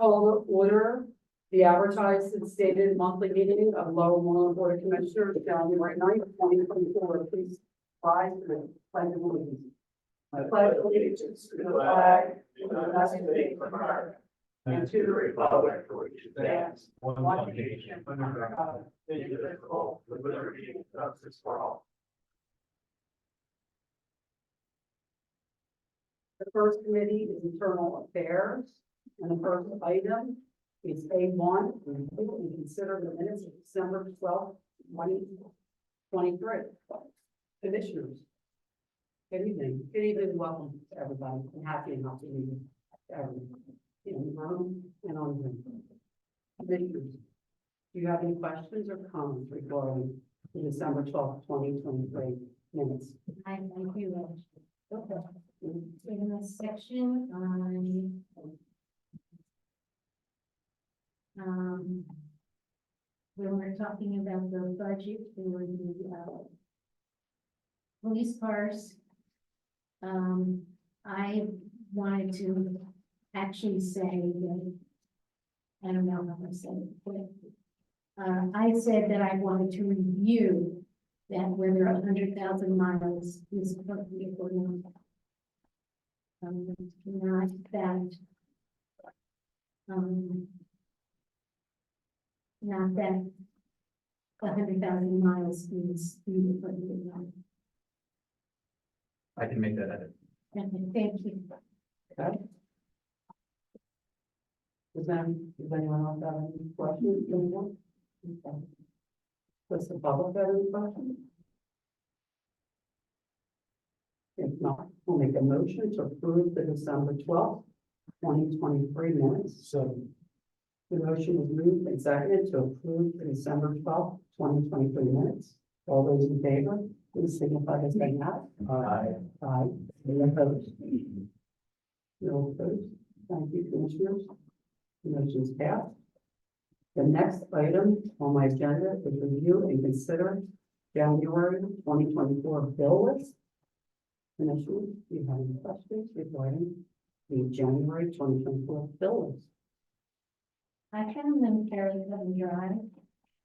Call to order the advertised and stated monthly meeting of Lower Moreland Board of Commissioners, January 9th, 2024. Please rise for the pledge of allegiance. I pledge allegiance to the flag of the United States of America and to the republic for which it stands, one nation under God, indivisible, with liberty and justice for all. The first committee is Internal Affairs, and the first item is A1, and consider the minutes of December 12th, 2023. Commissioners, good evening. Good evening, welcome to everybody, and happy and healthy New Year to everyone in the room and on Zoom. Commissioners, do you have any questions or comments regarding the December 12th, 2023 minutes? I thank you. Okay. In this section on when we're talking about the budget for the police cars, I wanted to actually say that, I don't know how I said it, but I said that I wanted to review that whether 100,000 miles is appropriate or not. Not that, not that 100,000 miles is the appropriate number. I can make that edit. Okay, thank you. Okay. Does anyone else have any questions? Anyone? Okay. Does the public have any questions? If not, we'll make a motion to approve the December 12th, 2023 minutes. So the motion was moved and seconded to approve the December 12th, 2023 minutes. All those in favor, please signify by saying aye. Aye. Aye. Any opposed? No opposed. Thank you, Commissioners. The motion is passed. The next item on my agenda is review and consider January 2024 bill list. Commissioners, do you have any questions regarding the January 2024 bill list? I found them fairly cut and dry.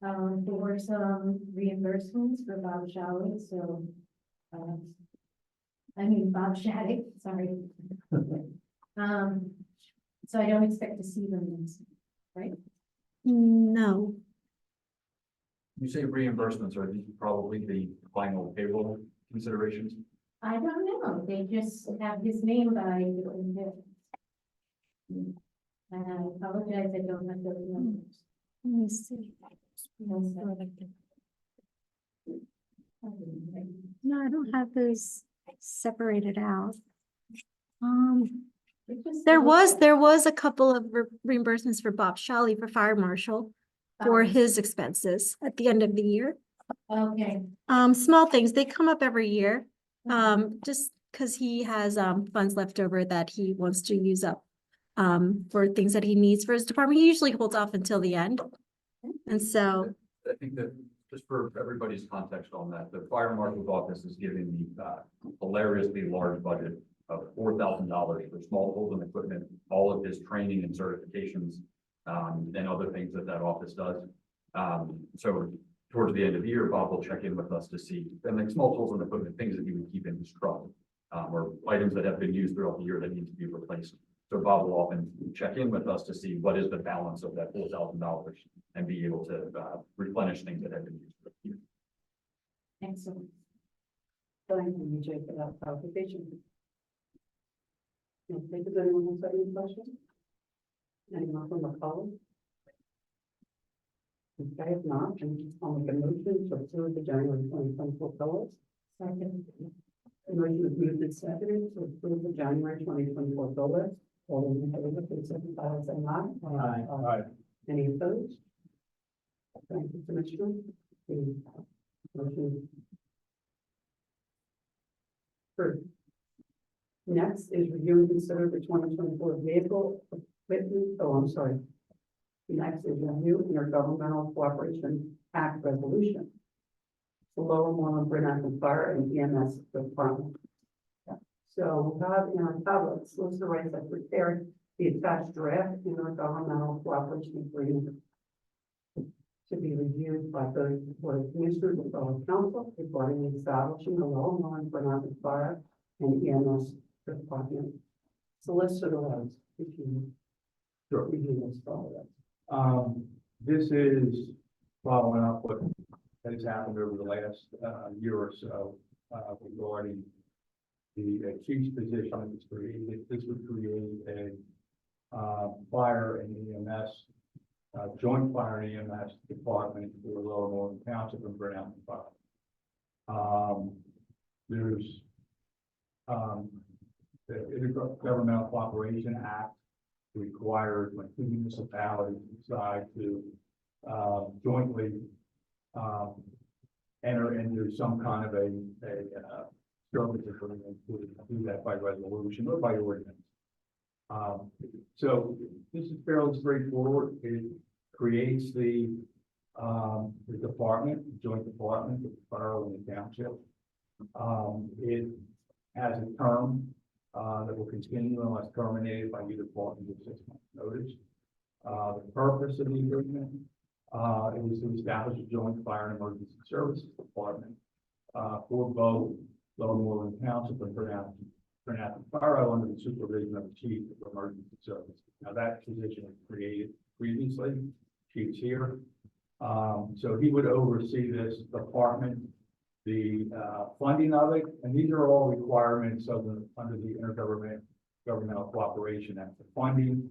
There were some reimbursements for Bob Shally, so, Bob Shattuck, sorry. So I don't expect to see them next, right? No, You say reimbursements, are these probably the final payroll considerations? I don't know, they just have his name by it. And I apologize, I don't have those numbers. let me see. No, I don't have those separated out. There was a couple of reimbursements for Bob Shally for fire marshal for his expenses at the end of the year. Okay. Small things, they come up every year. Just because he has funds left over that he wants to use up for things that he needs for his department. He usually holds off until the end. And so I think that just for everybody's context on that, the fire marshal's office is giving the hilariously large budget of $4,000 for small tools and equipment, all of his training and certifications, and other things that office does. So towards the end of the year, Bob will check in with us to see, and like small tools and equipment, things that he would keep in his truck, or items that have been used throughout the year that need to be replaced. So Bob will often check in with us to see what is the balance of that $4,000 and be able to replenish things that have been used for the year. Excellent. Thank you, Jay, for that clarification. Does anyone have any questions? Anyone from the public? Okay, if not, I'll make a motion to approve the January 2024 bill list. Second. The motion is moved and seconded to approve the January 2024 bill list. All those in favor, please signify by saying aye. Aye. Any opposed? Thank you, Commissioner. The motion approved. Next is review and consider the 2024 vehicle equipment. Oh, I'm sorry. Next is review Intergovernmental Cooperation Act resolution. The Lower Moreland Bridge Fire and EMS Department. So we have in our tablets, solicitor rights that prepared The attached draft intergovernmental cooperation agreement to be reviewed by both the Board of Commissioners and fellow council regarding establishing a well-known for rapid fire and EMS department. Solicitor Rose, if you review this follow. This is following up what has happened over the last year or so regarding the chief's position that was created. This would create a fire and EMS, joint fire and EMS department for Lower Moreland Township and Burnham Fire. There's the Intergovernmental Cooperation Act requires when two municipalities decide to jointly enter into some kind of a service agreement to do that by resolution or by ordinance. So this is fairly straightforward. It creates the department, joint department, the borough and the township. It has a term that will continue unless terminated by either party with 6 months notice. The purpose of the agreement is to establish a joint fire and emergency services department for both Lower Moreland Township and Burnham Fire under the supervision of the Chief of Emergency Services. Now that position was created previously, Chief's here. So he would oversee this department, the funding of it, and these are all requirements of under the Intergovernmental Cooperation Act. The funding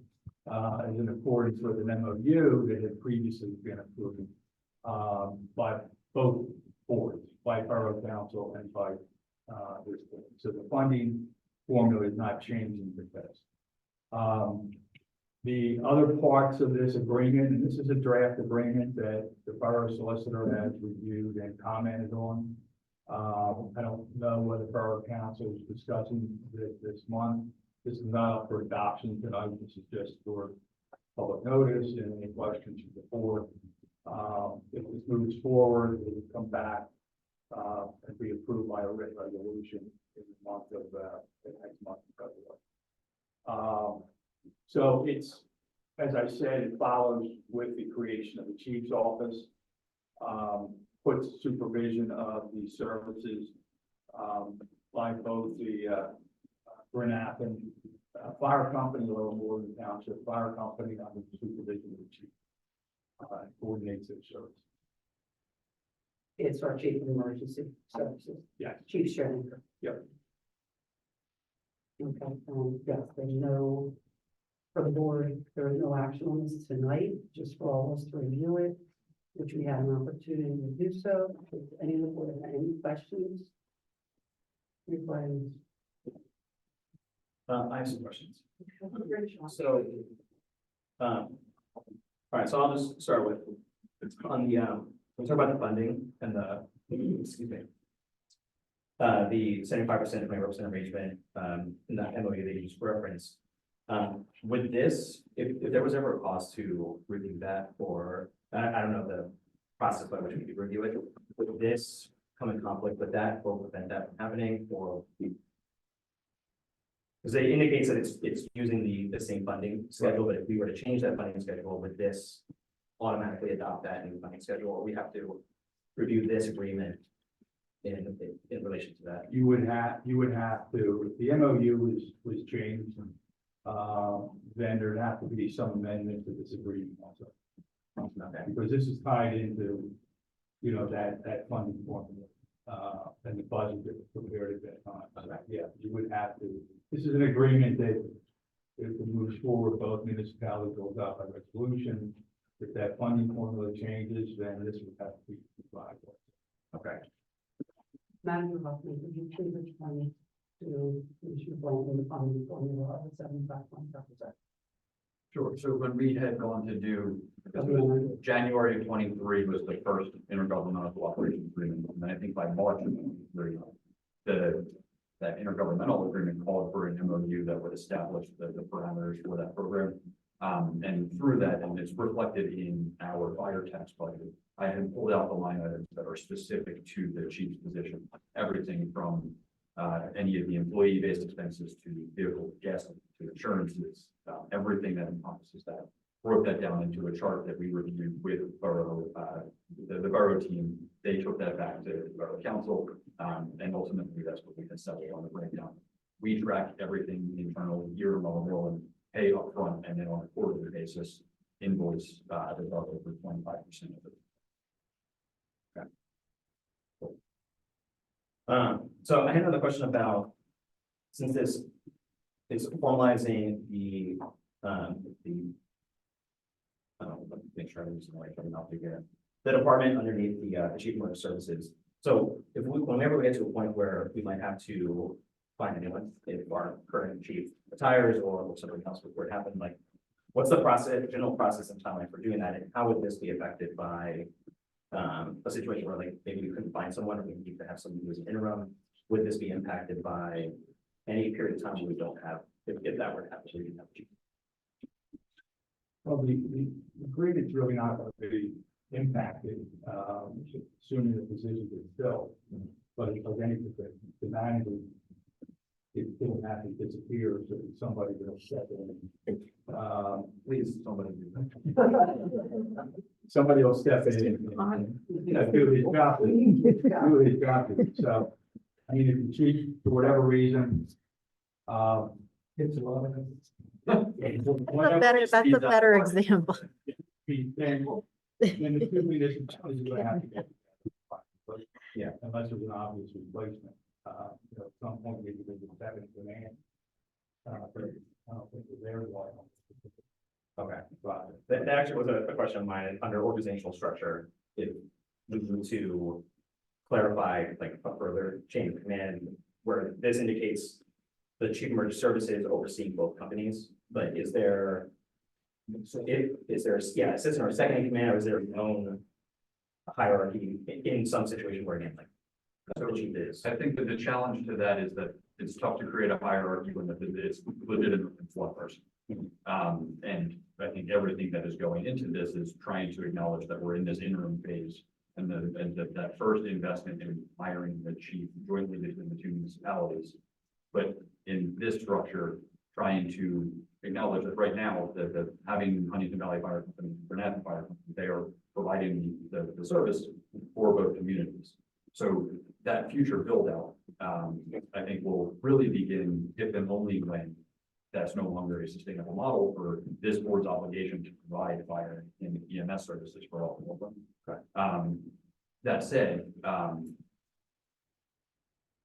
is in accordance with an MOU that had previously been approved by both boards, by Borough Council and by this board. So the funding formula is not changing with this. The other parts of this agreement, and this is a draft agreement that the borough solicitor has reviewed and commented on. I don't know whether Borough Council is discussing this month. This is not up for adoption tonight. This is just for public notice and any questions from the board. If this moves forward, it will come back and be approved by a written resolution in the month of the next month of February. So it's, as I said, it follows with the creation of the chief's office, puts supervision of the services by both the Burnham Fire Company, Lower Moreland Township Fire Company under the supervision of the chief, coordinates their service. It's our Chief of Emergency Services. Yeah. Chief Sherringer. Yep. Okay, yes, there's no, for the board, there is no action on this tonight, just for all of us to review it, which we had an opportunity to do so. If any of the board have any questions? Anybody? I have some questions. So, all right, so I'll just start with, on the, we'll talk about the funding and the, excuse me. The 75%, 20% arrangement, in that MOU that you just referenced. Would this, if there was ever a cost to review that, or, I don't know the process by which we could review it, would this come in conflict with that, or prevent that from happening, or? Because it indicates that it's using the same funding schedule, but if we were to change that funding schedule, would this automatically adopt that new funding schedule, or we have to review this agreement in relation to that? You would have to, if the MOU was changed, then there'd have to be some amendment to this agreement also. Okay. Because this is tied into, that funding formula, and the budget that was prepared at that time. So, yeah, you would have to, this is an agreement that if it moves forward, both municipalities will adopt by resolution. If that funding formula changes, then this would have to be applied. Okay. Manager Huffman, could you please explain to Commissioner Bland the funding formula of the 75.5%? Sure. So when we had gone to do, because it was January of 23 was the first intergovernmental cooperation agreement, and then I think by March of 23, that intergovernmental agreement called for an MOU that would establish the parameters for that program. And through that, and it's reflected in our fire tax budget, I have pulled out the line items that are specific to the chief's position, everything from any of the employee-based expenses to vehicle, gas, to insurances, everything that encompasses that. Broke that down into a chart that we reviewed with borough, the borough team. They took that back to the borough council, and ultimately that's what we had settled on the breakdown. We track everything internal year and pay upfront, and then on a quarterly basis, invoice the borough for 25% of it. So I had another question about, since this is formalizing the, let me make sure I'm using the right terminology here. The department underneath the chief of services. So whenever we get to a point where we might have to find a new one, if our current chief retires or something else would happen, like, what's the process, general process and timeline for doing that? And how would this be affected by a situation where, like, maybe we couldn't find someone, or we need to have someone who is interim? Would this be impacted by any period of time where we don't have, if that were to happen, so we didn't have a chief? Well, the agreement's really not going to be impacted, assuming the position is filled. But it's like any position, the manager, it will have to disappear, so somebody will step in. Please, somebody do that. Somebody will step in and, you know, do his job. Do his job. So, I mean, if the chief, for whatever reason, hits a lot of it. That's a better example. Then the two municipalities are going to have to get. Yeah. Unless there's an obvious replacement, you know, at some point maybe there's a second demand. But I don't think they're there. Okay, well, that actually was a question of mine. Under organizational structure, if we need to clarify, like, a further chain of command, where this indicates the chief emergency services overseeing both companies, but is there, is there, yeah, assistant or second in command, or is there a known hierarchy in some situation where, again, like, that's what the chief is? I think that the challenge to that is that it's tough to create a hierarchy when it's legitimate one person. And I think everything that is going into this is trying to acknowledge that we're in this interim phase, and that first investment in hiring the chief jointly between the two municipalities. But in this structure, trying to acknowledge that right now that having Huntingdon Valley Fire Company, Burnett Fire Company, they are providing the service for both communities. So that future build out, I think will really begin if and only when that's no longer a sustainable model for this board's obligation to provide fire and EMS services for all of them. Correct. That said,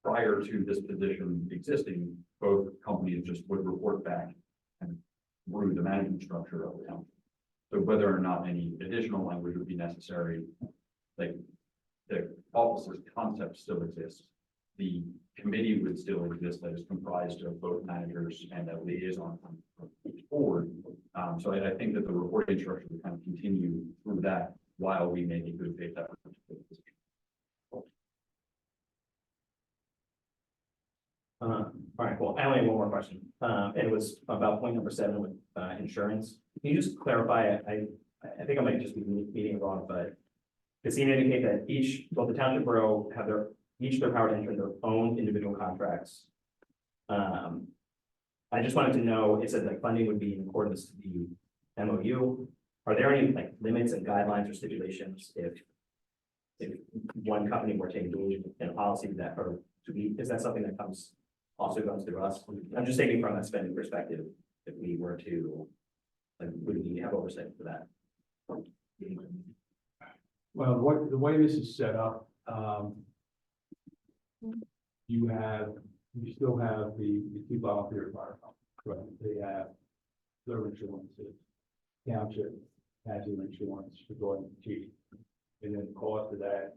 prior to this position existing, both companies just would report back and through the management structure of the town. So whether or not any additional language would be necessary, like the office's concept still exists. The committee would still exist that is comprised of both managers and a liaison from each board. So I think that the reporting structure would kind of continue through that while we make a good faith effort to fill the position. All right, well, I only have one more question. And it was about point number 7 with insurance. Can you just clarify? I think I might just be reading it wrong, but it seemed to indicate that both the township borough have their power to enter their own individual contracts. I just wanted to know, it said that funding would be in accordance to the MOU. Are there any, like, limits and guidelines or stipulations if one company were to engage in a policy that, or to be, is that something that also comes through us? I'm just thinking from a spending perspective, if we were to, like, would we have oversight for that? Well, the way this is set up, you still have the two volunteer fire companies, right? They have their insurances, township has their insurance for going to chief. And then the cost of that,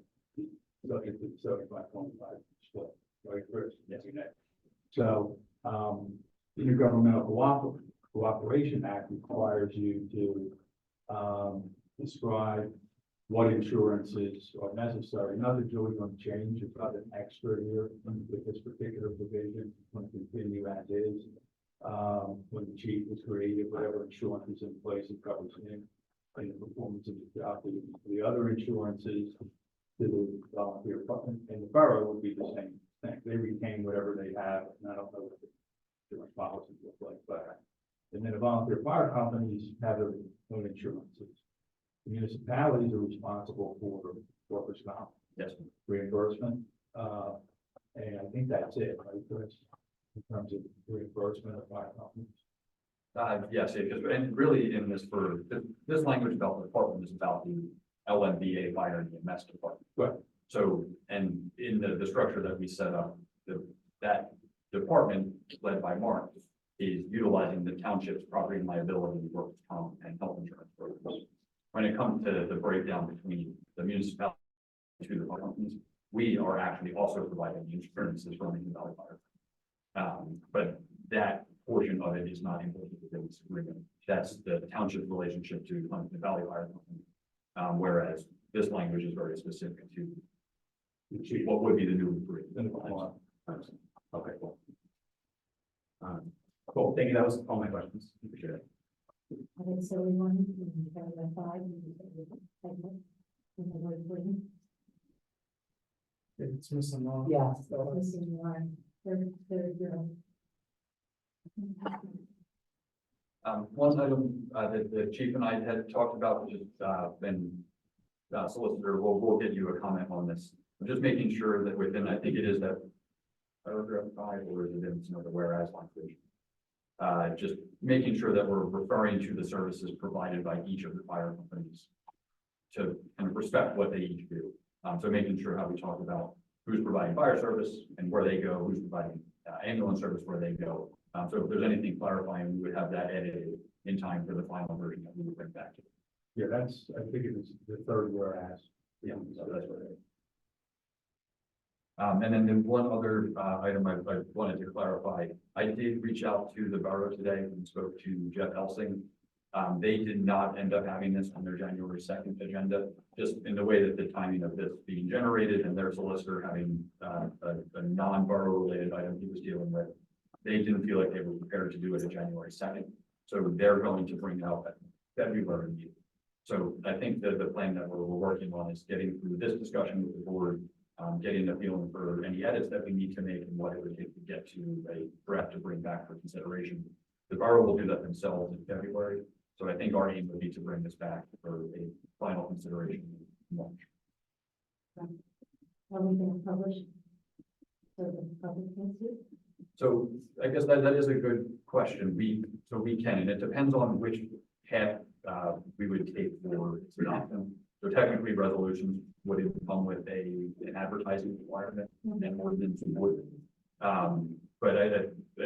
subject to the 75-25 split, right, first, yes, you know. So, the Intergovernmental Cooperation Act requires you to describe what insurances are necessary. Nothing's really going to change. It's not an extra here with this particular provision. It's going to continue as is. When the chief was created, whatever insurance is in place, it covers him and the performance of the job. The other insurances to the volunteer and the borough would be the same they retain whatever they have, and I don't know what the different policies look like, but. And then the volunteer fire companies have their own insurances. Municipalities are responsible for workers' comp Yes. reimbursement, and I think that's it, right, Chris? In terms of reimbursement of fire companies. Yes, because, and really in this this language about the department is about the LMBA fire and EMS department. Right. So, and in the structure that we set up, that department led by Mark is utilizing the township's property and liability, workers' comp and health insurance programs. When it comes to the breakdown between the municipality and the fire companies, we are actually also providing the insurances for the Valley Fire. But that portion of it is not included within this agreement. That's the township's relationship to the Valley Fire Company. Whereas this language is very specific to what would be the new agreement. Okay, cool. Cool, thank you, that was all my questions. Appreciate it. Okay, so we want to have the five. It's missing one. Yes. Missing one, third row. One item that the chief and I had talked about, which has been solicitor, we'll get you a comment on this. I'm just making sure that within, I think it is that paragraph 5, or is it in some of the whereas language? Just making sure that we're referring to the services provided by each of the fire companies to kind of respect what they each do. So making sure how we talk about who's providing fire service and where they go, who's providing ambulance service, where they go. So if there's anything clarifying, we would have that edited in time for the final version that we would bring back to. Yeah, that's, I think it was the third whereas. Yeah, so that's what it is. And then the one other item I wanted to clarify, I did reach out to the borough today and spoke to Jeff Elsing. They did not end up having this on their January 2nd agenda, just in the way that the timing of this being generated and their solicitor having a non-borough related item he was dealing with. They didn't feel like they were prepared to do it on January 2nd. So they're going to bring it out at February meeting. So I think that the plan that we're working on is getting through this discussion with the board, getting a feeling for any edits that we need to make and what it would take to get to a draft to bring back for consideration. The borough will do that themselves in February. So I think our aim would be to bring this back for a final consideration in March. Are we going to publish? So the public can see? So I guess that is a good question. We can, and it depends on which path we would take for its adoption. So technically, resolutions would come with an advertising requirement and ordinance would. But I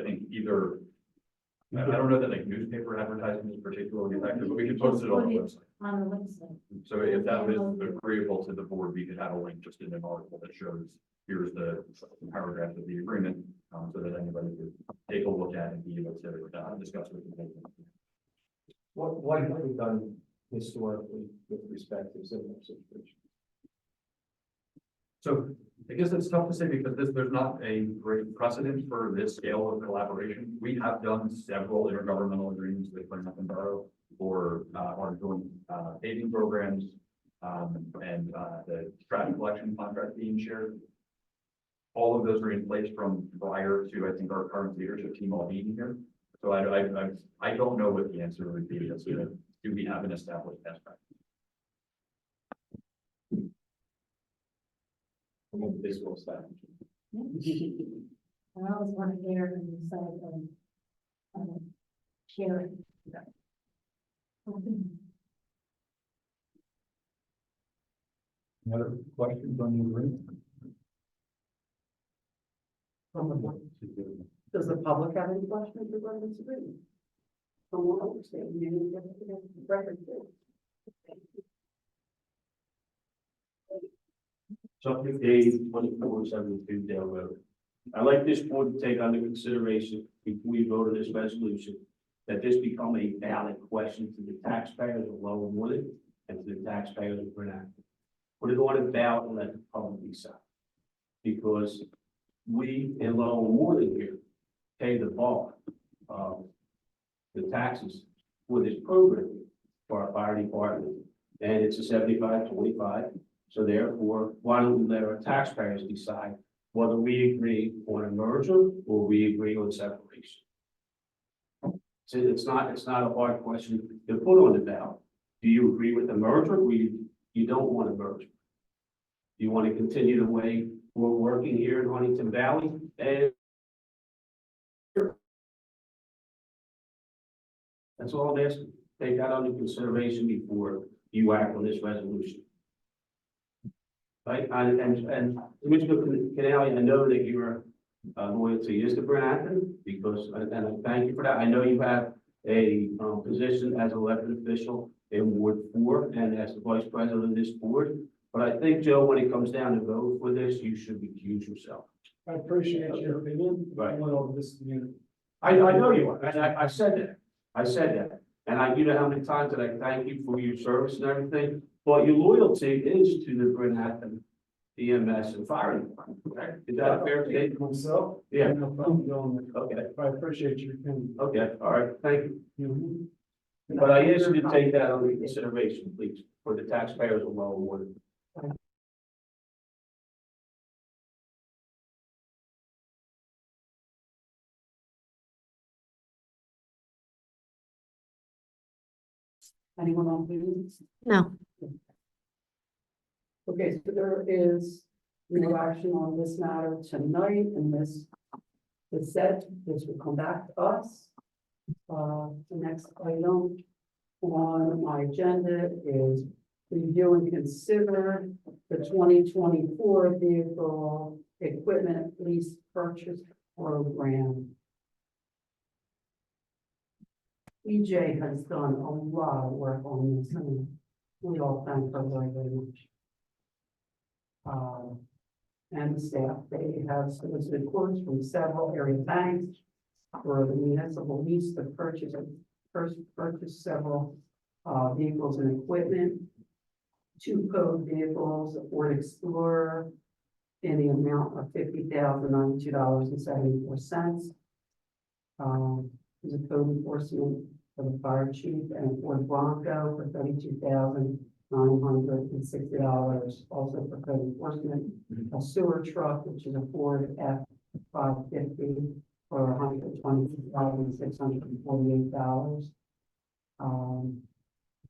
think either, I don't know that like newspaper advertising is particularly effective, but we could post it on the website. On the website. So if that was agreeable to the board, we could have a link just in an article that shows, here's the paragraph of the agreement, so that anybody could take a look at and be able to discuss with the board. What have we done historically with respect to similar situations? So I guess it's tough to say because there's not a great precedent for this scale of collaboration. We have done several intergovernmental agreements with Huntingdon Borough for our joint paving programs and the trash collection contract being shared. All of those are in place from prior to, I think, our current leadership team all being here. So I don't know what the answer would be as to do we have an established best practice. This will start. I always want to hear and decide on sharing. Any other questions on the agreement? Does the public have any questions regarding this agreement? Someone understand, you need to get the record too. Something Dave, 2472 Dale Road. I'd like this board to take under consideration before we vote on this resolution, that this become a valid question to the taxpayers of Lower Moreland and to the taxpayers of Gwinnett. Put it on a ballot and let the public decide. Because we in Lower Moreland here pay the bulk of the taxes for this program for our fire department. And it's a 75-25. So therefore, why don't we let our taxpayers decide whether we agree on a merger or we agree on separation. So it's not a hard question to put on the ballot. Do you agree with the merger or you don't want a merger? Do you want to continue the way we're working here in Huntingdon Valley? And that's all I'm asking. Take that under consideration before you act on this resolution. Right, and Commissioner Canale, I know that your loyalty is to Brennan because, and I thank you for that. I know you have a position as elected official in Ward 4 and as the vice president of this board. But I think, Joe, when it comes down to vote for this, you should recuse yourself. I appreciate your opinion. Right. Well, this community. I know you are, and I said that. I said that. And you know how many times that I thank you for your service and everything, but your loyalty is to the Brennan EMS and fire department, correct? Is that a fair statement? Myself. Yeah. No problem doing that. Okay, I appreciate your opinion. okay, all right, thank you. Mhm. But I ask you to take that under consideration, please, for the taxpayers of well awarded. Anyone on Zoom? No, Okay, so there is no action on this matter tonight, and this is set, this will come back to us. The next item on my agenda is review and consider the 2024 vehicle equipment lease purchase program. EJ has done a lot of work on this, and we all thank her very, very much. And the staff, they have solicited quotes from several area banks for the municipal lease to purchase several vehicles and equipment. 2 code vehicles, a Ford Explorer in the amount of $50,092.74. There's a code enforcement for the fire chief and a Ford Bronco for $32,960, also for code enforcement. A sewer truck, which is a Ford F-550 for $122,648.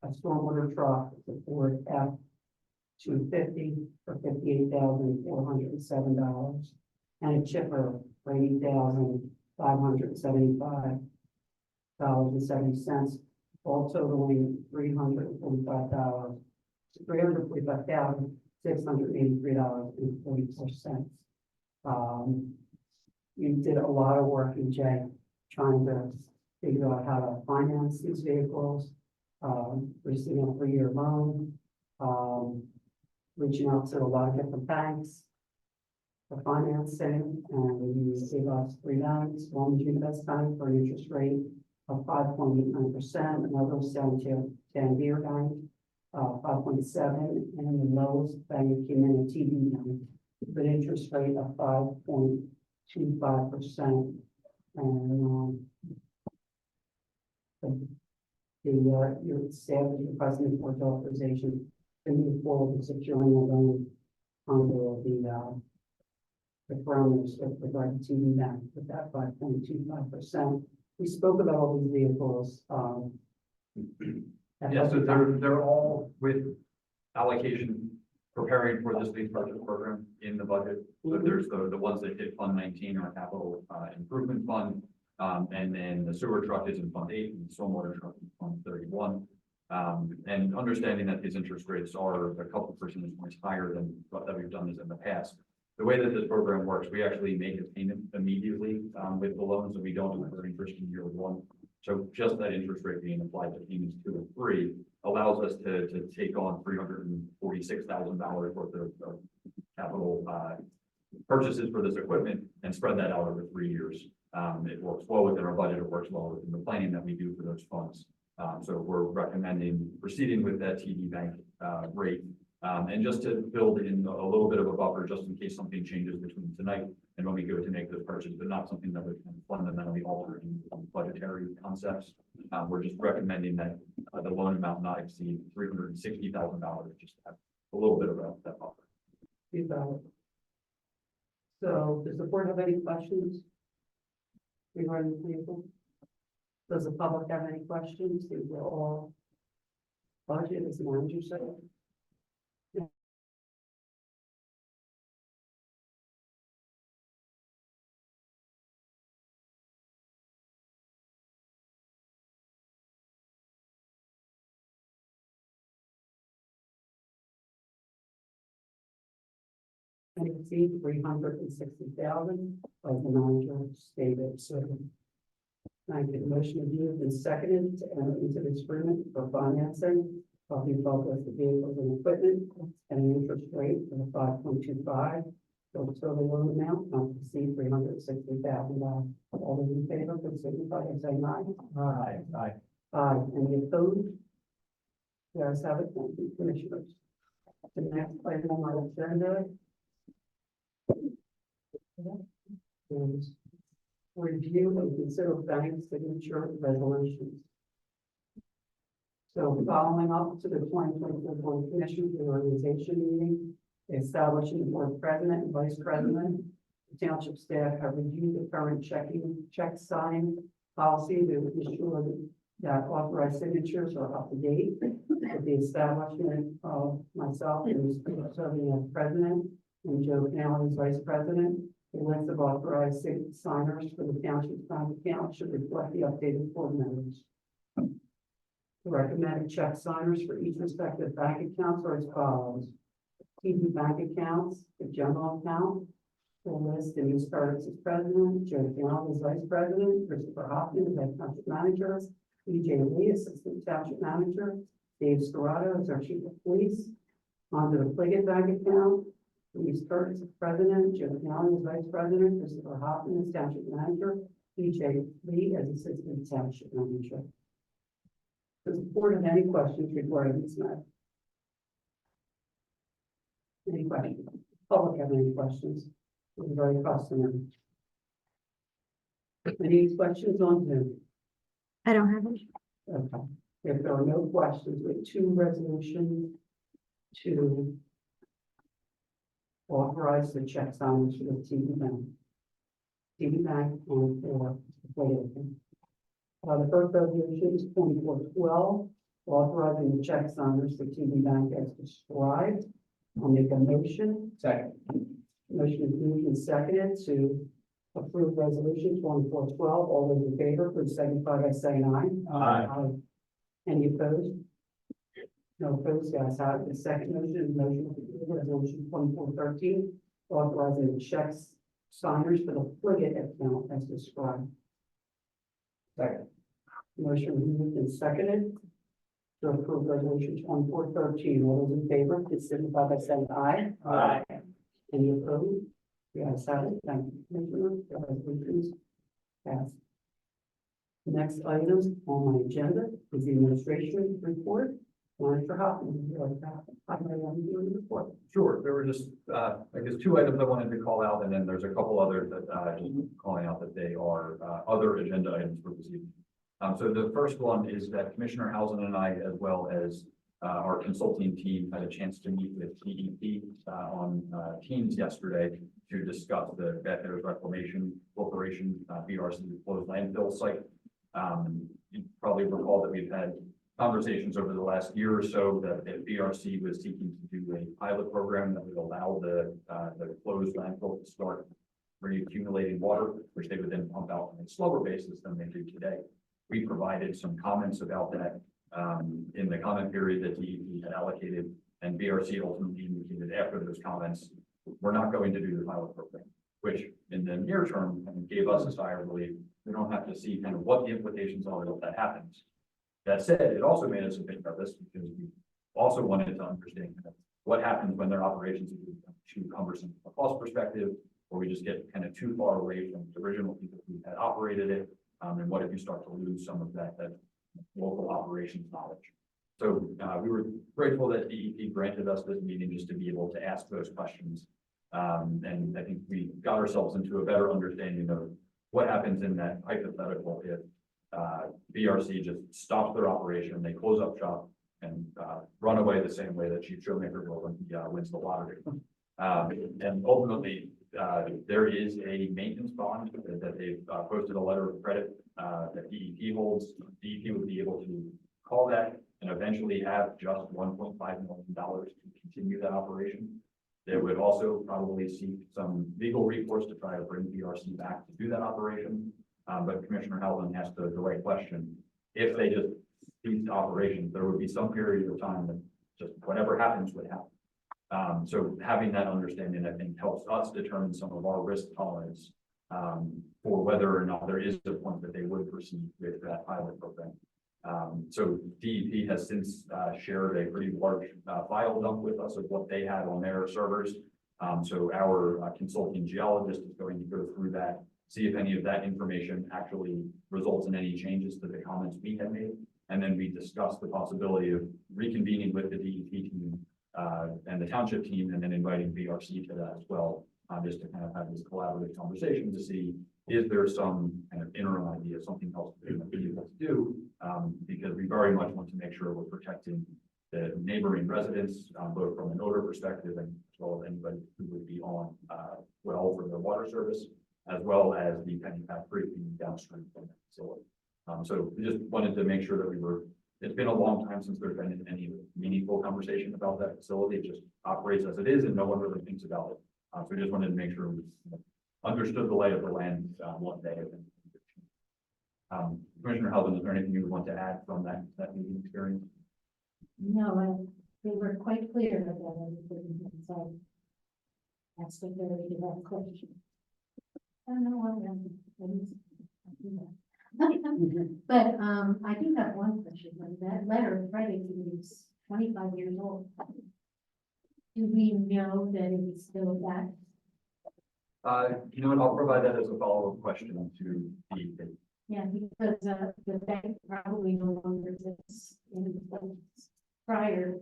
A stormwater truck, the Ford F-250 for $58,407. And a chipper for $80,575.70, all totaling $345,683.44. You did a lot of work, EJ, trying to figure out how to finance these vehicles, receiving a 3-year loan, reaching out to a lot of different banks for financing, and you gave us 3 banks. One was Univest Bank for an interest rate of 5.89%, another was Santander Bank, 5.7, and the lowest bank came in at TD Bank with an interest rate of 5.25%. And your staff is requesting the board's authorization to move forward with securing a loan under the parameters with regard to TD Bank with that 5.25%. We spoke about all these vehicles. Yeah, so they're all with allocation preparing for this lease purchase program in the budget. So there's the ones that hit Fund 19 or Capital Improvement Fund. And then the sewer truck is in Fund 8 and the stormwater truck in Fund 31. And understanding that these interest rates are a couple percentage points higher than what that we've done this in the past. The way that this program works, we actually make a payment immediately with the loans, and we don't incur interest in year 1. So just that interest rate being applied to payments 2 and 3 allows us to take on $346,000 worth of capital purchases for this equipment and spread that out over 3 years. It works well within our budget. It works well within the planning that we do for those funds. So we're recommending proceeding with that TD Bank rate. And just to build in a little bit of a buffer, just in case something changes between tonight and when we go to make this purchase, but not something that would fundamentally alter any budgetary concepts. We're just recommending that the loan amount not exceed $360,000, just to have a little bit of that buffer. So So does the board have any questions regarding the vehicle? Does the public have any questions? They will all budget as the manager said. And exceed 360,000, like the manager stated, so. Thank you. The motion is moved and seconded to enter into this agreement for financing of the above listed vehicles and equipment and an interest rate of 5.25. So the total loan amount not to exceed $360,000. All those in favor, please signify by saying aye. Aye. Aye. Aye. Any opposed? The ayes have it. Thank you, commissioners. The next item on our agenda is review and consider bank signature resolutions. So following up to the 2024 Board of Commissioners reorganization meeting, establishing the board president and vice president, the township staff have reviewed the current check signing policy to ensure that authorized signatures are up to date. With the establishment of myself and serving as president and Joe CANALE as vice president, the list of authorized signers for the township's bank account should reflect the updated board members. The recommended check signers for each respective bank accounts are as follows. TD bank accounts, the general account, the list, Denise KURITZ as president, Joe CANALE as vice president, Christopher Hoffman as township manager, EJ Lee, assistant township manager, Dave Scarrato as our chief of police. Onto the Pliggett bank account, Denise KURITZ as president, Joe CANALE as vice president, Christopher Hoffman as township manager, EJ Lee as assistant township manager. Does the board have any questions regarding this matter? Any questions? Public have any questions? It's very customary. Any questions on Zoom? I don't have any. Okay. If there are no questions, we have two resolutions to authorize the check signs for the TD Bank. TD Bank and for Wayne. The first resolution is 2412, authorizing the check signers for TD Bank as described. I'll make a motion. Second. Motion is moved and seconded to approve resolution 2412. All those in favor, please signify by saying aye. Aye. Any opposed? No opposed, the ayes have it. The second motion is motion to approve resolution 2413, authorizing the checks signers for the Pliggett account as described. Second. Motion moved and seconded to approve resolution 2413. All those in favor, please signify by saying aye. Aye. Any opposed? The ayes have it. Thank you, Commissioner. The resolutions passed. Next item on my agenda is the administration report. Manager Hoffman, would you like that? I'm going to do the report. Sure, there were just, I guess, two items I wanted to call out, and then there's a couple others that, just calling out that they are, other agenda items for this evening. So the first one is that Commissioner Housen and I, as well as, our consulting team, had a chance to meet with DEP, on, Teams yesterday to discuss the Beth Hills Reclamation Corporation, BRC closed landfill site. You probably recall that we've had conversations over the last year or so that the BRC was seeking to do a pilot program that would allow the closed landfill to start reaccumulating water, which they would then pump out on a slower basis than they do today. We provided some comments about that in the comment period that DEP had allocated, and BRC ultimately indicated after those comments, we're not going to do the pilot program, which in the near term gave us a sigh of relief. We don't have to see kind of what the implications are if that happens. That said, it also made us a bit nervous because we also wanted to understand kind of what happens when their operations become too cumbersome from a cost perspective, or we just get kind of too far away from the original people who had operated it. And what if you start to lose some of that local operations knowledge? So we were grateful that DEP granted us this meeting just to be able to ask those questions. And I think we got ourselves into a better understanding of what happens in that hypothetical if BRC just stops their operation, they close up shop and run away the same way that Chief Showmaker will when he wins the lottery. And ultimately, there is a maintenance bond that they've posted a letter of credit that DEP holds. DEP would be able to call that and eventually have just $1.5 million to continue that operation. They would also probably seek some legal recourse to try to bring BRC back to do that operation. But Commissioner Howland asked the right question. If they just ceased operations, there would be some period of time that just whatever happens would happen. So having that understanding, I think, helps us determine some of our risk tolerance for whether or not there is a point that they would proceed with that pilot program. So DEP has since shared a pretty large file dump with us of what they had on their servers. So our consulting geologist is going to go through that, see if any of that information actually results in any changes to the comments we had made. And then we discuss the possibility of reconvening with the DEP team and the township team, and then inviting BRC to that as well, just to kind of have this collaborative conversation to see, is there some kind of interim idea, something else that we might be able to do? Because we very much want to make sure we're protecting the neighboring residents, both from an odor perspective and as well as anybody who would be on well for their water service, as well as the Pennypath Creek being downstream from that facility. So we just wanted to make sure that we were, it's been a long time since there's been any meaningful conversation about that facility. It just operates as it is and no one really thinks about it. So we just wanted to make sure we understood the lay of the land one day. Commissioner Howland, is there anything you would want to add from that meeting experience? No, they were quite clear about everything, so that's the very direct question. I don't know what but I do have one question. That letter of credit is 25 years old. Do we know that it's still that? You know what, I'll provide that as a follow-up question to DEP. Yeah, because the bank probably no longer exists in the prior.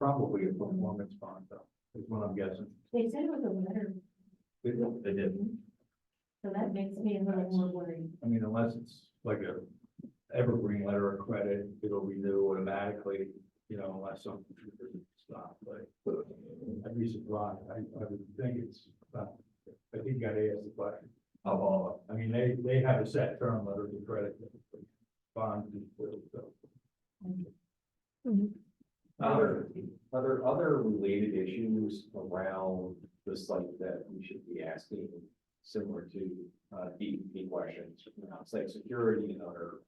Probably a performance bond, though, is what I'm guessing. They said it was a letter, They did. so that makes me a little more worried. I mean, unless it's like a evergreen letter of credit, it'll renew automatically, you know, unless something stop. But I'd be surprised. I would think it's, I think you gotta ask the question. I mean, they have a set term letter of credit. Bond. So. Are there other related issues around the site that we should be asking, similar to DEP questions, site security and other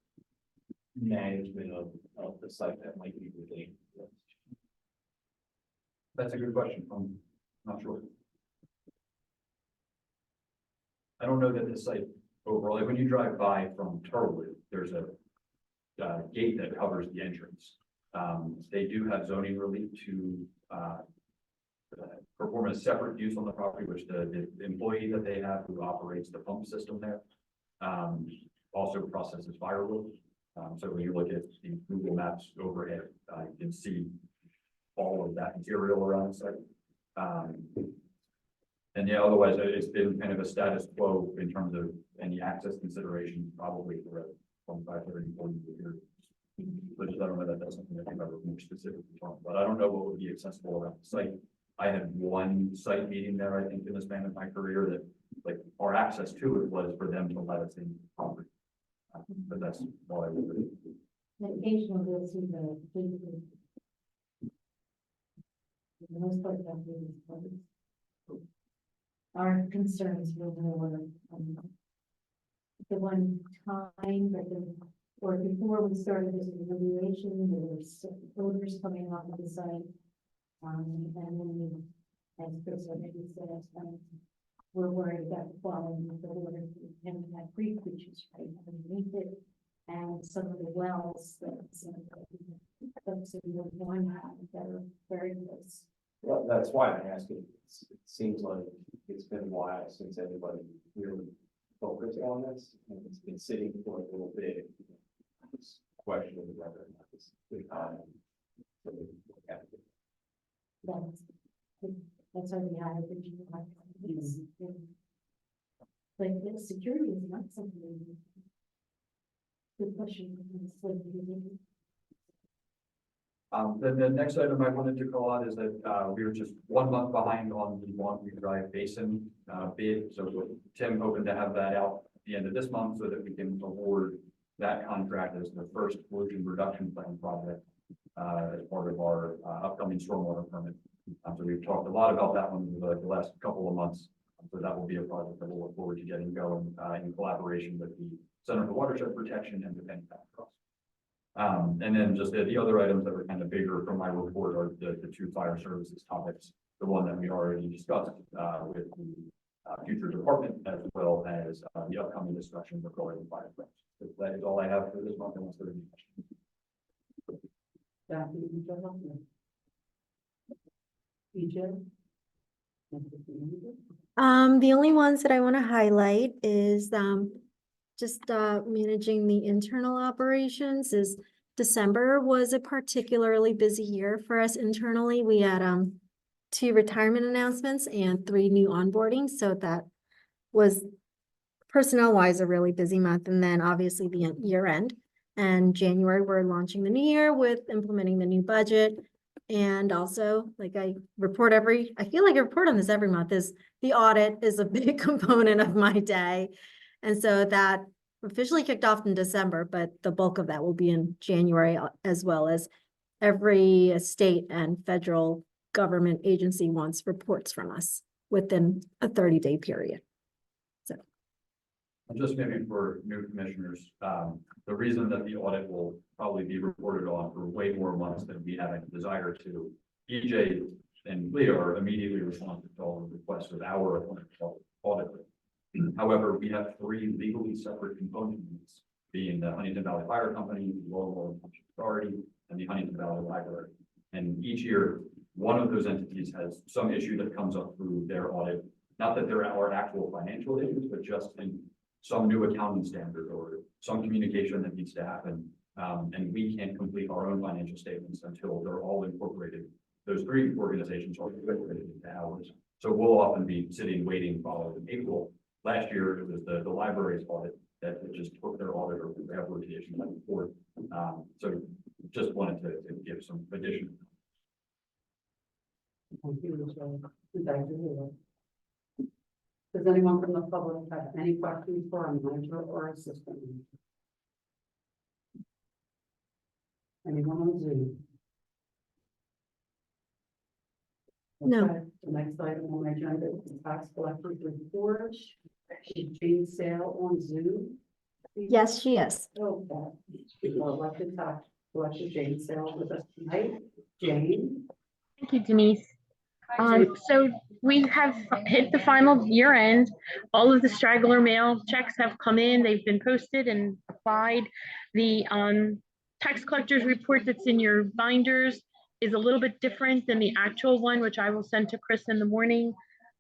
management of the site that might be related to this? That's a good question. I'm not sure. I don't know that the site overall, like when you drive by from Turwood, there's a gate that covers the entrance. They do have zoning relief to perform a separate use on the property, which the employee that they have who operates the pump system there also processes firewood. So when you look at the Google Maps overhead, you can see all of that material around the site. And yeah, otherwise it's been kind of a status quo in terms of any access considerations, probably for 25, 30, 40 years. But I don't know that that's something that I've ever more specifically talked about. I don't know what would be accessible around the site. I had one site meeting there, I think, in the span of my career that, like, our access to it was for them to let us in property. But that's all I would do. Occasionally we'll see the most part of our concerns were more the one time that or before we started this evaluation, there was odors coming off of the site. And then we, as Chris already said, we're worried about the quality of the water in that creek, which is right underneath it. And some of the wells that folks in the one that are very close. Well, that's why I'm asking. It seems like it's been a while since anybody really focused on this, and it's been sitting for a little bit. It's questioning whether or not it's good time. That's only how I think you like. But the security is not something. Good question. The next item I wanted to call out is that, we were just 1 month behind on the Laundry Drive Basin, bid. So Tim hoping to have that out at the end of this month so that we can award that contract as the first pollution reduction plan project, as part of our, upcoming stormwater permit. So we've talked a lot about that one for the last couple of months. So that will be a project that we'll look forward to getting going, in collaboration with the Center for Watershed Protection and the Penn Trust. And then just the other items that were kind of bigger from my report are the two fire services topics. The one that we already discussed, with the future department, as well as the upcoming discussion regarding the fire plans. So that is all I have for this month, unless there are any questions. Jackie, you got one? EJ? The only ones that I want to highlight is just managing the internal operations. Is December was a particularly busy year for us internally. We had 2 retirement announcements and 3 new onboardings, so that was personnel wise a really busy month. And then obviously the year end and January we're launching the new year with implementing the new budget. And also, like I feel like I report on this every month, is the audit is a big component of my day. And so that officially kicked off in December, but the bulk of that will be in January, as well as every state and federal government agency wants reports from us within a 30-day period. So. And just maybe for new commissioners, the reason that the audit will probably be reported on for way more months than we have a desire to, EJ and Leah are immediately responsive to all the requests of our audit. However, we have 3 legally separate component units, being the Huntingdon Valley Fire Company, the Moreland Township Authority, and the Huntingdon Valley Library. And each year, one of those entities has some issue that comes up through their audit. Not that there are actual financial issues, but just in some new accounting standard or some communication that needs to happen. And we can't complete our own financial statements until they're all incorporated. Those 3 organizations are incorporated into ours. So we'll often be sitting waiting following April. Last year, it was the library's audit that just took their auditor forever to issue that report. So just wanted to give some additional. Does anyone from the public have any questions for our manager or assistant? Anyone on Zoom? No. Okay, the next item on my agenda is the tax collector's report. Is Jane Sale on Zoom? Yes, she is. Okay. Elected tax collector Jane Sale with us tonight. Jane? Thank you, Denise. Hi, Jane. So we have hit the final year end. All of the straggler mail checks have come in. They've been posted and applied. The tax collector's report that's in your binders is a little bit different than the actual one, which I will send to Chris in the morning.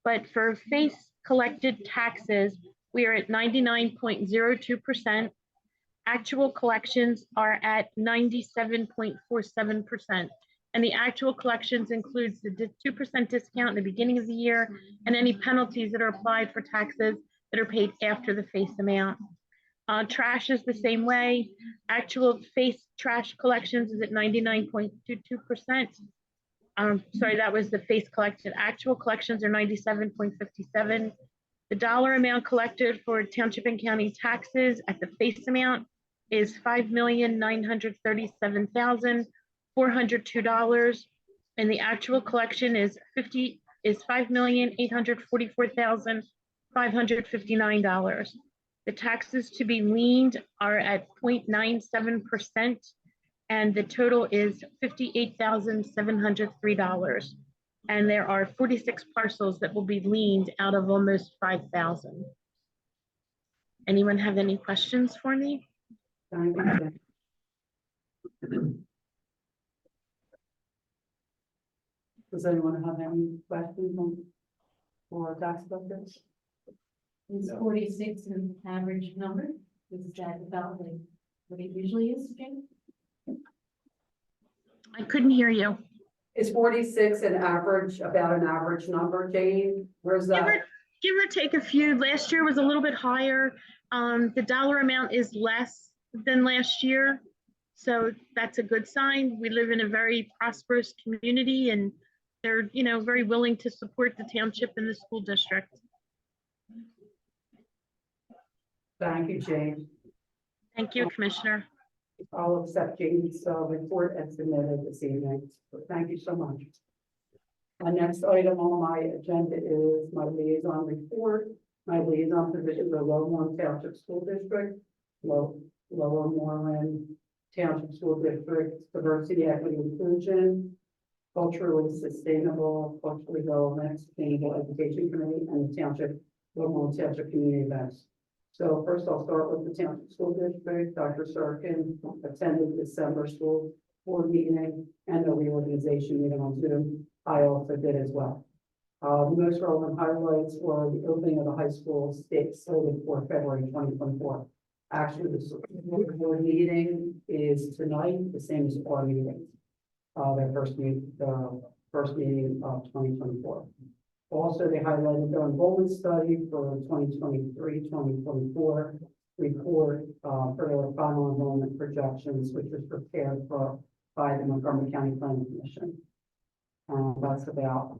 But for face collected taxes, we are at 99.02%. Actual collections are at 97.47%. And the actual collections includes the 2% discount in the beginning of the year and any penalties that are applied for taxes that are paid after the face amount. Trash is the same way. Actual face trash collections is at 99.22%. Sorry, that was the face collected. Actual collections are 97.57. The dollar amount collected for township and county taxes at the face amount is $5,937,402, and the actual collection is $5,844,559. The taxes to be liened are at 0.97%, and the total is $58,703. And there are 46 parcels that will be liened out of almost 5,000. Anyone have any questions for me? Thank you, Jane. Does anyone have any questions for tax collectors? Is 46 an average number? Is that about like what it usually is, Jane? I couldn't hear you. Is 46 about an average number, Jane? Where's that? Give or take a few. Last year was a little bit higher. The dollar amount is less than last year. So that's a good sign. We live in a very prosperous community and they're, very willing to support the township and the school district. Thank you, Jane. Thank you, Commissioner. I'll accept Jane's report as submitted this evening. So thank you so much. My next item on my agenda is my liaison report. My liaison positions are Moreland Township School District, Lower Moreland Township School District, Diversity, Equity, Inclusion, Culturally Sustainable, Culturally Relevant, Sustainable Education Committee, and the Township, Moreland Township Community Events. So first I'll start with the Township School District. Dr. Sarkin attended December school board meeting and the reorganization meeting on Zoom. I also did as well. The most relevant highlights were the opening of the high school state slated for February 2024. Actually, the school board meeting is tonight, the same as our meeting. Their first meeting of 2024. Also, they highlighted their enrollment study for 2023-2024 report for their final enrollment projections, which was prepared by the Montgomery County Planning Commission. That's about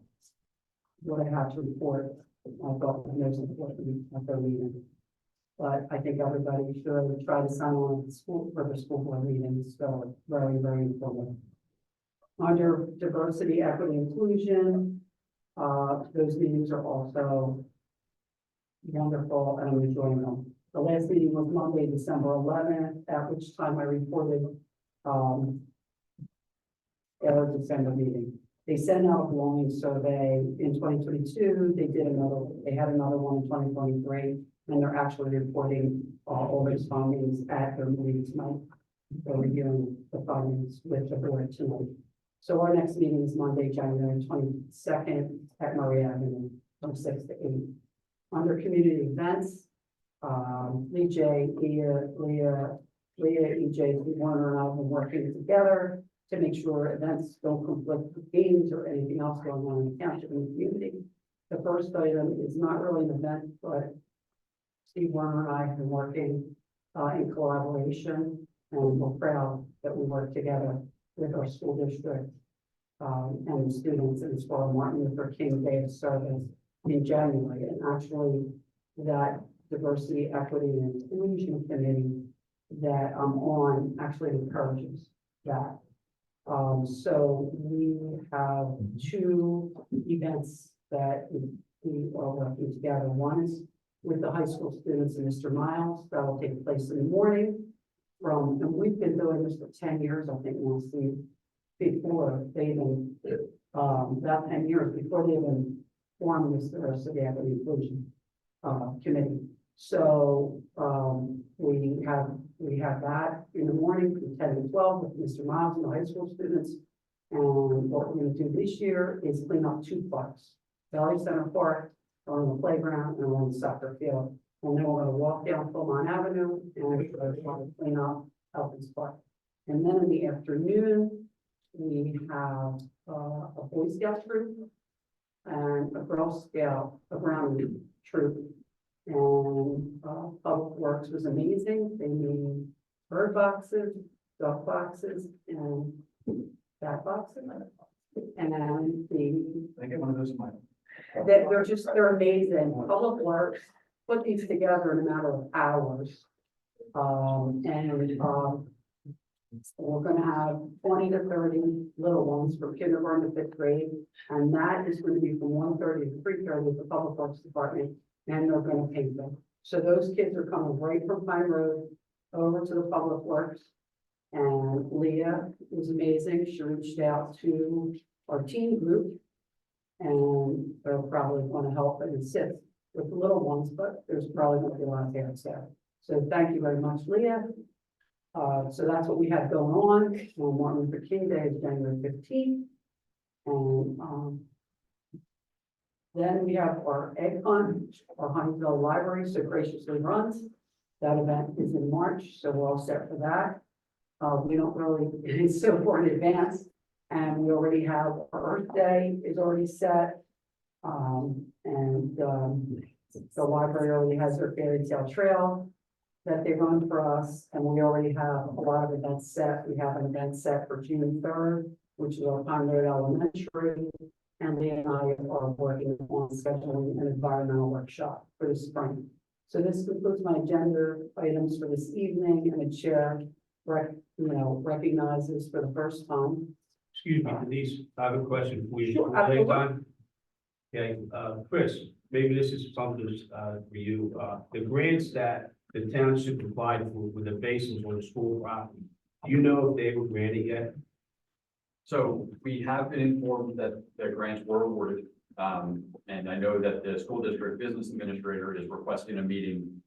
what I have to report. I thought was most important at their meeting. But I think everybody should try to sign on for the school board meetings. So very, very important. Under diversity, equity, inclusion, those meetings are also wonderful and I'm enjoying them. The last meeting was Monday, December 11th, at which time I reported their December meeting. They sent out a belonging survey in 2022. They had another one in 2023, and they're actually reporting all those findings at their meeting tonight. They're reviewing the findings with the board tonight. So our next meeting is Monday, January 22nd at Murray Avenue from 6 to 8. Under community events, Leah, EJ, Warner, and I have been working together to make sure events don't conflict with games or anything else going on in the township and the community. The first item is not really an event, but Steve Warner and I have been working in collaboration, and we're proud that we work together with our school district and the students, and it's for Martin Luther King Day of Service in January. And actually, that diversity, equity, and inclusion committee that I'm on actually encourages that. So we have two events that we are working together. One is with the high school students and Mr. Miles. That will take place in the morning. And we've been doing this for 10 years, I think, now, Steve, before they even, about 10 years before they even formed this diversity, equity, inclusion committee. So we have that in the morning from 10 to 12 with Mr. Miles and the high school students. And what we're going to do this year is clean up two parks, Valley Center Park, on the playground, and on the soccer field. And then we're going to walk down Philmont Avenue and we're going to clean up Elkins Park. And then in the afternoon, we have a Boy Scout troop and a Girl Scout, a Brownie troop. And Public Works was amazing. They made bird boxes, duck boxes, and bat boxes. And I get one of those in my. they're amazing. Public Works put these together in a matter of hours. We're gonna have 20 to 30 little ones for kindergarten to 5th grade. And that is going to be from 1:30 to 3:30 with the Public Works Department. And they're gonna paint them. So those kids are coming right from Pine Road over to the Public Works. And Leah was amazing. She reached out to our team group. And they're probably going to help and assist with the little ones, but there's probably going to be a lot of parents there. So thank you very much, Leah. So that's what we have going on. Martin Luther King Day is January 15th. And then we have our egg hunt, our Huntingdon Library so graciously runs. That event is in March, so we're all set for that. We don't really, it's so far in advance. And we already have our Earth Day is already set. The library already has their fairy tale trail that they run for us, and we already have a lot of events set. We have an event set for June 3rd, which is our Conroe Elementary, and they and I are working on scheduling an environmental workshop for the spring. So this concludes my agenda items for this evening, and the chair recognizes for the first time. Excuse me, Denise, I have a question for you. Sure, absolutely. Okay, Chris, maybe this is something, for you, the grants that the township applied for with the basins on the school property, do you know if they were granted yet? So we have been informed that the grants were awarded. And I know that the school district business administrator is requesting a meeting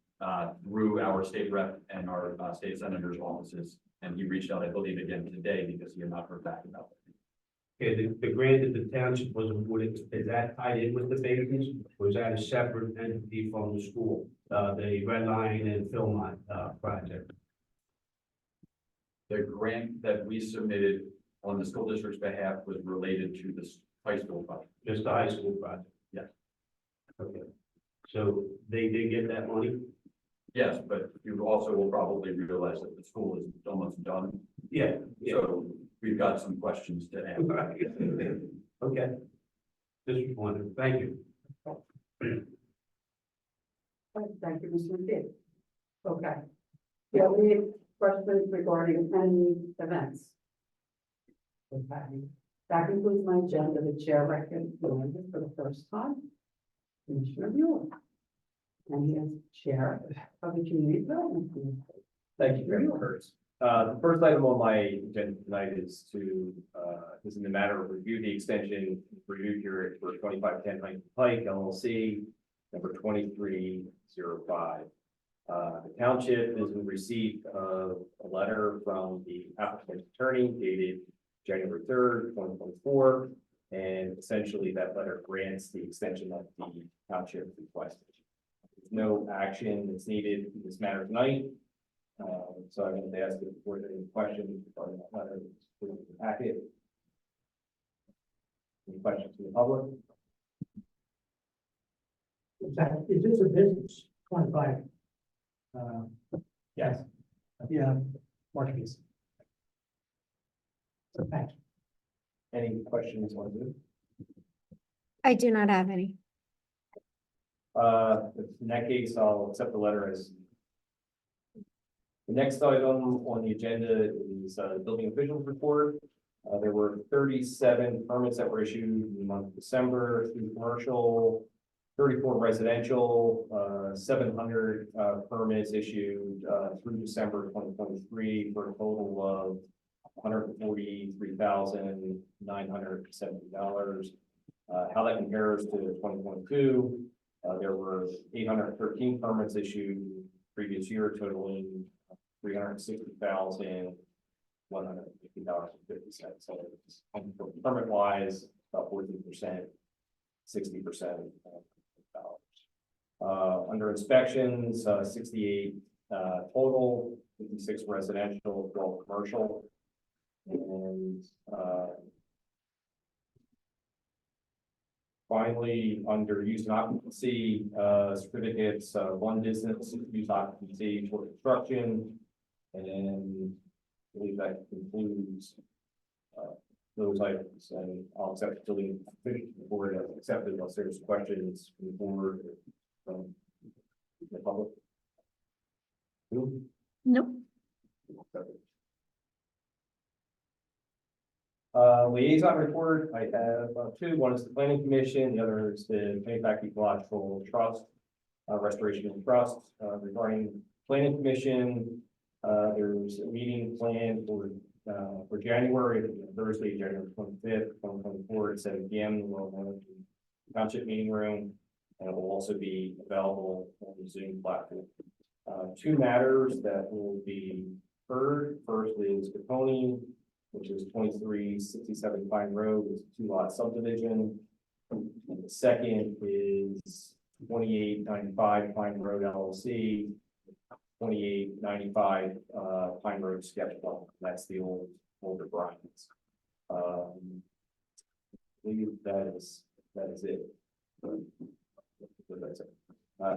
through our state rep and our state senator's offices. And he reached out, I believe, again today because he had not heard back about it. Okay, the grant that the township was awarded, is that tied in with the basins? Or is that a separate entity from the school, the Red Line and Philmont, project? The grant that we submitted on the school district's behalf was related to this high school project. Just the high school project? Yes. Okay, so they did get that money? Yes, but you also will probably realize that the school is almost done. Yeah. So we've got some questions to ask. Okay. Just wondering, thank you. Thank you, Mr. McKee. Okay. Yeah, we have questions regarding any events. Okay, that concludes my agenda. The chair recognizes for the first time Commissioner Mueller. And he is chair of the Community Development Committee. Thank you very much. The first item on my agenda tonight is in the matter of review the extension review period for 2510 Huntingdon Pike LLC, number 2305. The township is in receipt of a letter from the applicant's attorney dated January 3rd, 2024, and essentially that letter grants the extension that the township requested. There's no action that's needed in this matter tonight. So I'm going to ask if there are any questions regarding that letter in the packet. Any questions from the public? Is this a business 25? Yes. Yeah, Marquez. So thank you. Any questions on this? I do not have any. In that case, I'll accept the letter as. The next item on the agenda is the building officials report. There were 37 permits that were issued in the month of December through commercial, 34 residential, 700 permits issued through December 2023 for a total of $143,970. How that compares to 2022, there were 813 permits issued previous year, totaling $360,150.50. So permit wise, about 14%, 60%. Under inspections, 68 total, 56 residential, 12 commercial. And finally, under use and occupancy certificates, one business use occupancy for construction, and I believe that concludes those items. And I'll accept the building board as accepted unless there's questions from the board from the public. Who? Nope. Liaison report, I have two. One is the planning commission, the other is the Pike Ecological Trust, restoration and trust. Regarding planning commission, there's a meeting planned for January, Thursday, January 25th, 2024 at 7 p.m. in the township meeting room, and it will also be available on the Zoom platform. Two matters that will be heard. First is Capone, which is 2367 Pine Road, is a 2-lot subdivision. And the second is 2895 Pine Road LLC, 2895 Pine Road Sketchblock. That's the older Bryant's. I believe that is it. That's it.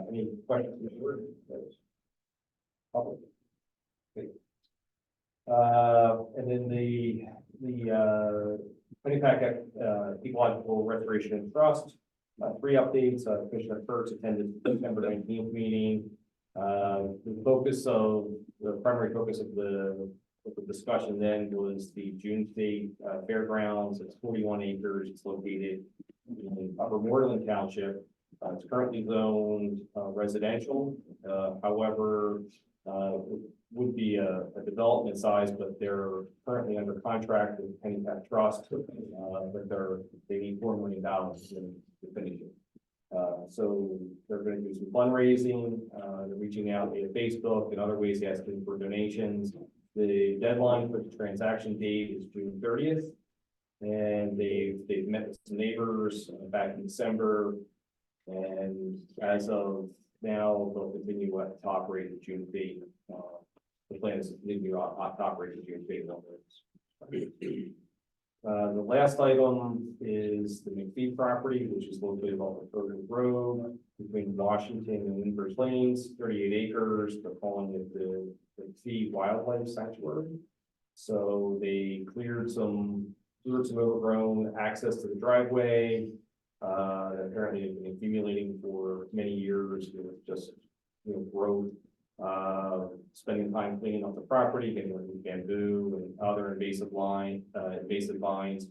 Any questions? public. Great. And then the Pennypack Ecological Restoration and Trust, 3 updates. Commissioner Kurtz attended the September 19th meeting. The primary focus of the discussion then was the June State Fairgrounds. It's 41 acres. It's located in Upper Moreland Township. It's currently zoned residential. However, it would be a development size, but they're currently under contract with Pennypack Trust. But they need $4 million to finish it. So they're going to do some fundraising. They're reaching out via Facebook and other ways, asking for donations. The deadline for the transaction date is June 30th. And they've met with some neighbors back in December. And as of now, they'll continue to operate at June date. The plan is to continue to operate at June date. The last item is the McPhee property, which is located off of Kroger Road between Washington and Lindbergh Lanes, 38 acres. They're calling it the McPhee Wildlife Sanctuary. So they cleared some overgrown access to the driveway. That apparently has been accumulating for many years with just growth. Spending time cleaning up the property, getting rid of bamboo and other invasive vines,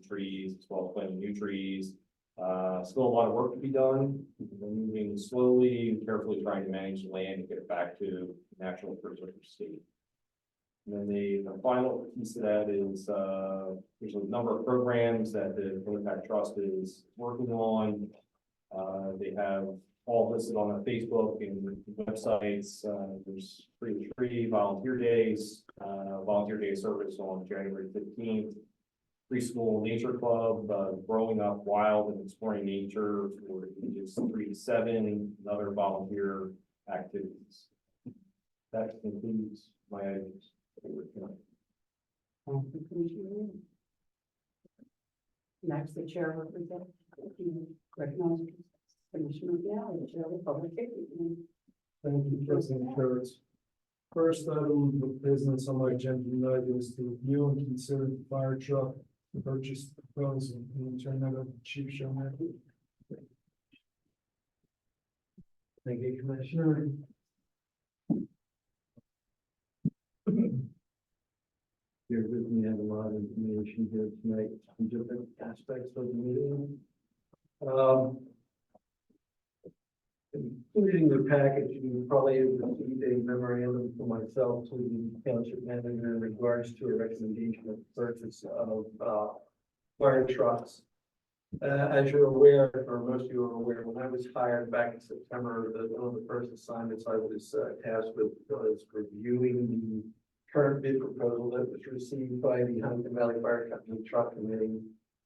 trees, as well as planting new trees. Still a lot of work to be done. We're moving slowly and carefully trying to manage the land and get it back to natural preserve state. And then the final piece of that is there's a number of programs that the Pennypack Trust is working on. They have all listed on their Facebook and websites. There's Free Tree Volunteer Days, Volunteer Day service on January 15th, Preschool Nature Club, Growing Up Wild and Exploring Nature for ages 3 to 7, and other volunteer activities. That concludes my items. Next, the chair represents, recognize Commissioner Galley, Chair of the Public Safety. Thank you, President Kurtz. First item of business on my agenda tonight is to review and consider the fire truck purchase proposal. And turn that over to Chief Schumacher. Thank you, Commissioner. Here with me, I have a lot of information here tonight from different aspects of the meeting. Including the package, you probably have received a memorandum from myself to the township manager in regards to a recommendation of purchase of fire trucks. As you're aware, or most of you are aware, when I was hired back in September, one of the first assignments I was tasked with was reviewing the current bid proposal that was received by the Huntingdon Valley Fire Company Truck Committee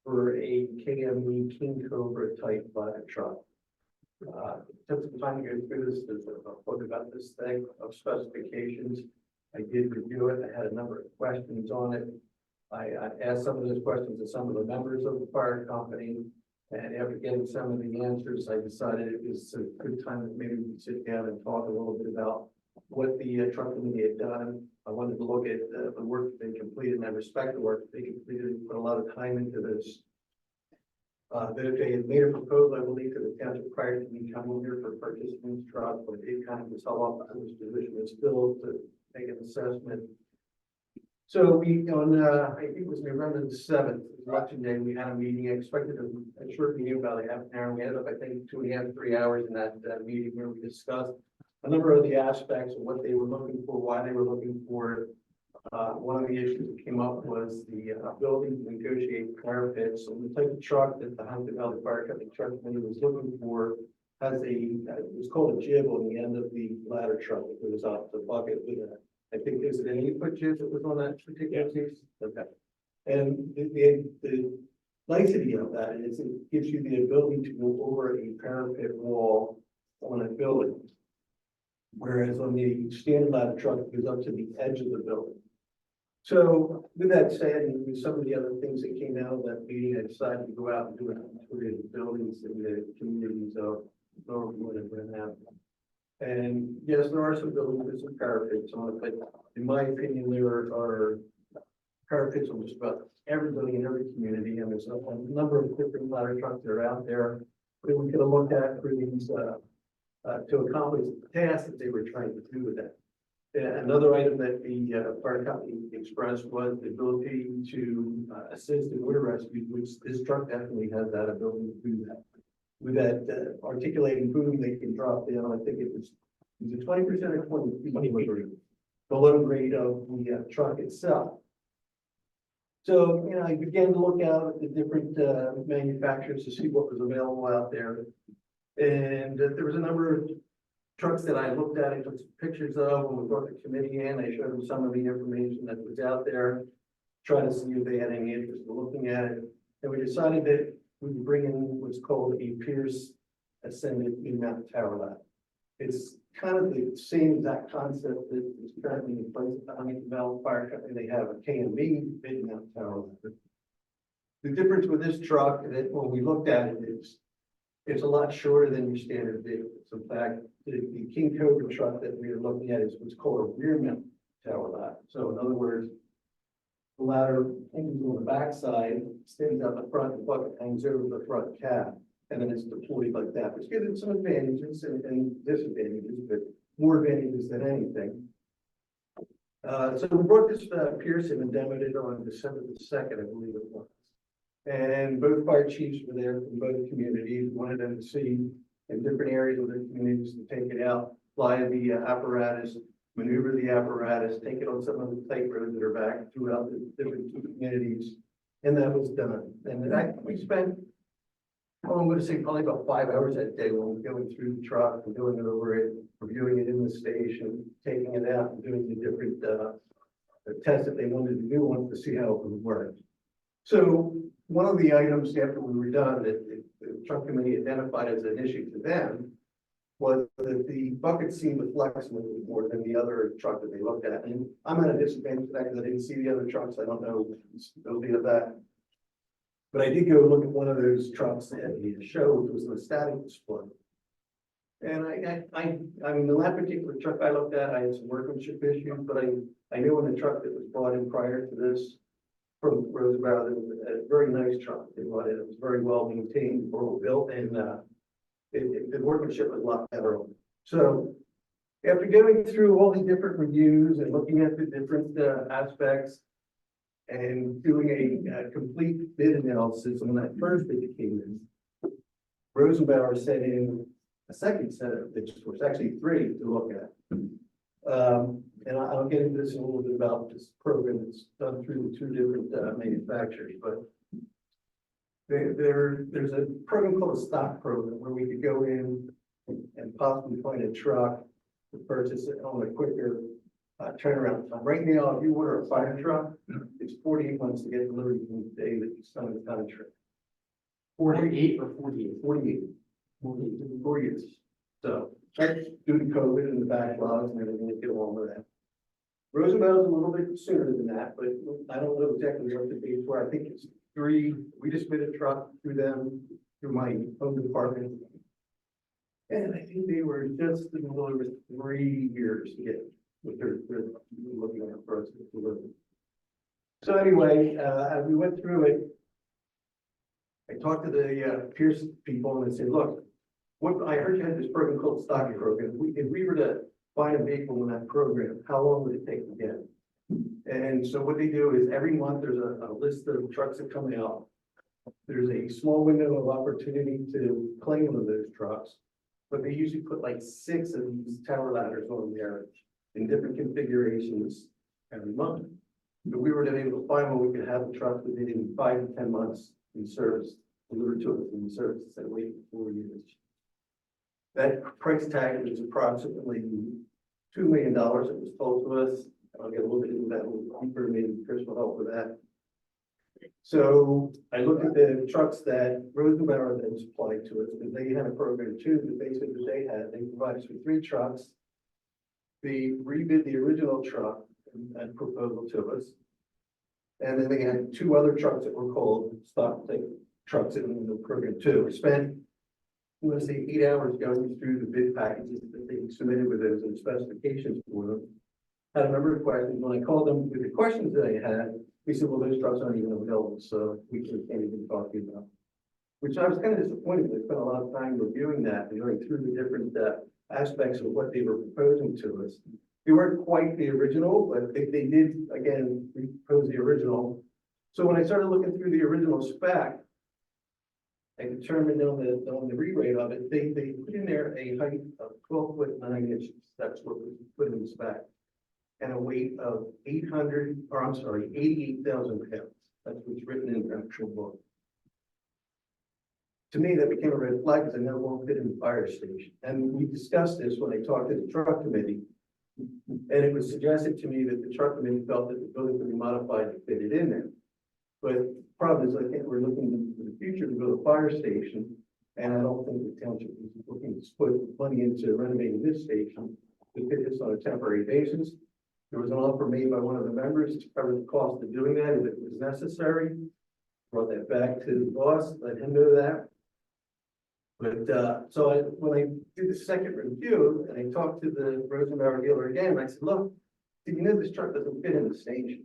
for a KME King Cobra type fire truck. Took some time to go through this. There's a book about this thing of specifications. I did review it. I had a number of questions on it. I asked some of those questions to some of the members of the fire company, and after getting some of the answers, I decided it was a good time that maybe we could sit down and talk a little bit about what the truck committee had done. I wanted to look at the work that they completed, and I respect the work that they completed and put a lot of time into this. That if they had made a proposal, I believe, to the township prior to me coming here for purchasing this truck, but it kind of was held off on this position was still to make an assessment. So we, I think it was November the 7th, election day, we had a meeting. I expected a short meeting, about a half an hour. We ended up, I think, 2.5 to 3 hours in that meeting where we discussed a number of the aspects of what they were looking for, why they were looking for it. One of the issues that came up was the ability to negotiate parapets. So the type of truck that the Huntingdon Valley Fire Company Truck Committee was looking for has it was called a jib on the end of the ladder truck that goes off the bucket with a, I think, is it an 8-foot jib that was on that particular piece? Okay. And the nicety of that is it gives you the ability to go over a parapet wall on a building. Whereas on the standard ladder truck, it goes up to the edge of the building. So with that said, and with some of the other things that came out of that meeting, I decided to go out and do an inventory of the buildings in the communities of Norwood and Brenham. And yes, there are some buildings with some parapets on it, but in my opinion, there are parapets on just about every building in every community, and there's a number of different ladder trucks that are out there that we could have looked at for these, to accomplish the task that they were trying to do with that. Another item that the fire company expressed was the ability to assist in water rescue, which this truck definitely has that ability to do that. With that articulating boom, they can drop down, I think it was 20% or 20 the load rate of the truck itself. So, you know, I began to look out at the different manufacturers to see what was available out there. And there was a number of trucks that I looked at and took some pictures of when we brought the committee in. I showed them some of the information that was out there, trying to see if they had any interest in looking at it. And we decided that we would bring in what's called a Pierce Ascended Mid-Mountain Tower Ladder. It's kind of the same exact concept that is currently in place at the Huntingdon Fire Company. They have a KMB Mid-Mountain Tower Ladder. The difference with this truck, that when we looked at it, is it's a lot shorter than your standard vehicles. In fact, the King Cobra truck that we are looking at is what's called a rear mount tower ladder. So in other words, the ladder hangs on the backside, stands out the front, the bucket hangs over the front cab, and then it's deployed like that, which gives it some advantages and disadvantages, but more advantages than anything. So we brought this Pearson and demoed it on December the 2nd, I believe it was. And both fire chiefs were there from both communities, wanted them to see in different areas of their communities to take it out, fly the apparatus, maneuver the apparatus, take it on some of the tight roads that are back throughout the different communities. And that was done. And in fact, we spent, oh, I'm going to say probably about 5 hours that day when we were going through the truck and going over it, reviewing it in the station, taking it out and doing the different tests that they wanted to do, wanted to see how it would work. So one of the items after we were done that the truck committee identified as an issue to them was that the bucket seemed to flex a little bit more than the other truck that they looked at. And I'm at a disadvantage for that because I didn't see the other trucks. I don't know the stability of that. But I did go look at one of those trucks at the show, which was a static display. And I mean, in that particular truck I looked at, I had some workmanship issues, but I knew in the truck that was brought in prior to this from Roseboro, that was a very nice truck. They brought it. It was very well maintained, well built, and the workmanship was a lot better. So after going through all the different reviews and looking at the different aspects and doing a complete bid analysis on that first bid that came in, Rosenbauer sent in a second set of bids, or actually 3 to look at. And I'll get into this in a little bit about this program that's done through 2 different manufacturers, but there's a program called a stock program where we could go in and possibly find a truck to purchase it on a quicker turnaround time. Right now, if you order a fire truck, it's 48 months to get delivered from the day that you sign the contract. 48 or 48? 48. 4 years. So that's due to COVID and the backlogs and everything that get along with that. Roosevelt's a little bit sooner than that, but I don't know exactly what the dates were. I think it's 3. We just bid a truck through them, through my own department. And I think they were just a little over 3 years to get what they're looking at for us to deliver. So anyway, as we went through it, I talked to the Pierce people and I said, look, what I heard you had this program called stocking program. If we were to find a vehicle in that program, how long would it take to get? And so what they do is every month there's a list of trucks that come out. There's a small window of opportunity to claim one of those trucks, but they usually put like 6 of these tower ladders on there in different configurations every month. If we were to be able to find one, we could have the truck within 5 to 10 months in service, delivered to us in service instead of waiting for 4 years. That price tag is approximately $2 million. It was told to us. I'll get a little bit into that a little deeper. Maybe Chris will help with that. So I looked at the trucks that Rosenbauer then supplied to us, because they had a program too, that basically they provided us with 3 trucks. They rebid the original truck and proposal to us. And then they had 2 other trucks that were called stock take trucks in the program too. We spent I'm gonna say 8 hours going through the bid packages that they submitted with those and specifications for them. Had a number of questions. When I called them with the questions that I had, they said, well, those trucks aren't even available, so we can't even talk to you about. Which I was kind of disappointed. They spent a lot of time reviewing that and going through the different aspects of what they were proposing to us. They weren't quite the original, but they did, again, propose the original. So when I started looking through the original spec, I determined on the rewrite of it, they put in there a height of 12'9". That's what was put in the spec. And a weight of 88,000 pounds. That's what's written in the actual book. To me, that became a red flag because I know it won't fit in the fire station. And we discussed this when I talked to the truck committee. And it was suggested to me that the truck committee felt that the building could be modified to fit it in there. But the problem is, I think we're looking into the future to build a fire station. And I don't think the township is looking to put money into renovating this station to fit this on a temporary basis. There was an offer made by one of the members to cover the cost of doing that if it was necessary. Brought that back to the boss, let him know that. But, when I did the second review and I talked to the Rosenbauer dealer again, I said, look, did you know this truck doesn't fit in the station?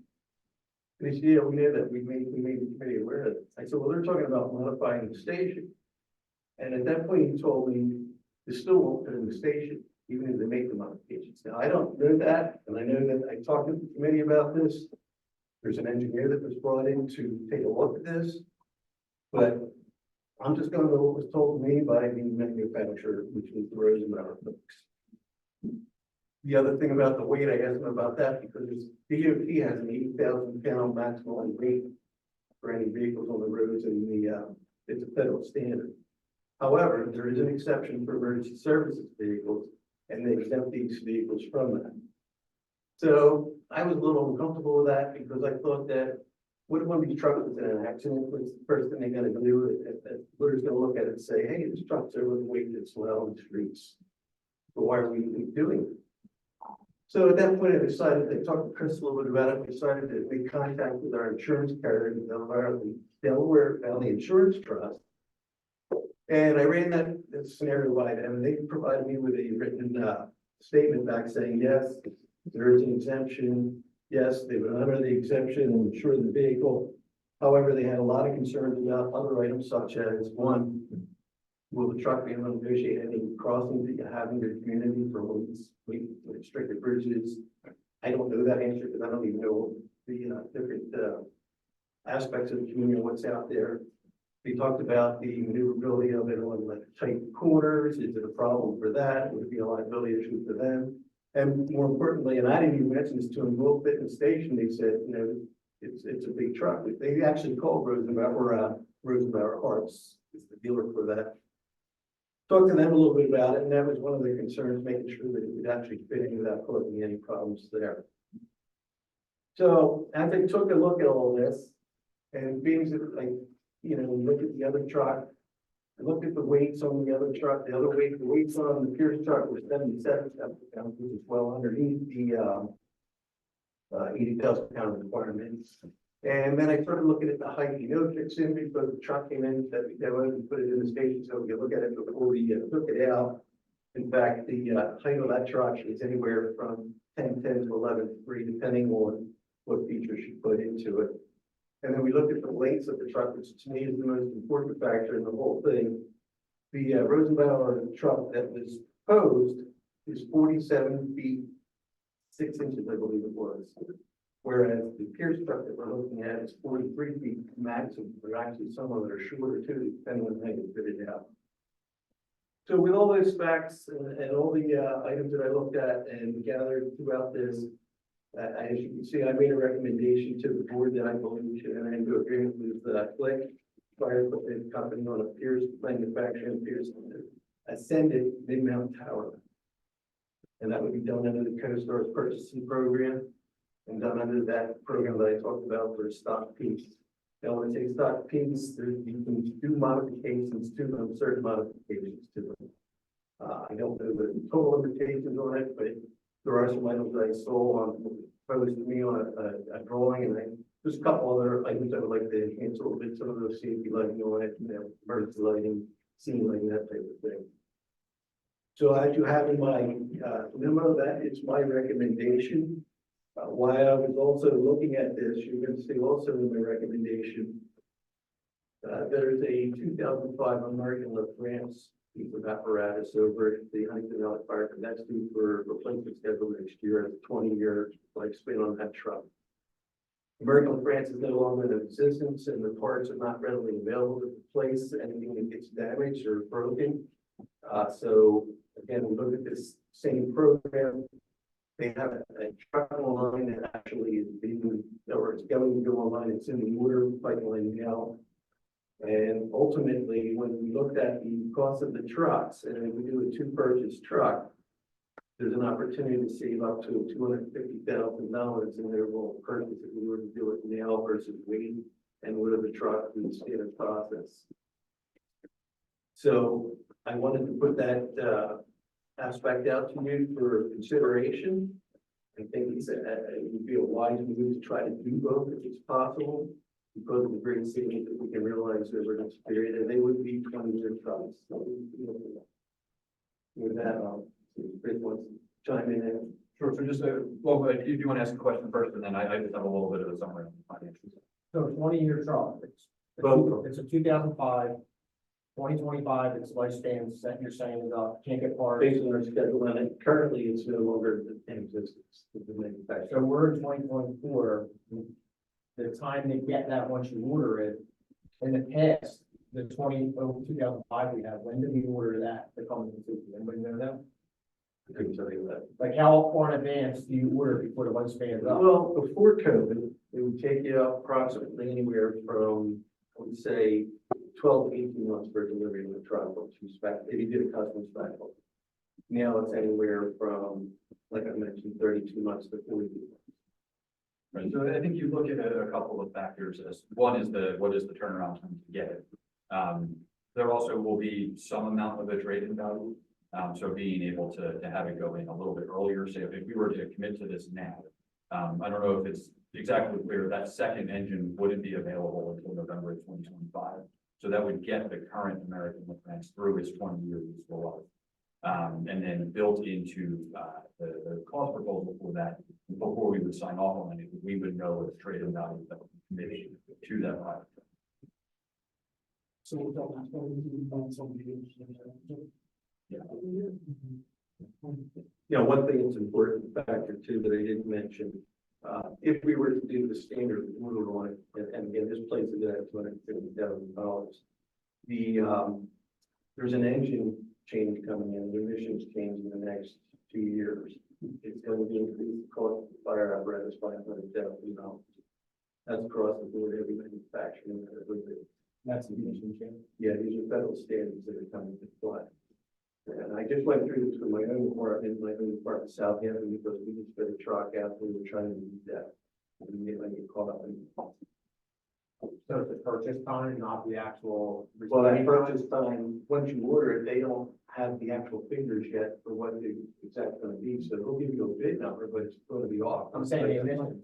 And he said, yeah, we know that. We made the committee aware of it. I said, well, they're talking about modifying the station. And at that point, he told me, this still won't fit in the station, even if they make the modifications. Now, I don't know that, and I know that I talked to the committee about this. There's an engineer that was brought in to take a look at this. But I'm just going to go what was told to me by the manufacturer, which was the Rosenbauer folks. The other thing about the weight, I asked them about that because DOT has an 80,000 pound maximum weight for any vehicles on the roads, and it's a federal standard. However, there is an exception for emergency services vehicles, and they exempt these vehicles from that. So I was a little uncomfortable with that because I thought that what if one of these trucks was in an accident? What's the first thing they're going to do? The lawyer's going to look at it and say, hey, this truck's overweight, it's well on the streets. So why are we doing it? So at that point, I decided, I talked to Chris a little bit about it. We decided to make contact with our insurance carrier, the Delaware Valley Insurance Trust. And I ran that scenario by them, and they provided me with a written statement back saying, yes, there is an exemption. Yes, they would honor the exemption and insure the vehicle. However, they had a lot of concerns about other items such as, one, will the truck be able to negotiate any crossings that you have in your community for restricted bridges? I don't know that answer because I don't even know the different aspects of the community and what's out there. We talked about the maneuverability of it on like tight corners. Is it a problem for that? Would it be a liability issue for them? And more importantly, and I didn't even mention this to them, will fit in the station. They said, you know, it's a big truck. They actually called Rosenbauer Harps is the dealer for that. Talked to them a little bit about it, and that was one of their concerns, making sure that it would actually fit in without causing any problems there. So as I took a look at all this, and being that, like, you know, look at the other truck, I looked at the weights on the other truck. The weights on the Pierce truck were 77 pounds, which is well underneath the 80,000 pound requirements. And then I started looking at the height. You know, it fits in because the truck came in that we wanted to put it in the station, so we could look at it before we took it out. In fact, the height of that truck is anywhere from 10.10 to 11.3, depending on what features you put into it. And then we looked at the lengths of the truck, which to me is the most important factor in the whole thing. The Rosenbauer truck that was posed is 47 feet 6 inches, I believe it was. Whereas the Pierce truck that we're looking at is 43 feet maximum. There are actually some of them that are shorter too, depending on how you fit it out. So with all those specs and all the items that I looked at and gathered throughout this, as you can see, I made a recommendation to the board that I believe we should enter into agreement with Click Fire Equipment Company on a Pierce manufacturing Pierce Ascended mid-mount tower. And that would be done under the CoStar's purchasing program and done under that program that I talked about for stock piece. Now, when I say stock piece, you can do modifications to them, certain modifications to them. I don't know the total limitations on it, but there are some items that I saw proposed to me on a drawing, and there's a couple other items I would like to enhance a little bit. Some of those safety lighting on it, you know, emergency lighting, ceiling, that type of thing. So as you have in my memo, that is my recommendation. While I was also looking at this, you're going to see also in my recommendation, there's a 2005 American Left Ramps piece of apparatus over at the Huntingdon Valley Park, and that's due for replacement schedule next year. It's a 20-year lifespan on that truck. American Left Ramps is no longer in existence, and the parts are not readily available to replace anything that gets damaged or broken. So again, we look at this same program. They have a truck online that actually is being, or it's going to go online. It's in the order pipeline now. And ultimately, when we looked at the cost of the trucks, and if we do a two-purchase truck, there's an opportunity to save up to $250,000 in their overall purchase if we were to do it now versus wait and order the truck through the standard process. So I wanted to put that aspect out to you for consideration. I think it would be a wise move to try to do both if it's possible, because of the great savings that we can realize over this period, and they would be 20-year trucks. So, with that, Chris wants to chime in there. Sure, so just well, if you want to ask a question first, and then I just have a little bit of a summary on the financials. So 20-year truck, it's a 2005, 2025, its lifespan, you're saying is up, can't get parts. Based on our schedule, and currently it's no longer in existence. The manufacturer. So we're in 2024, the time they get that once you order it, in the past, the 2005 we have, when did we order that to come into the anybody know that? I couldn't tell you that. Like how far in advance do you order before the lifespan is up? Well, before COVID, it would take you approximately anywhere from, I would say, 12 to 18 months for delivery of the truck, once you spec, if you did a custom spec. Now it's anywhere from, like I mentioned, 32 months to 40 months. Right, so I think you look at a couple of factors. As one is what is the turnaround time to get it. There also will be some amount of a trade-in value. So being able to have it go in a little bit earlier. So if we were to commit to this now, I don't know if it's exactly clear that second engine wouldn't be available until November of 2025. So that would get the current American Left Ramps through its 20-year useful life. And then built into the cost proposal for that, before we would sign off on it, we would know what the trade-in value that would be committed to that product. So we're talking 22 months on the Yeah. You know, one thing that's important factor too that I didn't mention, if we were to do the standard order on it, and again, this places it at $250,000, there's an engine change coming in, the emissions change in the next 2 years. It's going to be increased the cost of the fire apparatus by $100,000. That's across the board, every manufacturing. That's the emission change. Yeah, these are federal standards that are coming to play. And I just went through this with my own department, Southampton, because we just put a truck out, we were trying to do that. And we get caught up in. So it's the purchase time, not the actual. Well, that purchase time, once you order it, they don't have the actual figures yet for what the exact going to be. So they'll give you a bid number, but it's going to be off. I'm saying the emissions,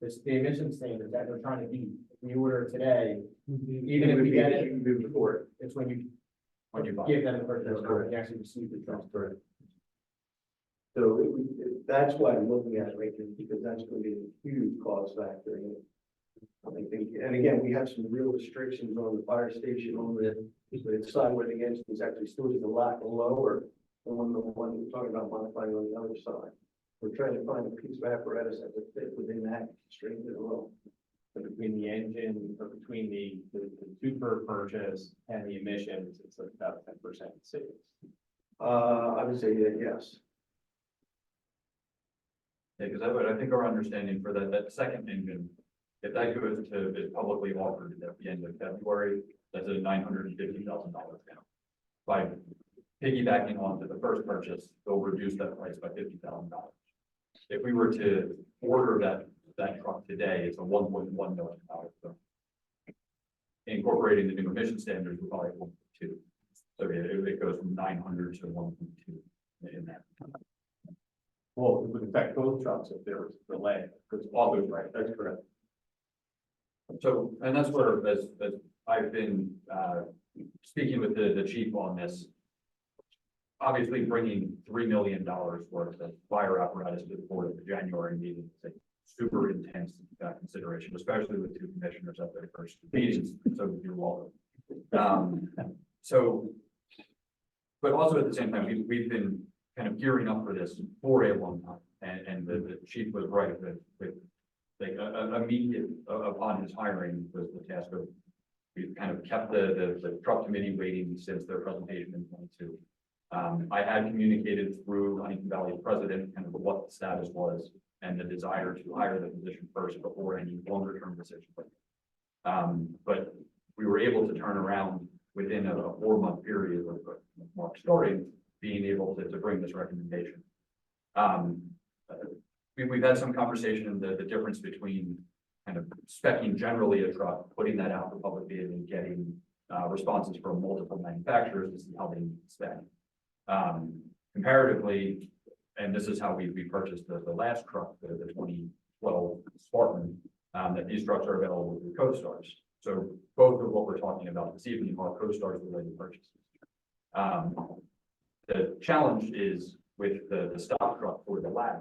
it's the emission standard that they're trying to beat. If you order it today, even if we get it, even before it. it's when you buy give them a purchase, That's correct. you actually receive the truck. So that's why I'm looking at it right now, because that's going to be a huge cost factor in it. I think, and again, we have some real restrictions on the fire station on the side where the engine is actually stored is a lot lower than the one we're talking about modifying on the other side. We're trying to find a piece of apparatus that would fit within that constraint as well. So between the engine, or between the super purchase and the emissions, it's like about 10% savings. I would say that, yes. Yeah, because I think our understanding for that second engine, if that goes to, is publicly offered at the end of February, that's a $950,000 down. By piggybacking onto the first purchase, they'll reduce that price by $50,000. If we were to order that truck today, it's a $1.1 million. So incorporating the new emission standards, we're probably 1.2. So it goes from 900 to 1.2 in that. Well, it would affect both trucks if there was a delay, because all those, right, that's correct. So, and that's where, as I've been speaking with the chief on this, obviously bringing $3 million worth of fire apparatus to the board at the January meeting is a super intense consideration, especially with two commissioners at their first meetings, so you're welcome. So, but also at the same time, we've been kind of gearing up for this for a long time, and the chief was right with like immediate upon his hiring was the task of, we've kind of kept the truck committee waiting since their presentation in 22. I had communicated through Huntingdon Valley's president kind of what the status was and the desire to hire the position first before any longer term decision. But we were able to turn around within a 4-month period of March starting, being able to bring this recommendation. We've had some conversation, the difference between kind of speccing generally a truck, putting that out for public bid and getting responses from multiple manufacturers to see how they spec. Comparatively, and this is how we purchased the last truck, the 2012 Spartan, that these trucks are available through CoStars. So both of what we're talking about this evening are CoStars related purchases. The challenge is with the stock truck for the lab.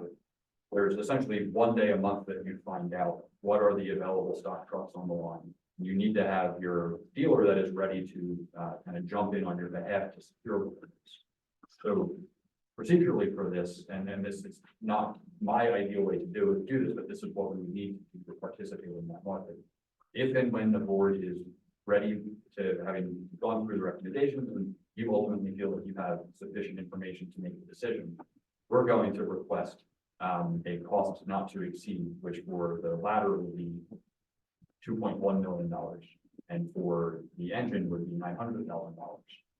There's essentially 1 day a month that you find out what are the available stock trucks on the line. You need to have your dealer that is ready to kind of jump in on your behalf to secure orders. So procedurally for this, and this is not my ideal way to do this, but this is what we need to do to participate in that market. If and when the board is ready to, having gone through the recommendations, and you ultimately feel that you have sufficient information to make a decision, we're going to request a cost not to exceed, which for the latter will be $2.1 million, and for the engine would be $900,000.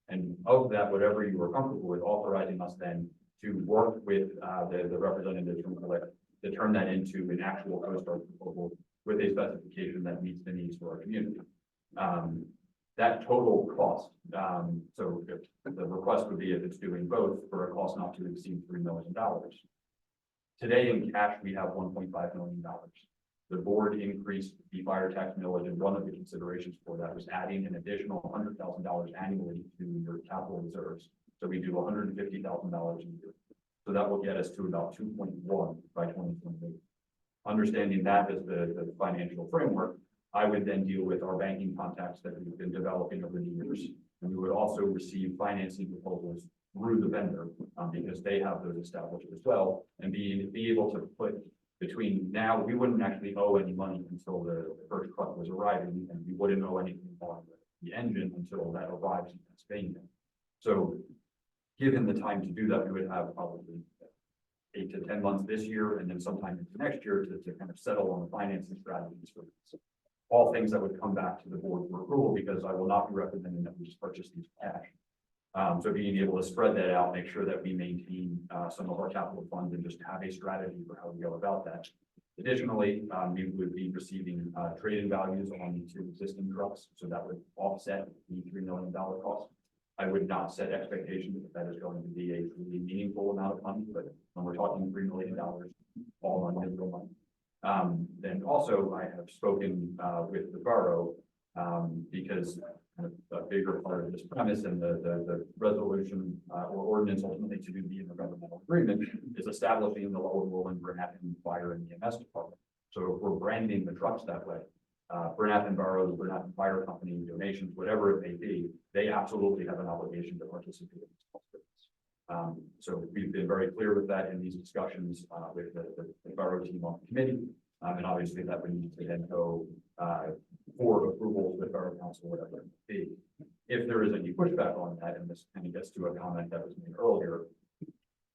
And of that, whatever you are comfortable with, authorizing us then to work with the representatives from CANALE to turn that into an actual CoStar proposal with a specification that meets the needs for our community. That total cost, so if the request would be if it's doing both for a cost not to exceed $3 million. Today in cash, we have $1.5 million. The board increased the fire tax millage, and one of the considerations for that was adding an additional $100,000 annually to your capital reserves. So we do $150,000 a year. So that will get us to about 2.1 by 2028. Understanding that as the financial framework, I would then deal with our banking contacts that we've been developing over the years. And we would also receive financing proposals through the vendor because they have those established as well, and be able to put between now, we wouldn't actually owe any money until the first truck was arriving, and we wouldn't owe anything on the engine until that arrives in Pennsylvania. So given the time to do that, we would have probably 8 to 10 months this year, and then sometime into next year to kind of settle on the financing strategies for this. All things that would come back to the board for approval, because I will not be recommending that we just purchase these cash. So being able to spread that out, make sure that we maintain some of our capital funds and just have a strategy for how we go about that. Additionally, we would be receiving trade-in values on the 2 existing trucks, so that would offset the $3 million cost. I would not set expectations that is going to be a really meaningful amount of money, but when we're talking $3 million, all on individual money. Then also I have spoken with the borough because a bigger part of this premise and the resolution or ordinance ultimately to do the intergovernmental agreement is establishing the Lower Moreland Bernathen Fire and EMS department. So if we're branding the trucks that way, Bernathen Boroughs, Bernathen Fire Company, donations, whatever it may be, they absolutely have an obligation to participate in this process. So we've been very clear with that in these discussions with the borough team on the committee. And obviously that would need to then go for approval with borough council, whatever it may be. If there is any pushback on that, and this kind of gets to a comment that was made earlier,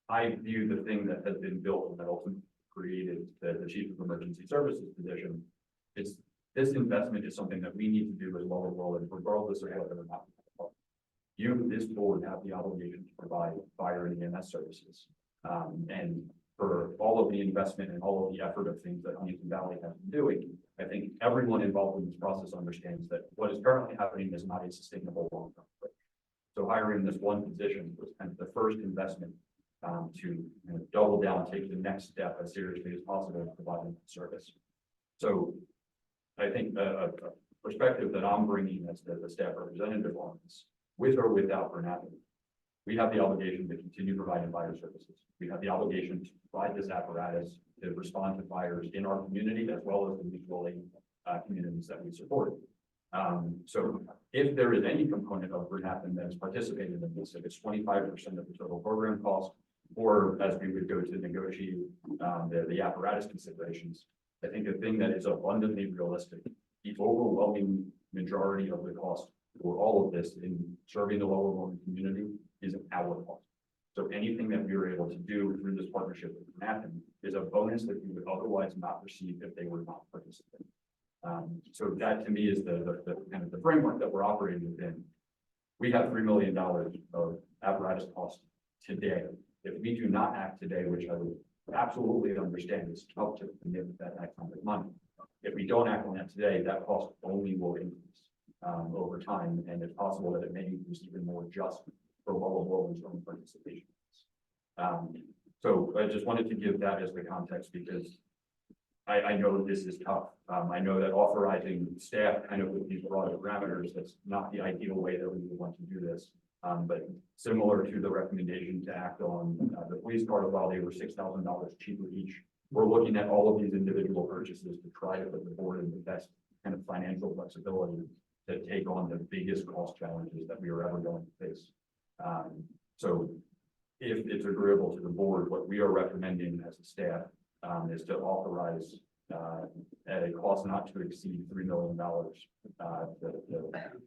I view the thing that has been built and that ultimately created the chief of emergency services position. It's this investment is something that we need to do as Lower Moreland, regardless of whether or not you, this board, have the obligation to provide fire and EMS services. And for all of the investment and all of the effort of things that Huntingdon Valley has been doing, I think everyone involved in this process understands that what is currently happening is not a sustainable long-term approach. So hiring this one position was kind of the first investment to double down, take the next step as seriously as possible in providing that service. So I think a perspective that I'm bringing as the staff representative on this with or without Bernathen. We have the obligation to continue providing fire services. We have the obligation to provide this apparatus to respond to fires in our community as well as the mutual aid communities that we support. So if there is any component of Bernathen that is participating in this, if it's 25% of the total program cost, or as we would go to negotiate the apparatus considerations, I think the thing that is abundantly realistic, the overwhelming majority of the cost for all of this in serving the lower Moreland community is our cost. So anything that we were able to do through this partnership with Bernathen is a bonus that we would otherwise not receive if they were not participating. So that to me is the kind of the framework that we're operating within. We have $3 million of apparatus cost today. If we do not act today, which I would absolutely understand, it's tough to commit that kind of money. If we don't act on that today, that cost only will increase over time, and it's possible that it may increase even more just for lower Moreland's own participation. So I just wanted to give that as the context because I know this is tough. I know that authorizing staff kind of with these broader parameters, that's not the ideal way that we would want to do this. But similar to the recommendation to act on the police car, while they were $6,000 cheaper each, we're looking at all of these individual purchases to try to put the board in the best kind of financial flexibility to take on the biggest cost challenges that we are ever going to face. So if it's agreeable to the board, what we are recommending as a staff is to authorize at a cost not to exceed $3 million,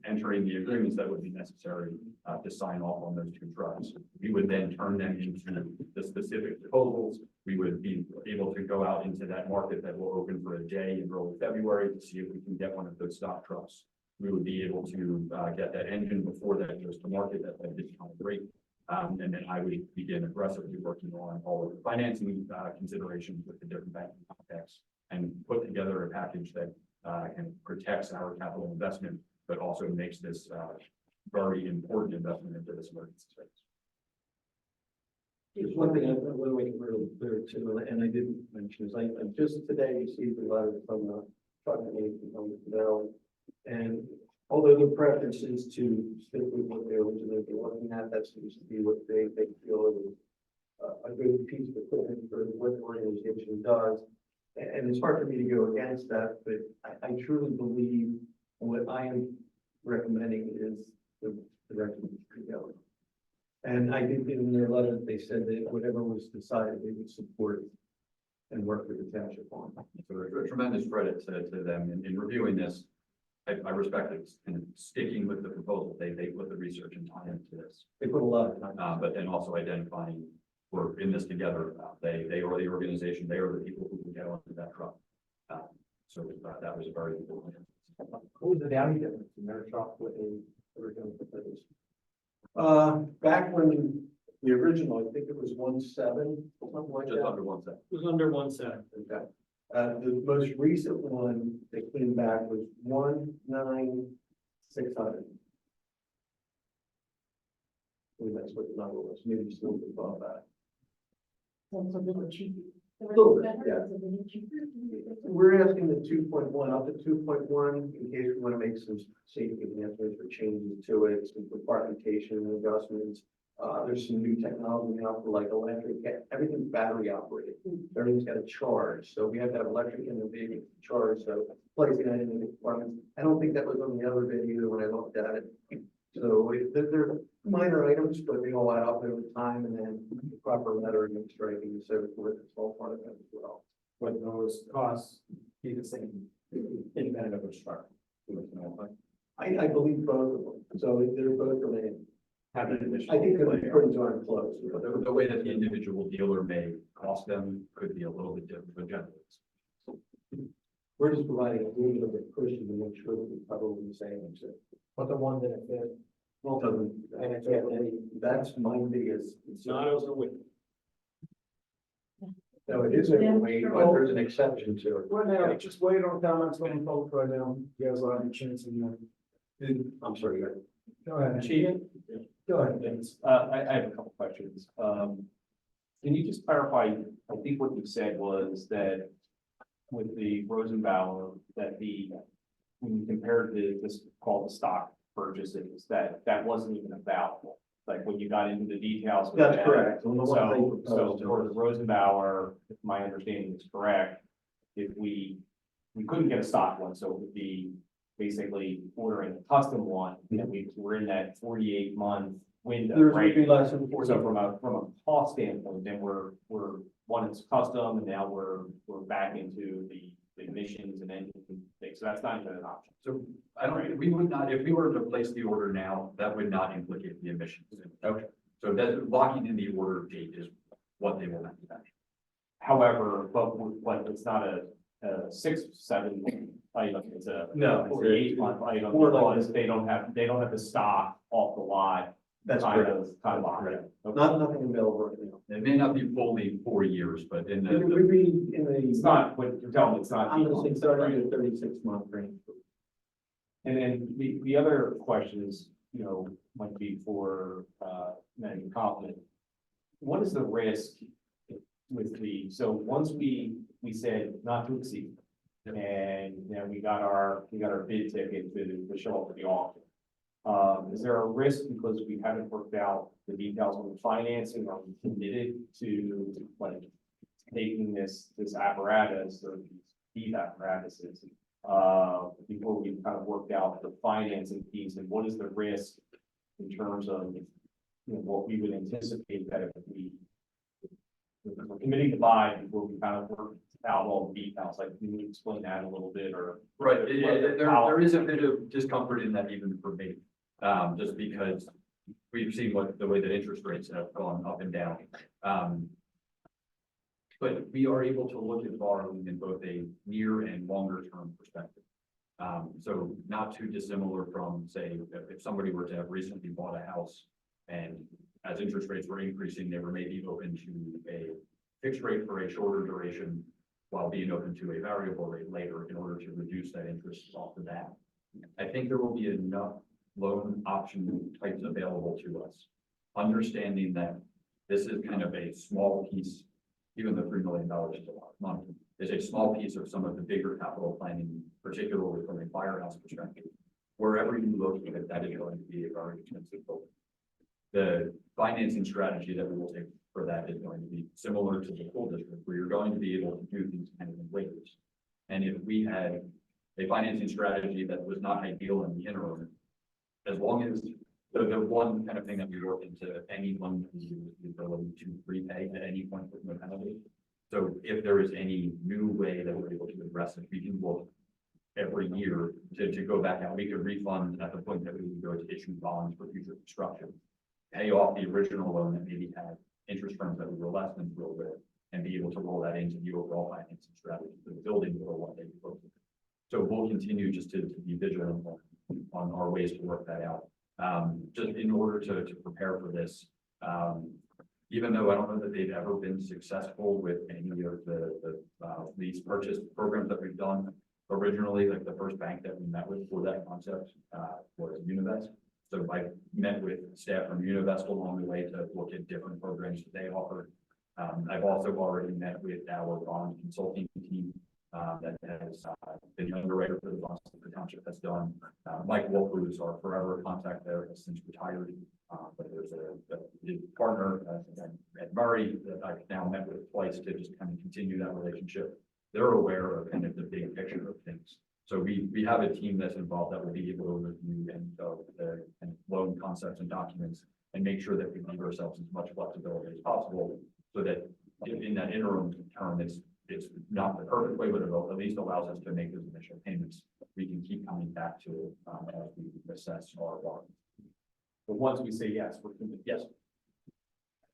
entering the agreements that would be necessary to sign off on those two trucks. We would then turn them into the specific proposals. We would be able to go out into that market that will open for a day in early February to see if we can get one of those stock trucks. We would be able to get that engine before that goes to market at a discounted rate. And then I would begin aggressively working on all of the financing considerations with the different banking contacts and put together a package that can protects our capital investment, but also makes this very important investment into this emergency space. There's one thing I want to make it really clear too, and I didn't mention is I just today received a letter from the truck company from CANALE, and although the preference is to stick with what they originally were looking at, that seems to be what they feel is a good piece of equipment for what the organization does. And it's hard for me to go against that, but I truly believe what I am recommending is the direction to go. And I think in their letter, they said that whatever was decided, they would support and work with the township on. So a tremendous credit to them in reviewing this. I respect it and sticking with the proposal. They put the research and time into this. They put a lot of time. But then also identifying we're in this together. They are the organization. They are the people who can get onto that truck. So that was a very important. What was the value difference in their truck with the original proposal? Back when the original, I think it was 1.7, something like Just that. under 1 second. It was under 1.7. Okay. The most recent one that came back was 1,960. I think that's what the number was. Maybe still above that. That's a little cheaper. Little bit, yeah. We're asking the 2.1 up to 2.1 in case we want to make some safety enhancements or changes to it, some compartmentation and adjustments. There's some new technology now for like electric, everything's battery operated. Everything's got a charge. So we have to have electric in the vehicle to charge. So placing that in the compartments. I don't think that was on the other video when I looked at it. So they're minor items, but they all add up over time, and then the proper lettering and striking and so forth. It's all part of that as well. But those costs be the same independent of which truck. I believe both of them. So they're both related. Have an additional. I think they're pretty darn close. The way that the individual dealer may cost them could be a little bit different, but generally. We're just providing a little bit of a cushion to make sure that we cover the same. But the one that it well doesn't, and it's any, that's my biggest. It's not overweight. No, it is overweight, but there's an exception to it. Right now, just wait on comments on both right now. You guys will have a chance in there. I'm sorry. Go ahead. Chief? Go ahead. Thanks. I have a couple questions. Can you just clarify, I think what you said was that with the Rosenbauer, that when you compared this called the stock purchases that wasn't even available. Like when you got into the details. with That's that. correct. On the one they So proposed. for the Rosenbauer, if my understanding is correct, if we couldn't get a stock one, so it would be basically ordering a custom one, and we're in that 48-month window, There's right? would be less than 40. So from a cost standpoint, then we're one, it's custom, and now we're back into the emissions and engine things, so that's not even an option. So I don't, we would not, if we were to place the order now, that would not implicate the emissions. Okay. So that locking in the order date is what they will manufacture. However, but it's not a 6, 7 item, it's a No, it's a 48-month item, four because they don't have the stock off the lot. That's kind correct. of locked in. Okay. Nothing available right now. It may not be fully 4 years, but in We the, read in It's the, not, what you're telling me, it's not. I'm gonna say 30 Right. to 36 month range. And then the other questions, might be for, Manager Kaufman. What is the risk with so once we said not to exceed, and then we got our bid ticket to show up at the auction. Is there a risk because we haven't worked out the details on the financing, or we committed to like taking this apparatus or these apparatuses before we kind of worked out the financing piece, and what is the risk in terms of what we would anticipate that if we're committing to buy before we kind of work out all the details, like can you explain that a little bit or? right, there is a bit of discomfort in that even for me. Just because we've seen the way that interest rates have gone up and down. But we are able to look at borrowing in both a near and longer term perspective. So not too dissimilar from, say, if somebody were to have recently bought a house and as interest rates were increasing, they were maybe open to a fixed rate for a shorter duration while being open to a variable rate later in order to reduce that interest off of that. I think there will be enough loan option types available to us, understanding that this is kind of a small piece, even the $3 million is a lot of money, is a small piece of some of the bigger capital planning, particularly from a firehouse perspective. Wherever you look at it, that is going to be a very expensive building. The financing strategy that we will take for that is going to be similar to the school district, where you're going to be able to do these kind of in waves. And if we had a financing strategy that was not ideal in the interim, as long as the one kind of thing that we work into any loan is the ability to repay at any point with no penalty. So if there is any new way that we're able to address it, we can look every year to go back out. We could refund at the point that we would go to issue bonds for future construction, pay off the original loan that maybe had interest terms that we were less than thrilled with, and be able to roll that into the overall financing strategy for the building or what they propose. So we'll continue just to be vigilant on our ways to work that out. Just in order to prepare for this, even though I don't know that they've ever been successful with any of the lease purchase programs that we've done. Originally, like the first bank that we met with for that concept was Univest. So I met with staff from Univest along the way to look at different programs that they offered. I've also already met with our bond consulting team that has been the underwriter for the bonds that the township has done. Mike Wolf, who is our forever contact there, has since retired. But there's a partner, Ed Murray, that I've now met with twice to just kind of continue that relationship. They're aware of kind of the big picture of things. So we have a team that's involved that will be able to review and the kind of loan concepts and documents and make sure that we leave ourselves as much flexibility as possible, so that in that interim term, it's not the perfect way, but it at least allows us to make those initial payments. We can keep coming back to it as we assess our borrowing. But once we say yes, we're committed. Yes.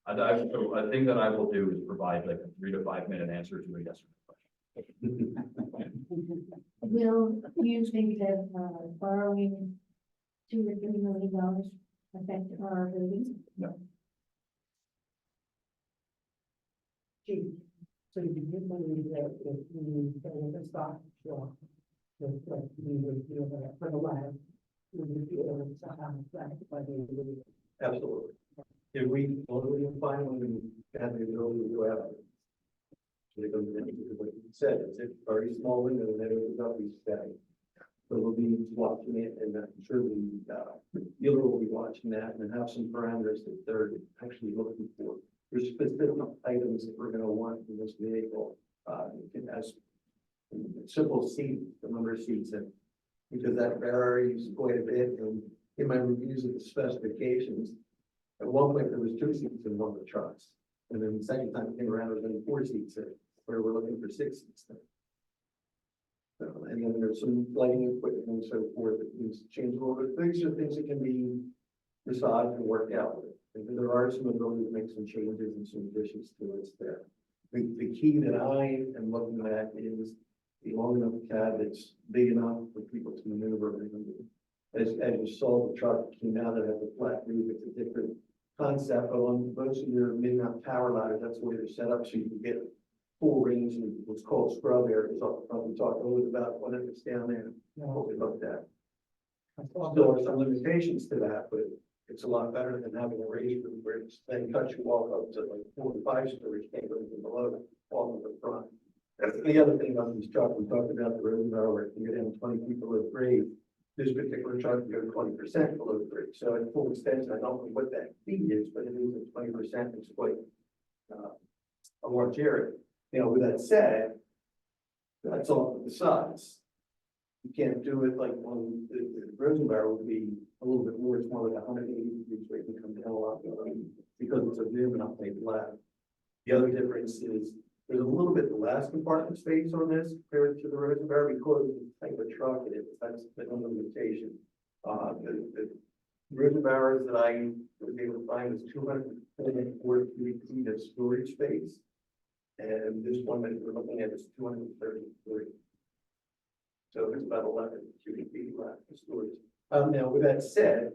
So a thing that I will do is provide like a 3 to 5 minute answer to a yes or no question. Will you think that borrowing $2 or $3 million affect our buildings? No. Chief, so you believe that if we get a stock, sure, that we would do that for the lab, we would be able to have that by the end of the year. Absolutely. If we totally find when we have the ability to go out. So they go to what you said, it's a very small window and then it was up, we stay. So we'll be watching it, and I'm sure the dealer will be watching that and have some parameters that they're actually looking for. There's specific items that we're gonna want in this vehicle. It has simple seat, the number of seats, and because that varies quite a bit, and in my reviews of the specifications, at one point there was 2 seats in one of the trucks. And then the second time it came around, there was only 4 seats in, where we're looking for 6 seats there. So, and then there's some lighting equipment and so forth that needs to change a little bit. These are things that can be massaged and worked out with. And there are some ability to make some changes and some additions to it there. The key that I am looking at is the long enough cab that's big enough for people to maneuver. As you saw, the truck came out, it has a flat roof, it's a different concept, but on most of your mid-mount power ladders, that's the way they're set up, so you can get full range and what's called scrub areas. I'll probably talk a little bit about when it's down there, what we looked at. There are some limitations to that, but it's a lot better than having a raised roof where it's then cuts you off up to like 4 to 5 stories, can't go anything below it, all of the front. That's the other thing about these trucks, we talked about the road where you get in 20 people below grade. This particular truck you go 20% below the grade. So at full extension, I don't know what that fee is, but it is at 20%. It's quite a large area. You know, with that said, that's all for the size. You can't do it like on the Rosenbauer would be a little bit more. It's more like 180 degrees where you can come down a lot because it's a new and not made flat. The other difference is there's a little bit less compartment space on this compared to the Rosenbauer because of the type of truck it is. That's the only limitation. The Rosenbauers that I was able to find is 243 feet of storage space. And this one that we're looking at is 233. So there's about 11 cubic feet left of storage. Now, with that said,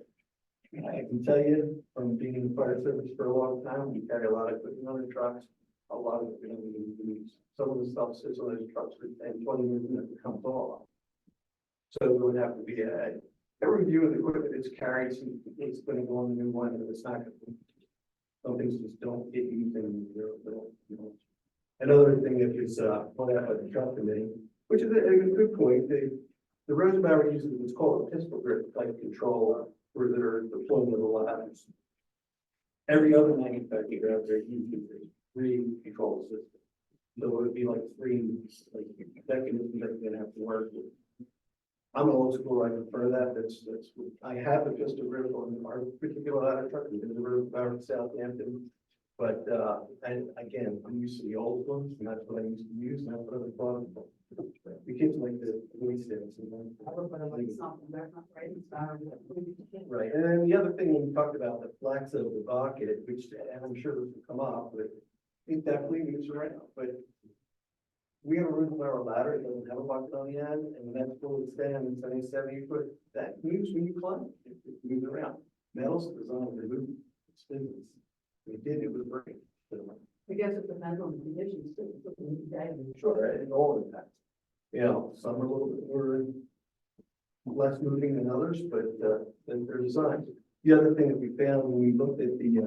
I can tell you from being in the fire service for a long time, we carry a lot of equipment on the trucks. A lot of it, some of the stuff sits on those trucks for 10, 20 years and it comes off. So there would have to be a review of the equipment that's carried. It's going to go on the new one, and it's not going to. Some things just don't get used and Another thing that is pointed out by the truck committee, which is a good point, the Rosenbauer uses what's called a pistol grip type control for their deployment of the ladders. Every other manufacturer out there uses 3 control systems. So it would be like 3 mechanisms that you're gonna have to work with. I'm old school, I prefer that. That's I have a pistol grip on our particular ladder truck, because the Rosenbauer in Southampton. But and again, I'm used to the old ones, and that's what I used to use, and that's what I was brought up. The kids like the voice dance, and then right. And then the other thing when we talked about the flex of the bucket, which and I'm sure this will come up, but it definitely moves around. But we have a Rosenbauer ladder, it doesn't have a bucket on the end, and when that's full extend, it's only 70 foot. That moves when you climb. It moves around. Metal's designed to move. It's business. We did, it was great. I guess it depends on the conditions too. Sure, and all of that. You know, some are a little bit more less moving than others, but then they're designed. The other thing that we found when we looked at the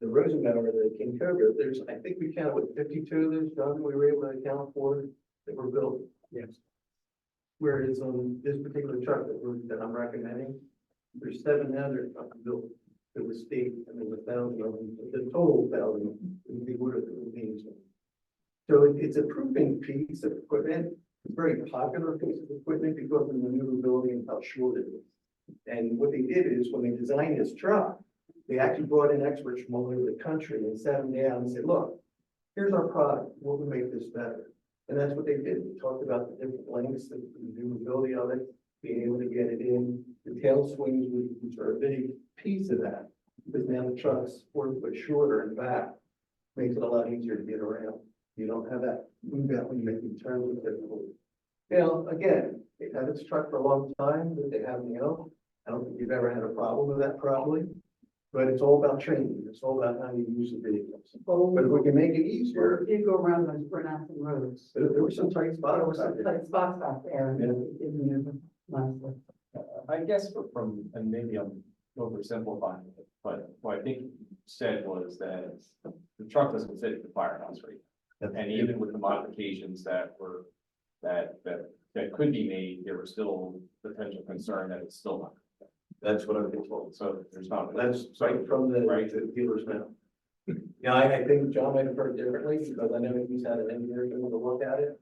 Rosenbauer, the King Cobra, there's, I think we counted with 52 of those done, we were able to account for that were built. Yes. Whereas on this particular truck that I'm recommending, there's 7 now that are built. To the state, and there's 1,000 of them, the total 1,000 would be what it means. So it's a proving piece of equipment. It's a very popular piece of equipment because of the maneuverability and how short it is. And what they did is when they designed this truck, they actually brought in experts from all over the country and sat them down and said, look, here's our product, what would make this better? And that's what they did. They talked about the different lengths, the maneuverability of it, being able to get it in, the tail swings, which are a big piece of that, because now the truck's 4 foot shorter and back, makes it a lot easier to get around. You don't have that move out when you make the turn with difficult. You know, again, they've had this truck for a long time, but they have, I don't think you've ever had a problem with that probably, but it's all about training. It's all about how you use the vehicles. But if we can make it easier. You go around those Burnett roads. There were some tight spots. There were some tight spots out there. I guess from, and maybe I'm oversimplifying it, but what I think you said was that the truck doesn't fit the firehouse rate. And even with the modifications that that could be made, there was still potential concern that it's still not. That's what I've been told, so there's not. That's right from the, Right. the dealer's mouth. Yeah, I think John might have heard differently, because I know he's had an engineer come to look at it.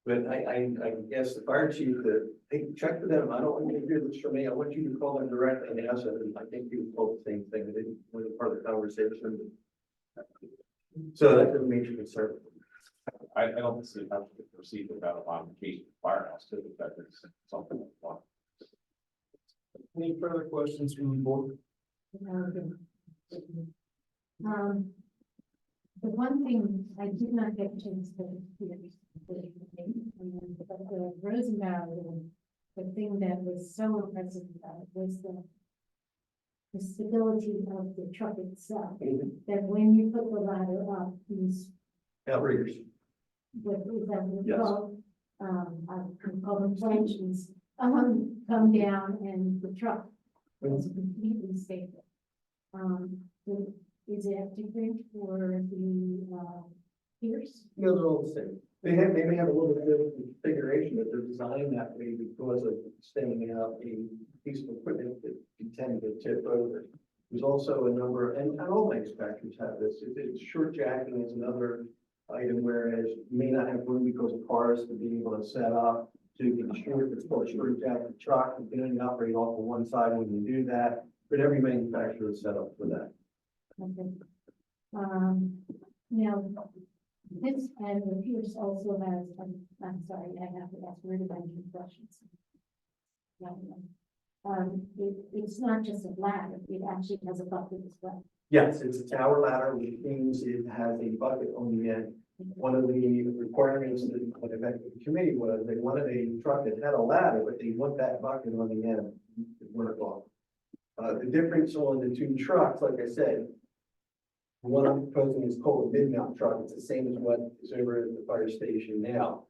But I guess the fire chief, hey, check with them, I don't want you to do this for me, I want you to call them directly and ask them, and I think he was told the same thing, it didn't, was part of the conversation. So that's a major concern. I don't see how to proceed without a modification of the firehouse to the fact that it's something like that. Any further questions from the board? The one thing I did not get a chance to hear, the Rosenbauer, the thing that was so impressive about it was the stability of the truck itself, that when you put the ladder up, these, Outriggers. what is that Yes. called? I can call them planches, come down and the truck was completely stable. Is it different for the, Pierce? No, they're all the same. They may have a little bit of configuration, but they're designed that way because of standing out a piece of equipment that you tend to tip over. There's also a number, and all manufacturers have this, it's short jacking is another item, whereas you may not have room because of cars to be able to set up. So you can short, it's called short jack the truck, you can only operate off of one side when you do that, but every manufacturer is set up for that. Okay. Now, this and the Pierce also has, I'm sorry, I have to ask rid of any questions. It's not just a ladder, it actually has a bucket as well. Yes, it's a tower ladder, which means it has a bucket on the end. One of the requirements of the committee was they wanted a truck that had a ladder, but they want that bucket on the end. to work off. The difference on the two trucks, like I said, the one I'm proposing is called a mid-mount truck. It's the same as what is over at the fire station now.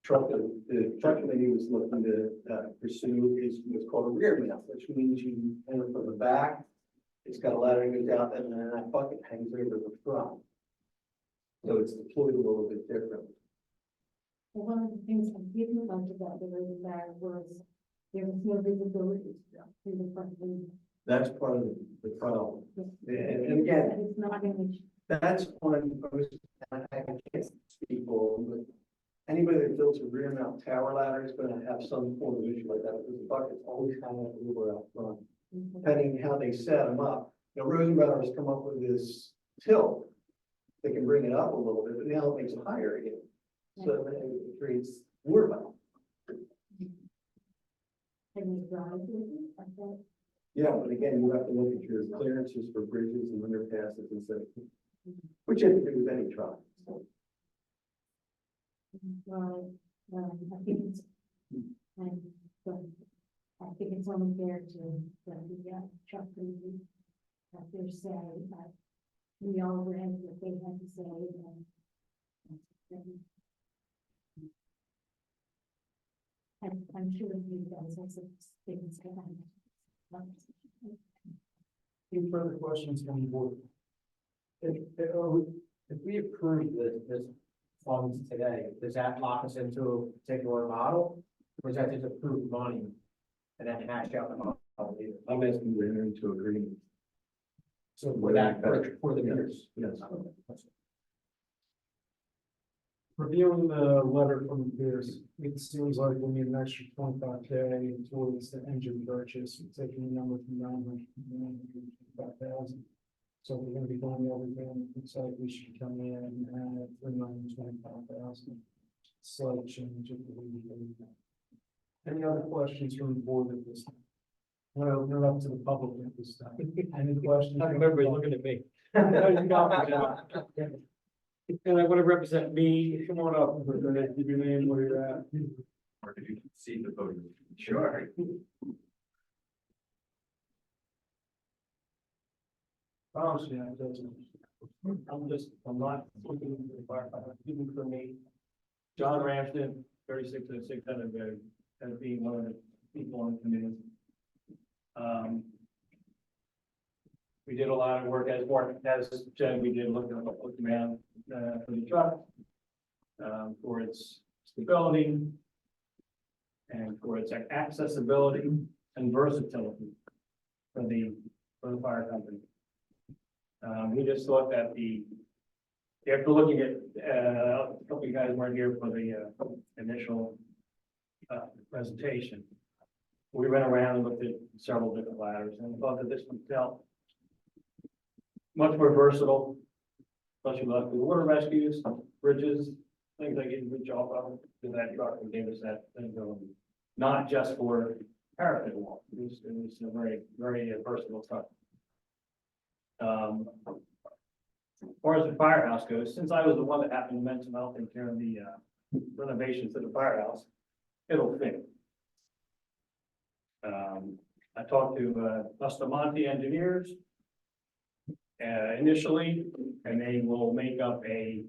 Truck, the truck committee was looking to pursue is what's called a rear mount, which means you enter from the back. It's got a ladder that goes out, and then that bucket hangs over the front. So it's deployed a little bit different. Well, one of the things I didn't like about the road ladder was there was no visibility through the front window. That's part of the problem. And again, It's not image. that's one, I can't speak for, but anybody that builds a rear mount tower ladder is gonna have some form of issue like that, because the bucket's always kind of over out front. Depending how they set them up. Now, Rosenbauer has come up with this tilt. They can bring it up a little bit, but now it makes it higher again. So then it creates more valve. Can you drive with it? I thought, Yeah, but again, you have to look at your clearances for bridges and underpasses and stuff, which you have to do with any truck. I think it's, and, but I think it's only fair to, the truck committee, that they're saying that we all read what they had to say, and I'm sure you guys have some things going on. Any further questions from the board? If we approve this funds today, does that lock us into a particular model? Or is that just approved money and then hash out the model later? I'm asking to enter into agreement. So for that, for the Yes, years. yes. Reviewing the letter from Pierce, it seems like we need an extra 25K towards the engine purchase, We're taking the number from 925,000. So we're gonna be going everything, looks like we should come in at 325,000. Slight change. Any other questions from the board at this time? I'm gonna open it up to the public at this time. Any questions? I remember you looking at me. And I want to represent me. Come on up, give your name, where you're at. Or did you see the voting? Sure. Honestly, it doesn't. I'm not looking for the firefighter, even for me. John Ramsden, 360600, as being one of the people on the committee. We did a lot of work as Jen, we did look around for the truck, for its stability, and for its accessibility and versatility for the fire company. We just thought that after looking at, a couple of you guys weren't here for the initial presentation. We went around and looked at several different ladders and thought that this one felt much more versatile, especially like the water rescues, bridges, things like getting bridge off of, because that truck gave us that ability. Not just for parapet walk, it was a very, very versatile truck. As far as the firehouse goes, since I was the one that happened to mention I'll take care of the renovations to the firehouse, it'll fit. I talked to Bustamante Engineers initially, and they will make up a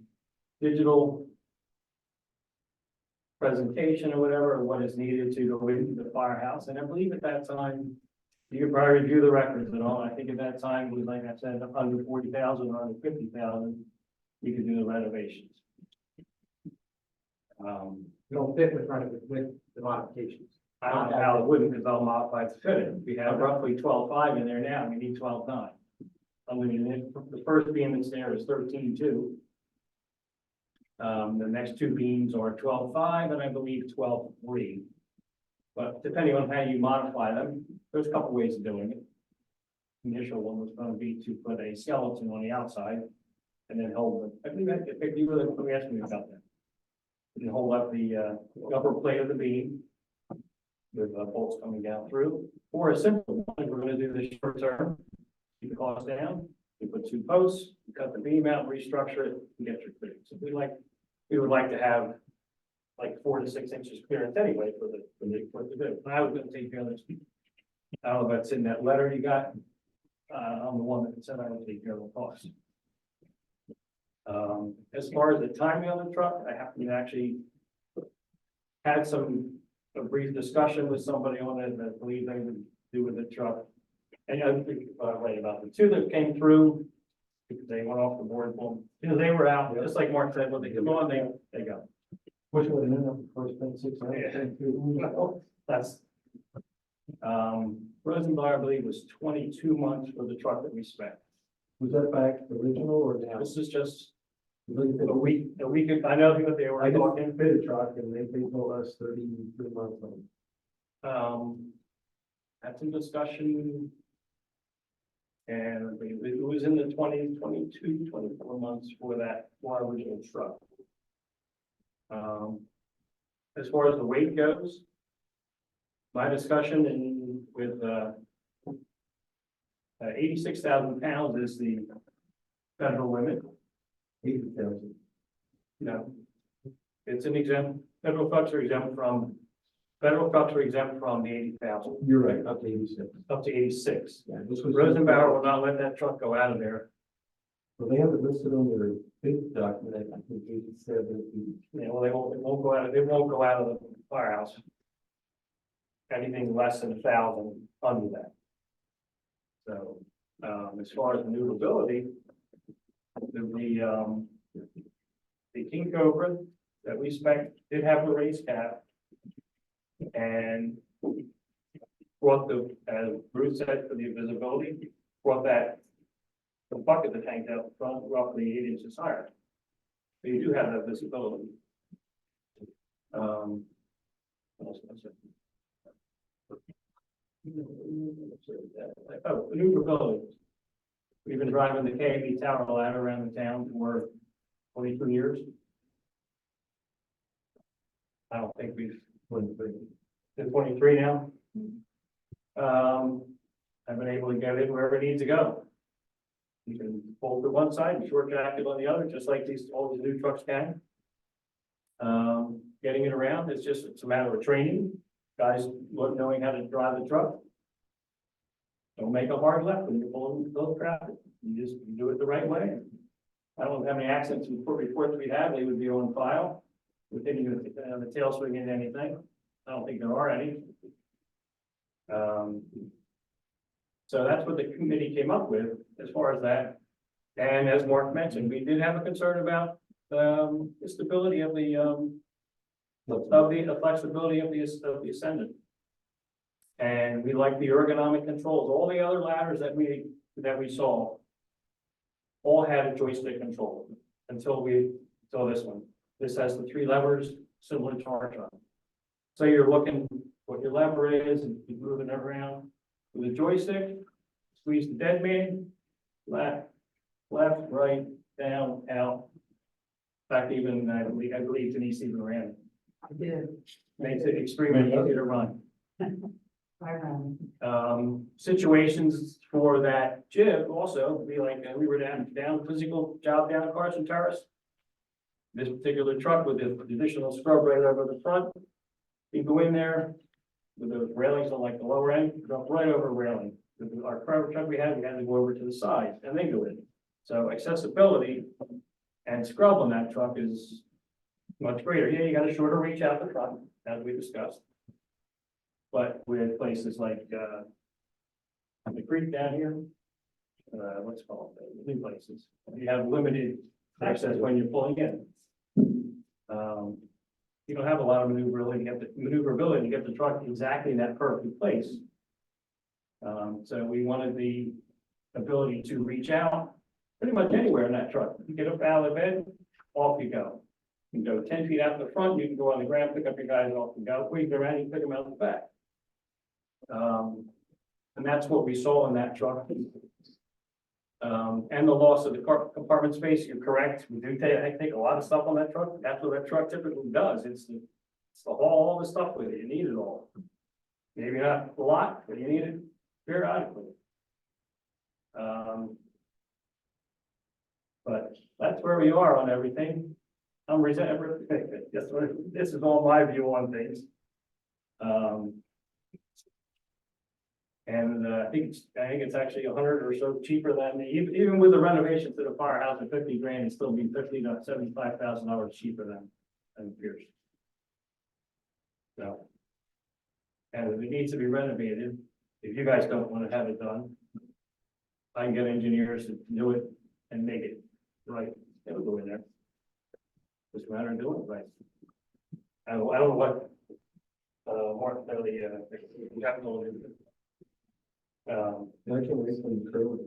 digital presentation or whatever, of what is needed to go into the firehouse. And I believe at that time, you could probably review the records and all. I think at that time, it was like I said, under 40,000 or under 50,000, you could do the renovations. Don't fit with the modifications. I don't know how it wouldn't, because I'll modify it to fit it. We have roughly 12.5 in there now, we need 12.9. I mean, the first beam that's there is 13.2. The next two beams are 12.5 and I believe 12.3. But depending on how you modify them, there's a couple ways of doing it. The initial one was going to be to put a skeleton on the outside and then hold it. I believe that, if you really, let me ask me about that. You can hold up the upper plate of the beam with bolts coming down through, or a simple one. If we're going to do this short term, keep the cost down. You put two posts, you cut the beam out, restructure it, and get your footing. So we would like to have like 4 to 6 inches clearance anyway for the do. I was going to take care of this. I don't know if that's in that letter you got. I'm the one that said I would take care of the cost. As far as the timing on the truck, I happen to actually had a brief discussion with somebody on it that I believe they would do with the truck. And I think right about the two that came through, because they went off the board, because they were out, just like Mark said, when they come on, they go. Which would end up the first 6 That's, Rosenbauer, I believe, was 22 months for the truck that we spent. Was that back original or now? This is just a week, I know that they were I talking. didn't fit a truck and they told us 33 months on it. Had some discussion. And it was in the 24 months for that, for our original truck. As far as the weight goes, my discussion with 86,000 pounds is the federal limit. 80,000. No, it's an exempt, federal trucks are exempt from the 80,000. You're right, up to 86. Up to 86. Yeah, this was Rosenbauer will not let that truck go out of there. Well, they have it listed on their big document, I think 87. Yeah, well, it won't go out of the firehouse. Anything less than 1,000 under that. So, as far as maneuverability, the King Cobra that we spec did have a race cap. And brought as Bruce said, for the visibility, brought the bucket that hangs out front roughly 8 inches higher. So you do have that visibility. What else was it? Oh, maneuverability. We've been driving the KAB tower ladder around the town for 22 years. I don't think we've 23 now. I've been able to get it wherever it needs to go. You can fold to one side and short jacket on the other, just like all these new trucks can. Getting it around, it's a matter of training. Guys knowing how to drive the truck. Don't make a hard left when you're pulling those traffic. You do it the right way. I don't know how many accidents reports we have, they would be on file. With any the tail swing in anything. I don't think there are any. So that's what the committee came up with as far as that. And as Mark mentioned, we did have a concern about the stability of the the flexibility of the ascendant. And we like the ergonomic controls. All the other ladders that we saw all had a joystick control until this one. This has the 3 levers similar to our truck. So you're looking what your lever is and you're moving it around with a joystick, squeeze the dead man, left, right, down, out. In fact, even I believe Denise even ran it. I did. Makes it extremely easy to run. I ran. Situations for that jib also be like, we were down physical job down Carson Terrace. This particular truck with the additional scrub right over the front. You go in there with the railings on like the lower end, go right over a railing. With our prior truck we had to go over to the side and then go in. So accessibility and scrub on that truck is much greater. Yeah, you got a shorter reach out the front, as we discussed. But with places like the creek down here, what's it called, the new places, you have limited access when you're pulling in. You don't have a lot of maneuverability. To get the truck exactly in that perfect place. So we wanted the ability to reach out pretty much anywhere in that truck. You get up out of bed, off you go. You can go 10 feet out the front, you can go on the ground, pick up your guys off and go. Or you go around and pick them out the back. And that's what we saw in that truck. And the loss of the compartment space, you're correct. We do take a lot of stuff on that truck. That's what that truck typically does. It's to haul all the stuff with it. You need it all. Maybe not a lot, but you need it periodically. But that's where we are on everything. I'm resentful. This is all my view on things. And I think it's actually $100 or so cheaper than even with the renovations to the firehouse at 50 grand, it'd still be $50,000 to $75,000 cheaper than Pierce. So, and if it needs to be renovated, if you guys don't want to have it done, I can get engineers to do it and make it right. It'll go in there. Just a matter of doing it right. I don't know what Mark the capital is. I can wait for the crew.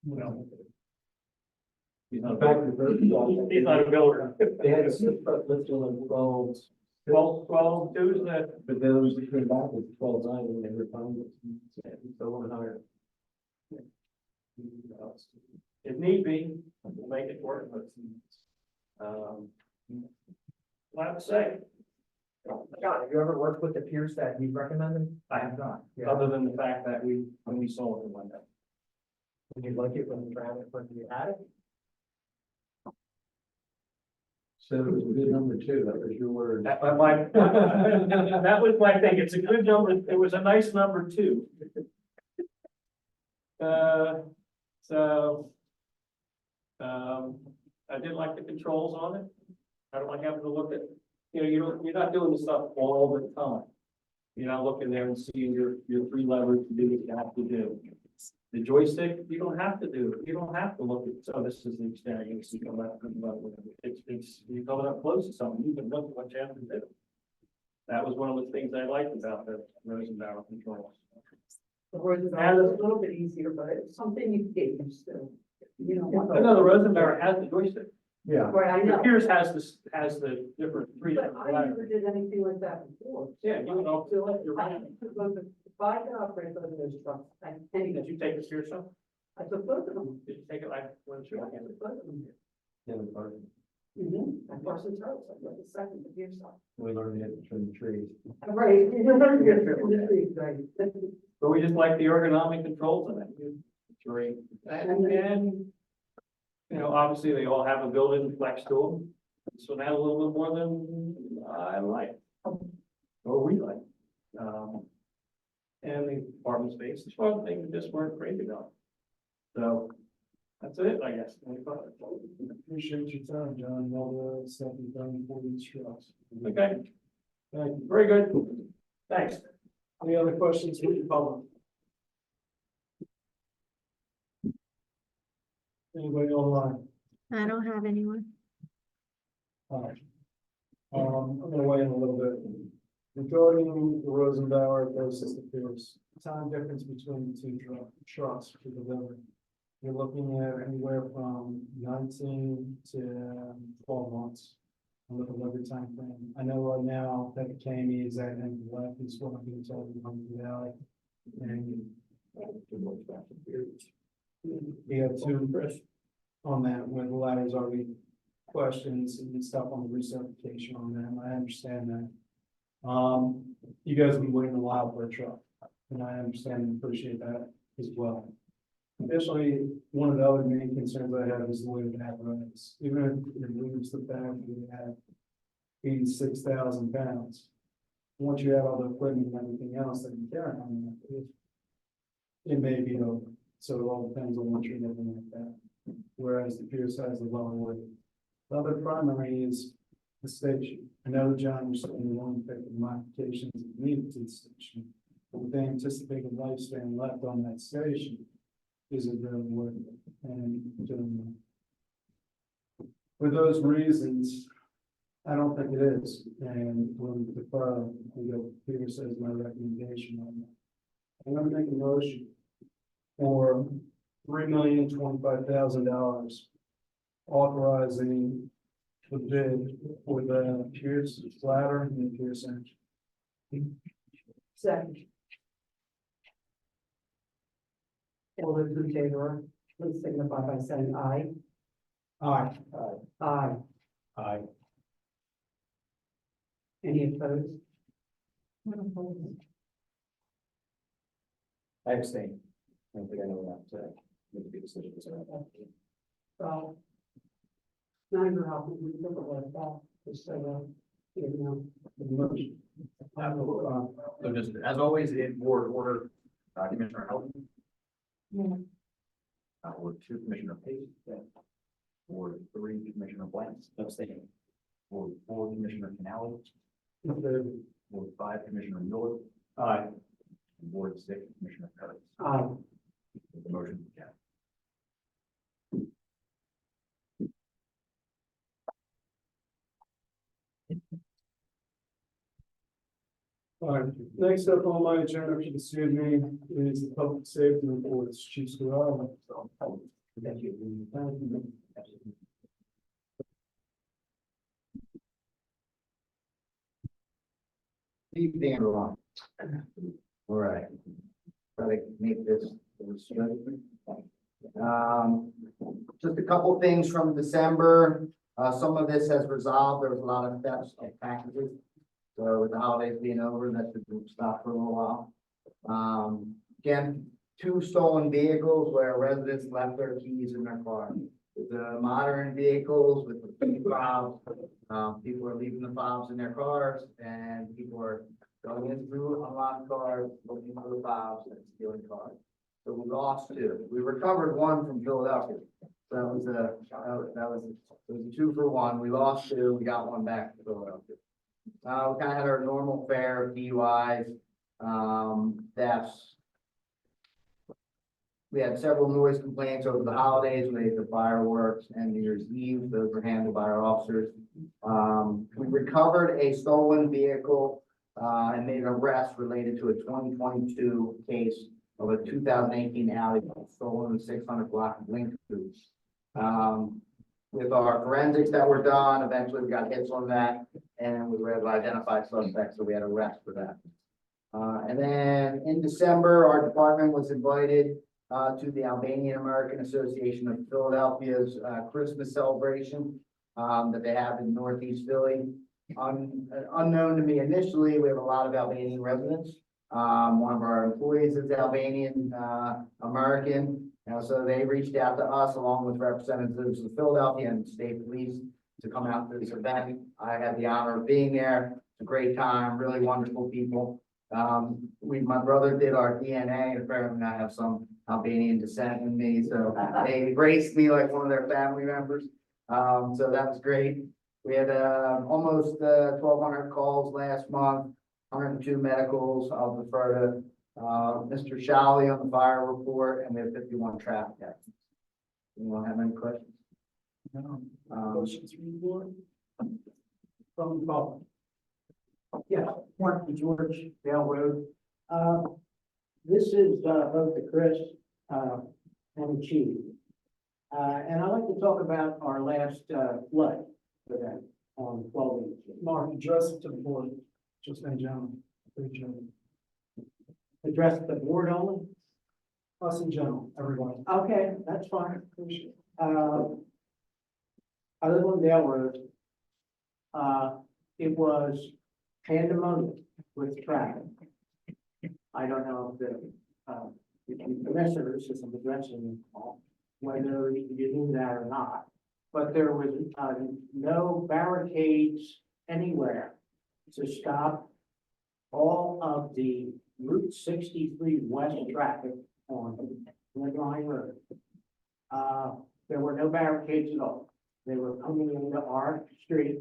No. He's not a builder. They had a slip-up lift on 12 Tuesday. but then it was between back with 12.9 and they were found it. So a little higher. If need be, we'll make it work, but I have to say, John, have you ever worked with the peers that he recommended? I have not, Yeah. other than the fact that when we sold it one day. Did you like it when you ran it, when you had it? So it was a good number 2. That was your word. That was my thing. It's a good number. It was a nice number too. I did like the controls on it. I don't like having to look at, you're not doing the stuff all the time. You're not looking there and seeing your 3 levers to do what you have to do. The joystick, you don't have to do it. You don't have to look at, so this is the experience. You come up, you come up close to something, you can look at what you have to do. That was one of the things I liked about the Rosenbauer controls. The words are a little bit easier, but it's something you can get used to. I know the Rosenbauer has the joystick. Yeah. Right, I know. Pierce has the different 3 But different I levers. never did anything like that before. Yeah, you know, feel like you're I right. took both of- if I could operate both of those trucks, I Did can. you take this here, son? I took both of them. Did you take it like when Yeah, you I took both of them here. In the park. Mm-hmm. And Carson Terrace, I got the second to here, so. We learned it between the trees. Right. But we just like the ergonomic controls in it. It's great. And, obviously they all have a built-in flex to them. So that a little bit more than I like. Or we like. And the apartment space, it's one thing we just weren't crazy about. So that's it, I guess. Appreciate your time, John. All the stuff you've done for these trucks. Okay. Very good. Thanks. Any other questions from the public? Anybody online? I don't have anyone. I'm gonna weigh in a little bit. Regarding the Rosenbauer versus the Pierce, time difference between the two trucks for delivery. You're looking at anywhere from 19 to 12 months on the delivery time frame. I know right now that Kami is at end of life, is what I'm being told in Huntingdon Valley. And we have two on that, when the latter's already questions and stuff on the recertification on them. I understand that. You guys have been waiting a while for a truck, and I understand and appreciate that as well. Additionally, one of the other main concerns I have is the weight of the apparatus. Even if it removes the fact that we have 86,000 pounds. Once you add all the equipment and everything else that you carry on that, it may be over. So it all depends on what you're looking at that. Whereas the Pierce has a lower weight. The other primary is the station. I know, John, you're saying you want to take the modifications needed to the station. But with the anticipated lifespan left on that station, is it really worth it? And doing that. For those reasons, I don't think it is. And we'll defer, Peter says my recommendation on that. I'm gonna make a motion for $3,025,000 authorizing the bid for the Pierce ladder and the Pierce engine. Second. All those in favor, please signify by saying aye. Aye. Aye. Aye. Any opposed? I abstain. I don't think I know that, make a big decision. So. Now you're helping me look at what that, just so, you know, the motion. So just as always, in board order, Commissioner Helton. Ward 2, Commissioner Pace. Ward 3, Commissioner Blanks. Abstaining. Ward 4, Commissioner CANALE. Ward 5, Commissioner Mueller. Aye. And Ward 6, Commissioner KURITZ. Aye. The motion carries. All right, next up on my agenda for this evening is the public safety reports. Chief Scarlett. Thank you. Evening, everyone. All right. Try to make this. Just a couple things from December. Some of this has resolved. There was a lot of thefts of packages. So with the holidays being over, that should stop for a little while. Again, 2 stolen vehicles where residents left their keys in their car. The modern vehicles with the key fobs, people are leaving the fobs in their cars, and people are going in through unlocked cars, looking for the fobs and stealing cars. So we lost 2. We recovered 1 from Philadelphia. So that was a 2 for 1. We lost 2. We got 1 back from Philadelphia. We kind of had our normal fare of DUIs, thefts. We had several noise complaints over the holidays related to fireworks and New Year's Eve. Those were handled by our officers. We recovered a stolen vehicle and made an arrest related to a 2022 case of a 2018 Audi stolen in the 600 block of Lincoln. With our forensics that were done, eventually we got hits on that, and we were able to identify suspects, so we had arrests for that. And then in December, our department was invited to the Albanian American Association of Philadelphia's Christmas celebration that they have in Northeast Philly. Unknown to me initially, we have a lot of Albanian residents. One of our employees is Albanian American. So they reached out to us along with representatives of Philadelphia and state police to come out to this event. I had the honor of being there. It's a great time, really wonderful people. My brother did our DNA, and apparently I have some Albanian descent in me, so they embraced me like one of their family members. So that was great. We had almost 1,200 calls last month, 102 medicals. I'll refer to Mr. Shally on the fire report, and we have 51 traffic accidents. Anyone have any questions? Questions from the board? From the public. Yeah, Mark George, Dale Road. This is, both the Chris, and the chief. And I'd like to talk about our last, flood event on 12 inches. Mark, address it to the board, just in general. Address the board only? Us in general, everyone. Okay, that's fine. I live on Dale Road. It was pandemonium with traffic. I don't know if the commissioners, since I'm addressing them all, whether you knew that or not, but there was no barricades anywhere to stop all of the Route 63 west traffic on Red Line Road. There were no barricades at all. They were coming into our street.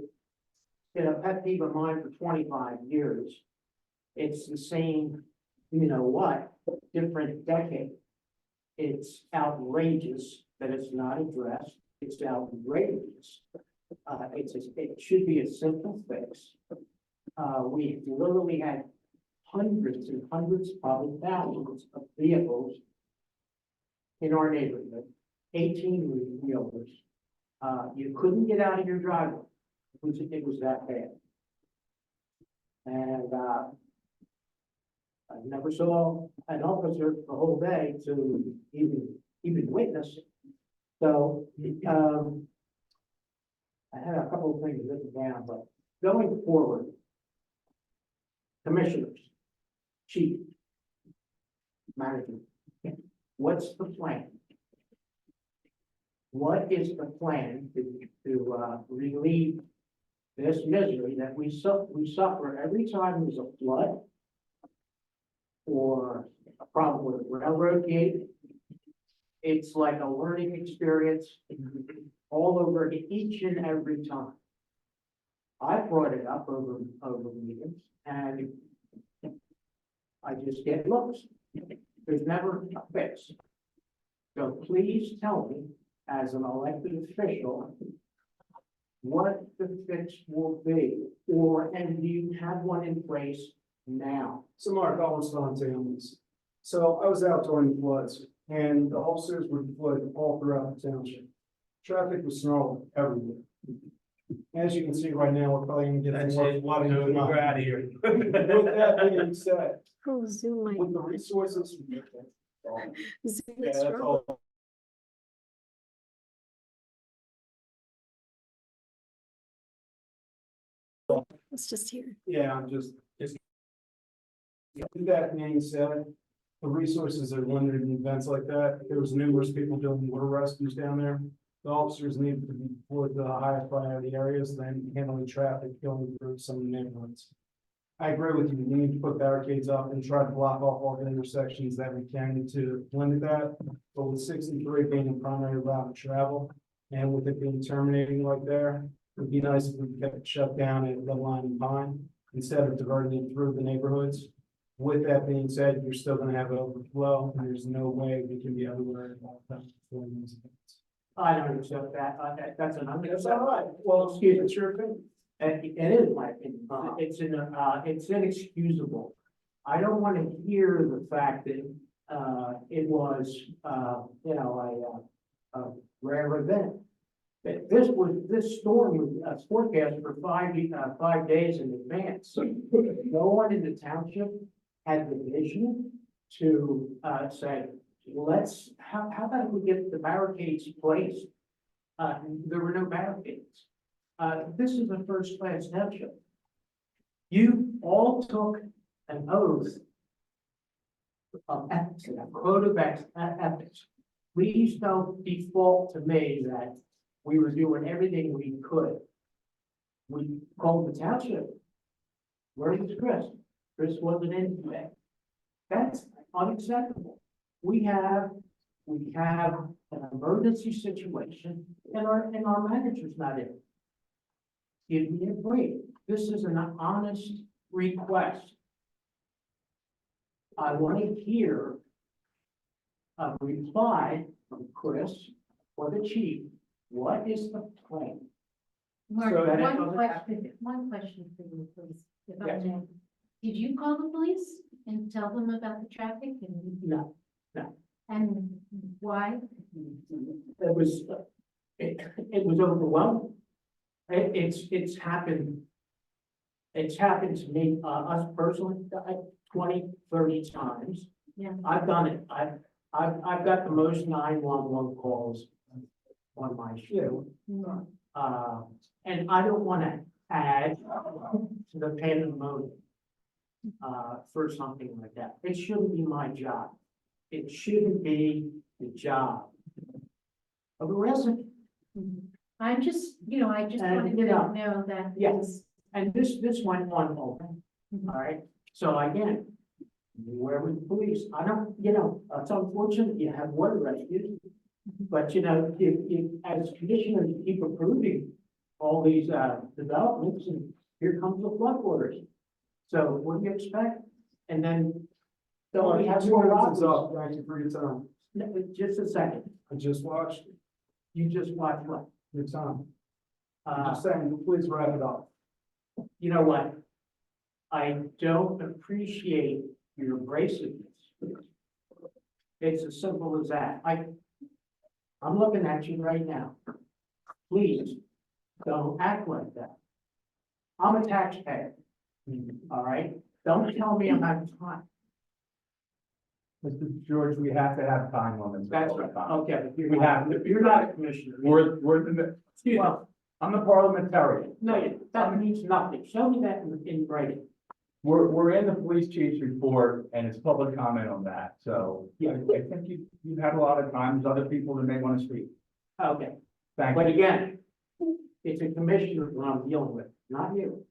Been a pet peeve of mine for 25 years. It's the same, you know what, different decade. It's outrageous that it's not addressed. It's outrageous. It should be a simple fix. We literally had hundreds and hundreds, probably thousands of vehicles in our neighborhood, 18-wheelers. You couldn't get out of your driveway. It was that bad. And I never saw an officer the whole day to even witness. So I had a couple of things written down, but going forward, commissioners, chief, management, what's the plan? What is the plan to relieve this misery that we suffer every time there's a flood or a problem with a railroad gate? It's like a learning experience all over each and every time. I brought it up over meetings and I just get looks. There's never a fix. So please tell me, as an elected official, what the fix will be, and do you have one in place now? So Mark, I'll respond to you on this. So I was out during the floods and the officers were deployed all throughout the township. Traffic was snarled everywhere. As you can see right now, we're probably gonna get more flooding. We're out of here. With that being said, Oh, Zoom might. with the resources. Zoom Yeah, is that's strong. all. It's just here. Yeah, I'm just. With that being said, the resources are limited in events like that. There was numerous people doing water rescues down there. The officers needed to be deployed to the highest priority areas than handling traffic going through some of the neighborhoods. I agree with you. We need to put barricades up and try to block off all the intersections that we can to limit that. But with 63 being a primary route of travel and with it being terminating right there, it would be nice if we kept it shut down at Red Line and Pine instead of diverting it through the neighborhoods. With that being said, you're still going to have an overflow, and there's no way we can be everywhere at all times. I don't accept that. That's an That's all right. Well, Excuse me. it's your opinion. It is my opinion. It's inexcusable. I don't want to hear the fact that it was a rare event. This storm was forecast for 5 days in advance. No one in the township had the vision to say, how about if we get the barricades placed? There were no barricades. This is a first-class township. You all took an oath of ethics, a code of ethics. Please don't default to me that we were doing everything we could. We called the township. Where is Chris? Chris wasn't in today. That's unacceptable. We have an emergency situation and our manager's not in. Give me a break. This is an honest request. I want to hear a reply from Chris or the chief. What is the plan? Mark, So that it one doesn't question for you, please, if I Yes. may. Did you call the police and tell them about the traffic and? No. And why? It was, it was overwhelming. It's happened. It's happened to me, us personally, 20, 30 times. Yeah. I've done it. I've got the most 911 calls on my shoe. And I don't want to add to the pandemonium for something like that. It shouldn't be my job. It shouldn't be the job of a resident. I'm just, I just And, wanted you to know, know that. yes. And this went on over, all right? So again, where was the police? I don't, it's unfortunate you have water rescues. But if as commissioners, you keep approving all these developments, and here comes the floodwaters. So what do you expect? And then don't we have more It's losses? up. Thank you for your time. No, Just a second. I just watched You just watch what? your time. I'm Uh, just saying, please wrap it up. you know what? I don't appreciate your abrasiveness. It's as simple as that. I'm looking at you right now. Please, don't act like that. I'm a taxpayer. All right? Don't tell me I'm out of time. Mr. George, we have to have time limits. That's right. Okay, but We have to. you're not a commissioner. Excuse me, Well, I'm the parliamentarian. no, that means nothing. Show me that in writing. We're in the police chief's report and it's public comment on that. So, yeah, I think you've had a lot of time. There's other people that may want to speak. Okay, Thank but you. again, it's a commissioner that I'm dealing with, not you.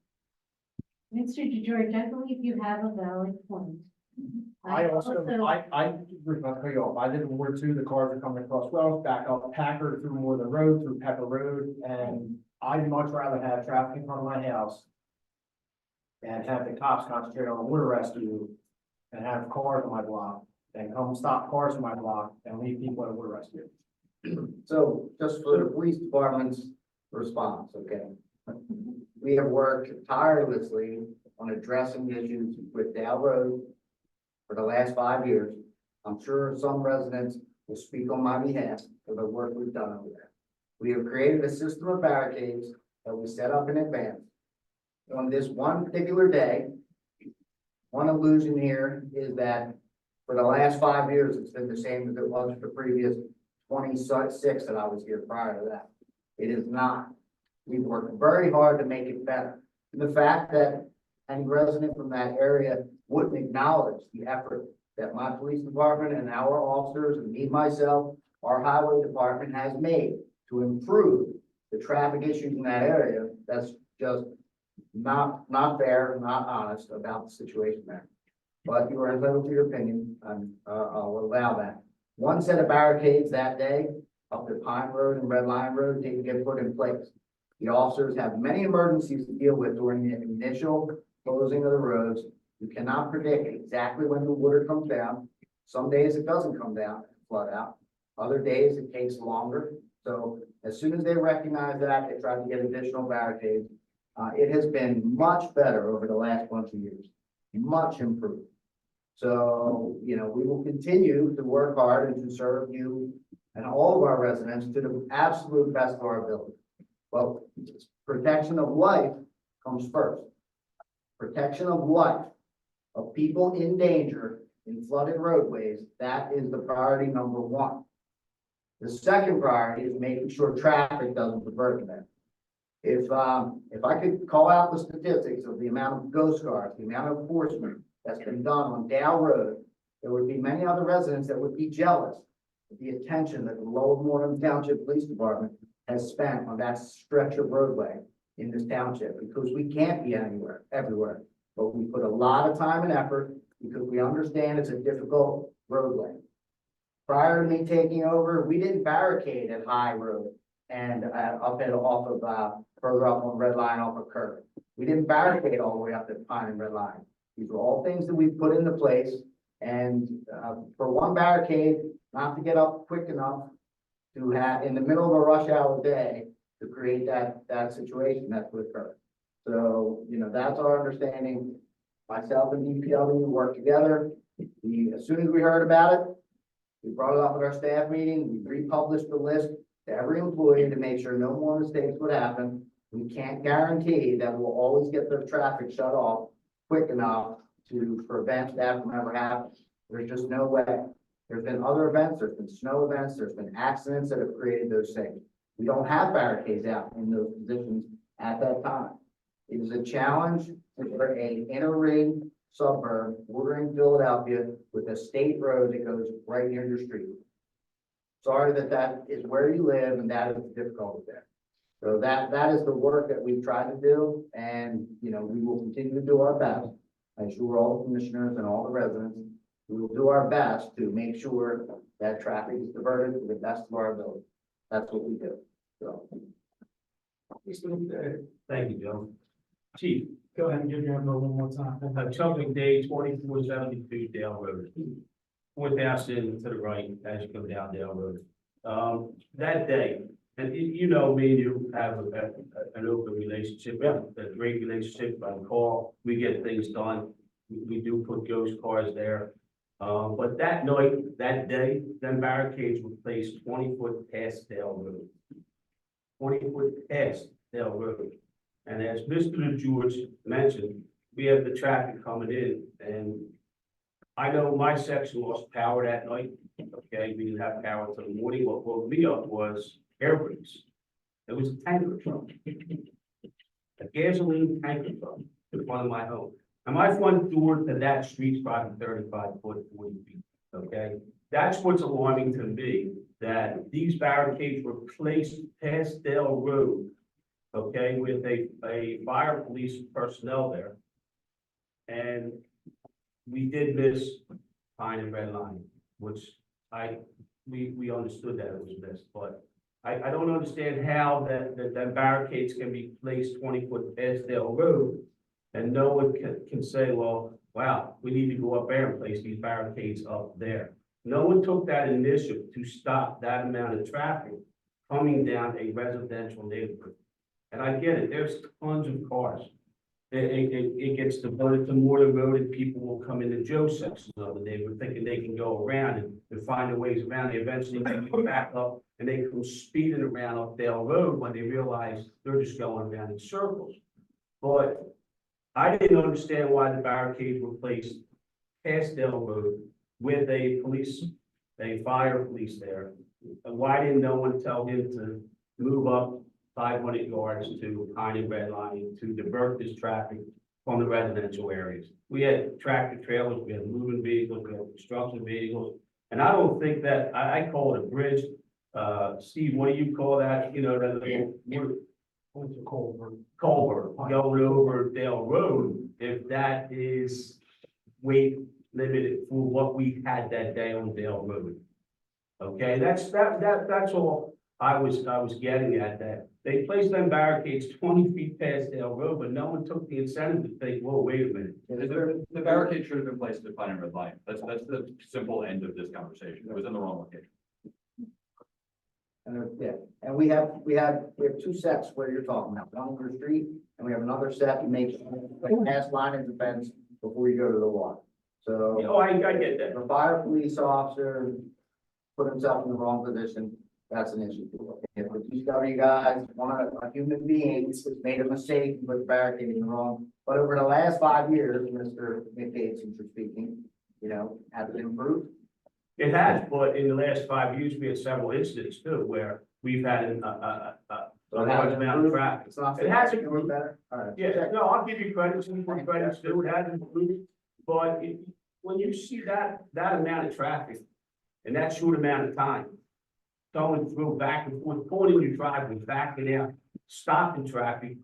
Mr. DeGeorge, I believe you have a valid point. I cut you off. I live in Ward 2, the cars are coming across Wells, back up Packard through Moreland Road, through Pepper Road, and I'd much rather have traffic in front of my house and have the cops concentrate on the water rescue and have cars on my block, and come stop cars on my block and leave people at a water rescue. So just for the police department's response, okay? We have worked tirelessly on addressing issues with Dale Road for the last 5 years. I'm sure some residents will speak on my behalf for the work we've done over there. We have created a system of barricades that we set up in advance. On this one particular day, one illusion here is that for the last 5 years, it's been the same as it was for the previous 26 that I was here prior to that. It is not. We've worked very hard to make it better. And the fact that any resident from that area wouldn't acknowledge the effort that my police department and our officers and me, myself, our highway department has made to improve the traffic issues in that area, that's just not fair, not honest about the situation there. But you are entitled to your opinion, and I'll allow that. One set of barricades that day up at Pine Road and Red Lion Road didn't get put in place. The officers have many emergencies to deal with during the initial closing of the roads. You cannot predict exactly when the water comes down. Some days it doesn't come down and flood out. Other days it takes longer. So as soon as they recognize that, they try to get additional barricades. It has been much better over the last bunch of years, much improved. So, we will continue to work hard and to serve you and all of our residents to the absolute best of our ability. But protection of life comes first. Protection of life, of people in danger in flooded roadways, that is the priority number one. The second priority is making sure traffic doesn't divert there. If I could call out the statistics of the amount of ghost cars, the amount of enforcement that's been done on Dale Road, there would be many other residents that would be jealous of the attention that the Lower Moreland Township Police Department has spent on that stretch of roadway in this township, because we can't be everywhere. But we put a lot of time and effort because we understand it's a difficult roadway. Prior to me taking over, we didn't barricade at High Road and further up on Red Line off of Kirk. We didn't barricade all the way up to Pine and Red Line. These are all things that we've put into place. And for one barricade not to get up quick enough to have in the middle of a rush hour day to create that situation that's what occurred. So, that's our understanding. Myself and DPW work together. As soon as we heard about it, we brought it up at our staff meeting. We republished the list to every employee to make sure no more mistakes would happen. We can't guarantee that we'll always get the traffic shut off quick enough to prevent that from ever happening. There's just no way. There's been other events, there's been snow events, there's been accidents that have created those things. We don't have barricades out in those positions at that time. It is a challenge for a inner ring suburb bordering Philadelphia with a state road that goes right near your street. Sorry that is where you live and that is the difficulty there. So that is the work that we've tried to do, and, we will continue to do our best. I assure all the commissioners and all the residents, we will do our best to make sure that traffic is diverted to the best of our ability. That's what we do, so. Thank you, Joe. Chief, Go ahead and give your info one more time. Chumping Day, 2472 Dale Road. 4,000 to the right as you go down Dale Road. That day, and me and you have an open relationship, we have a great relationship by call, we get things done. We do put ghost cars there. But that night, that day, them barricades were placed 20 foot past Dale Road. 20 foot past Dale Road. And as Mr. George mentioned, we have the traffic coming in, and I know my section lost power that night. Okay, we didn't have power until the morning. What woke me up was air brakes. It was a tanker truck, a gasoline tanker truck in front of my home. And my front door to that street's probably 35 foot, 40 feet. Okay, that's what's alarming to me, that these barricades were placed past Dale Road. Okay, with a fire police personnel there. And we did miss Pine and Red Line, which we understood that it was missed, but I don't understand how that barricades can be placed 20 foot past Dale Road. And no one can say, well, wow, we need to go up there and place these barricades up there. No one took that initiative to stop that amount of traffic coming down a residential neighborhood. And I get it, there's tons of cars. It gets diverted to Moreland Road and people will come into Joe's section of the neighborhood thinking they can go around and find their ways around. They eventually go back up and they come speeding around up Dale Road when they realize they're just going around in circles. But I didn't understand why the barricades were placed past Dale Road with a fire police there. And why didn't no one tell him to move up 500 yards to Pine and Red Line to divert this traffic from the residential areas? We had tractor trailers, we had moving vehicles, we had construction vehicles, and I don't think that, I call it a bridge. Steve, what do you call that? What's a culvert? Culvert, going over Dale Road, if that is weight limited for what we had that day on Dale Road. Okay, that's all I was getting at, that they placed them barricades 20 feet past Dale Road, but no one took the incentive to think, whoa, wait a minute. The barricade should have been placed at Pine and Red Line. That's the simple end of this conversation. It was in the wrong location. And we have two sets where you're talking about, one on your street, and we have another set to make past line of defense before you go to the water. So. Oh, I get that. The fire police officer put himself in the wrong position, that's an issue. If the DPW guys, a human being made a mistake, and put the barricade in the wrong, but over the last 5 years, Mr. McCabe, since you're speaking, has it improved? It has, but in the last 5 years, we had several incidents too, where we've had a large amount of traffic. It has improved. Better. All right. Yeah, no, I'll give you credit, some more credits too, it has improved, but when you see that amount of traffic in that short amount of time, going through back and forth, pulling in your driveway, backing out, stopping traffic,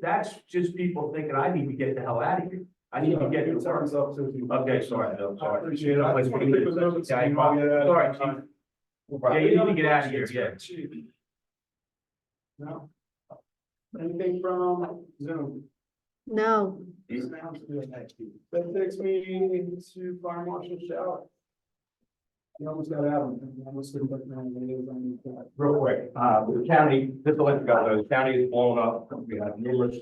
that's just people thinking, I need to get the hell out of here. I need to get to work. Okay, sorry, Bill, I sorry. appreciate it. I just want to keep it moving. So you know, Sorry, Chief. Yeah, you need to get out of here, yeah. No. Anything from Zoom? No. That takes me to Fire Marshal Shower. You almost got out. I almost didn't put my liaison report. Real quick, the county, just to let you guys know, the county is blowing up. We have numerous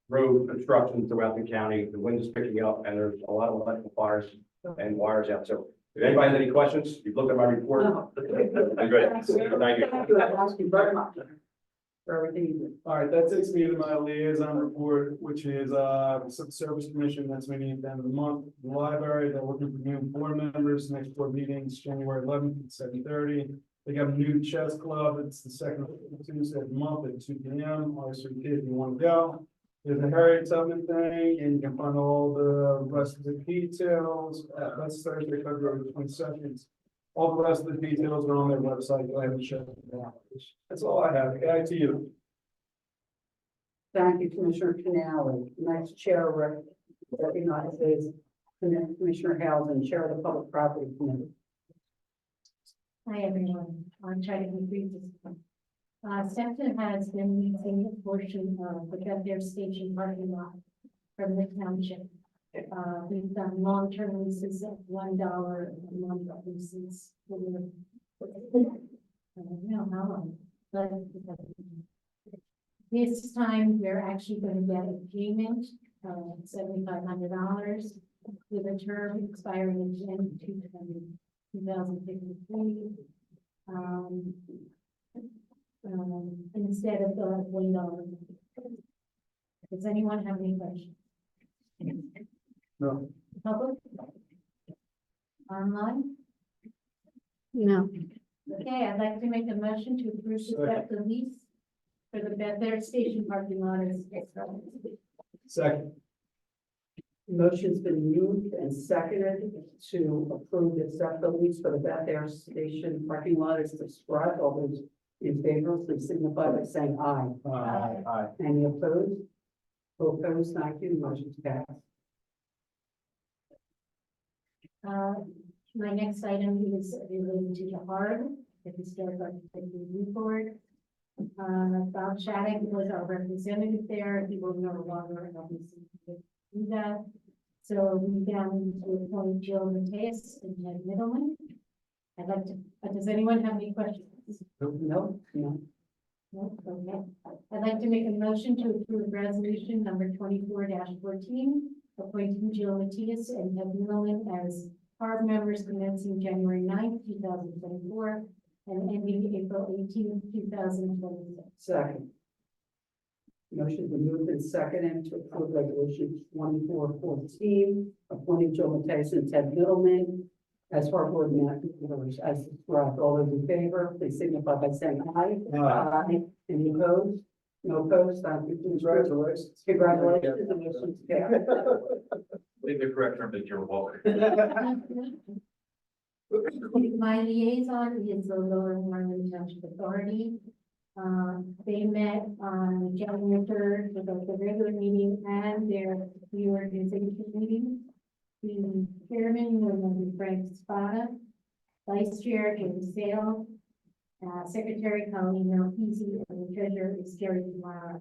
road construction throughout the county. The wind is picking up and there's a lot of electrical fires and wires out. So if anybody has any questions, you've looked at my report. No. I'm good. Thank you. Thank you. I ask you very much for everything you do. All right, that takes me to my liaison report, which is, some service commission that's meeting at the end of the month. The library, they're looking for new board members, next board meetings, January 11th at 7:30. They got a new chess club, it's the second Tuesday of the month at 2 p.m. RSVP if you want to go. There's a Harriet Tubman thing, and you can find all the rest of the details, that's Thursday, February 22nd. All the rest of the details are on their website, go ahead and check it out. That's all I have, back to you. Thank you, Commissioner Canale. Next chair recognizes Commissioner Housen, Chair of the Public Property Committee. Hi, everyone. I'll try to be brief this time. Sefton has been leasing a portion of the Bethel Station parking lot from the township. We've done long-term leases at $1 and month leases. I don't know how long, but this time we're actually going to get a payment of $7,500 with a term expiring in January 2053. Instead of the $1. Does anyone have any questions? No. Public? Online? No. Okay, I'd like to make a motion to approve the lease for the Bethel Station parking lot as Second. Motion's been moved and seconded to approve the accept lease for the Beth Air Station parking lot as described. All those in favor, please signify by saying aye. Aye. Any opposed? Opposed, thank you. Motion's passed. My next item is related to the HARB, the Historic Architecture Review Board. Bob Shattuck was our representative there. He will no longer obviously do that. So we down to appoint Jill Mateus and Ted Middleman. I'd like to, does anyone have any questions? No. No, okay. I'd like to make a motion to approve resolution number 24-14, appointing Jill Matias and Ted Middleman as HARB members commencing January 9th, 2024, and ending April 18th, 2026. Second. Motion's been moved and seconded to approve resolution 2414, appointing Joe Mateus and Ted Middleman as HARB board members as described. All those in favor, please signify by saying aye. Aye. Any opposed? No opposed, thank you. Congratulations. Congratulations. The motion's passed. I think the correct term is you're welcome. My liaison is the Lower Moreland Township Authority. They met on January 3rd for both the regular meeting and their reorganization meeting. The chairman was Frank Spada, vice chair Jim Sale, secretary Colleen Malpisi, and the treasurer is Gary Kamara.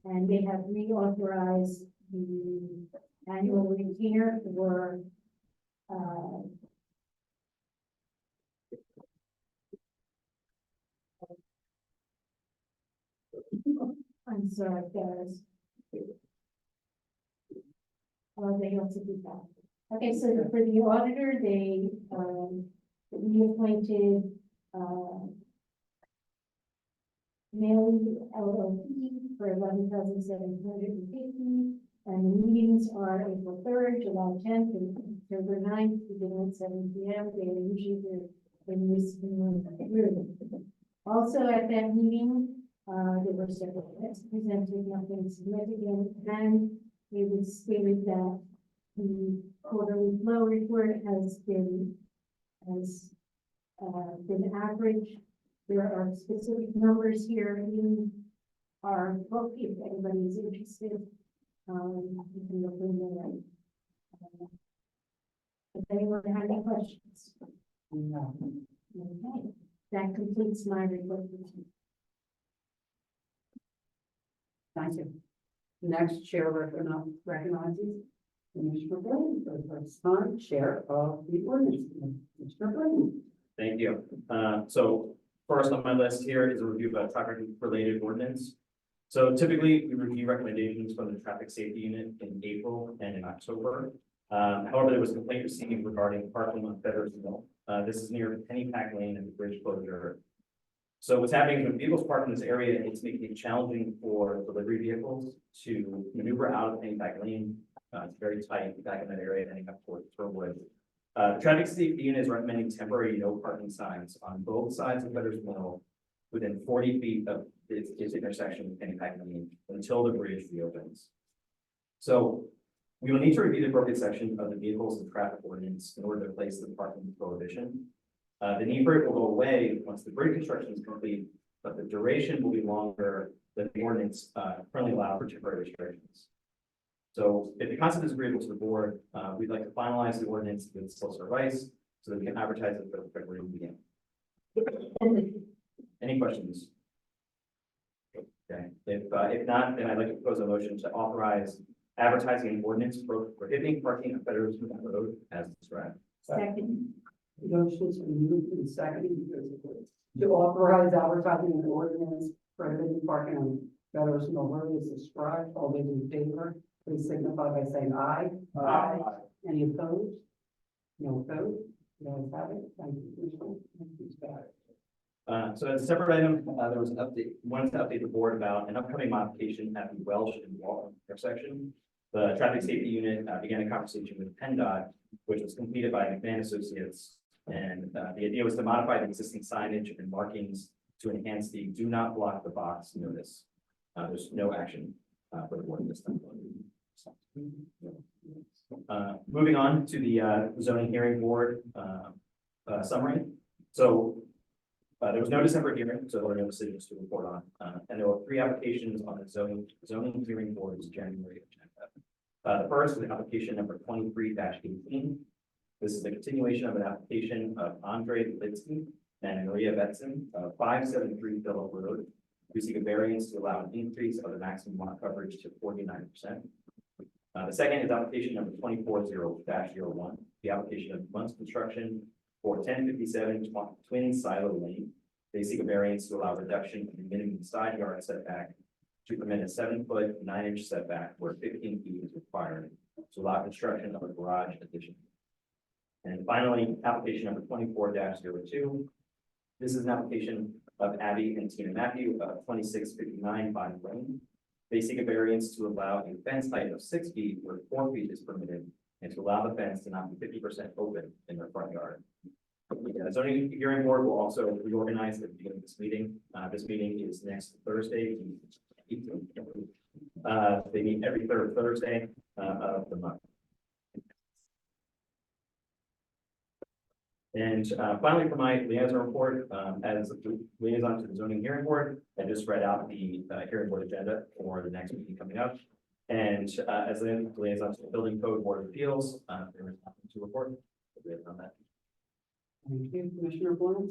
And they have reauthorized the annual retainer for I'm sorry, guys. They also do that. Okay, so for the auditor, they reappointed Nelly LLP for $11,750, and the meetings are April 3rd, July 10th, and October 9th, beginning at 7 p.m. They are usually in this room. Also at that meeting, there were several texts presented, nothing significant, and it was stated that the quarterly flow report has been average. There are specific numbers here in our book if anybody is interested. You can look in there. If anyone has any questions? No. Okay, that completes my report. Thank you. Next chair recognizes Commissioner Blaine, for the first time, Chair of the Ordinance Committee. Commissioner Blaine. Thank you. So first on my list here is a review of a traffic-related ordinance. So typically, we review recommendations from the Traffic Safety Unit in April and in October. However, there was a complaint received regarding parking on Federer's Mill. This is near Pennypack Lane and the bridge closure. So what's happening is when vehicles park in this area, it's making it challenging for delivery vehicles to maneuver out of Pennypack Lane. It's very tight back in that area, heading up towards Turwood. The Traffic Safety Unit is recommending temporary no parking signs on both sides of Federer's Mill within 40 feet of its intersection with Pennypack Lane until the bridge reopens. So we will need to review the appropriate section of the vehicles and traffic ordinance in order to place the parking prohibition. The need for it will go away once the bridge construction is complete, but the duration will be longer than the ordinance currently allows for temporary restrictions. So if the concept is agreeable to the board, we'd like to finalize the ordinance with Solicitor Rice so that we can advertise it for the February meeting. Any questions? Okay, if not, then I'd like to propose a motion to authorize advertising an ordinance prohibiting parking on Federer's Mill Road as described. Second. Motion's been moved and seconded to authorize advertising an ordinance prohibiting parking on Federer's Mill Road as described. All those in favor, please signify by saying aye. Aye. Any opposed? No opposed? No have it. Thank you, Commissioner. Thank you, Scott. So as a separate item, there was an update, wanted to update the board about an upcoming modification at the Welsh and Walton intersection. The Traffic Safety Unit began a conversation with PennDOT, which was completed by McMahon Associates. And the idea was to modify the existing signage and markings to enhance the do not block the box notice. There's no action for the board this time. Moving on to the zoning hearing board summary. So there was no December hearing, so there were no decisions to report on. And there were 3 applications on the zoning hearing board's January agenda. The first is application number 23-18. This is a continuation of an application of Andre Litsky and Maria Betson of 573 Phillip Road. We seek a variance to allow an increase of the maximum lot coverage to 49%. The second is application number 240-01, the application of Munz Construction for 1057 Twin Silo Lane. They seek a variance to allow reduction in the minimum side yard setback to permit a 7-foot 9-inch setback where 15 feet is required to allow construction of a garage addition. And finally, application number 24-02. This is an application of Abby and Tina Matthew of 2659 Bonnie Lane. They seek a variance to allow a fence height of 6 feet where 4 feet is permitted and to allow the fence to not be 50% open in their front yard. The zoning hearing board will also reorganize at the beginning of this meeting. This meeting is next Thursday. They meet every third Thursday of the month. And finally, for my liaison report, as a liaison to the zoning hearing board, I just read out the hearing board agenda for the next meeting coming up. And as a liaison to the building code board of appeals, there is nothing to report on that. Thank you, Commissioner Blaine.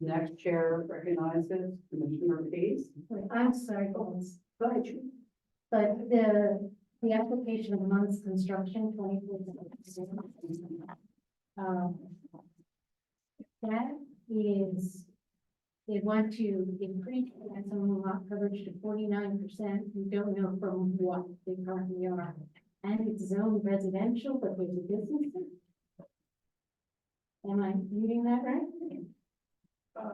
Next chair recognizes Commissioner Pease. I'm sorry, Bones, Go ahead. Judy. but the application of Munz Construction 24. That is, they want to increase the maximum lot coverage to 49%. We don't know from what they currently are. And it's zoned residential, but there's a business. Am I reading that right?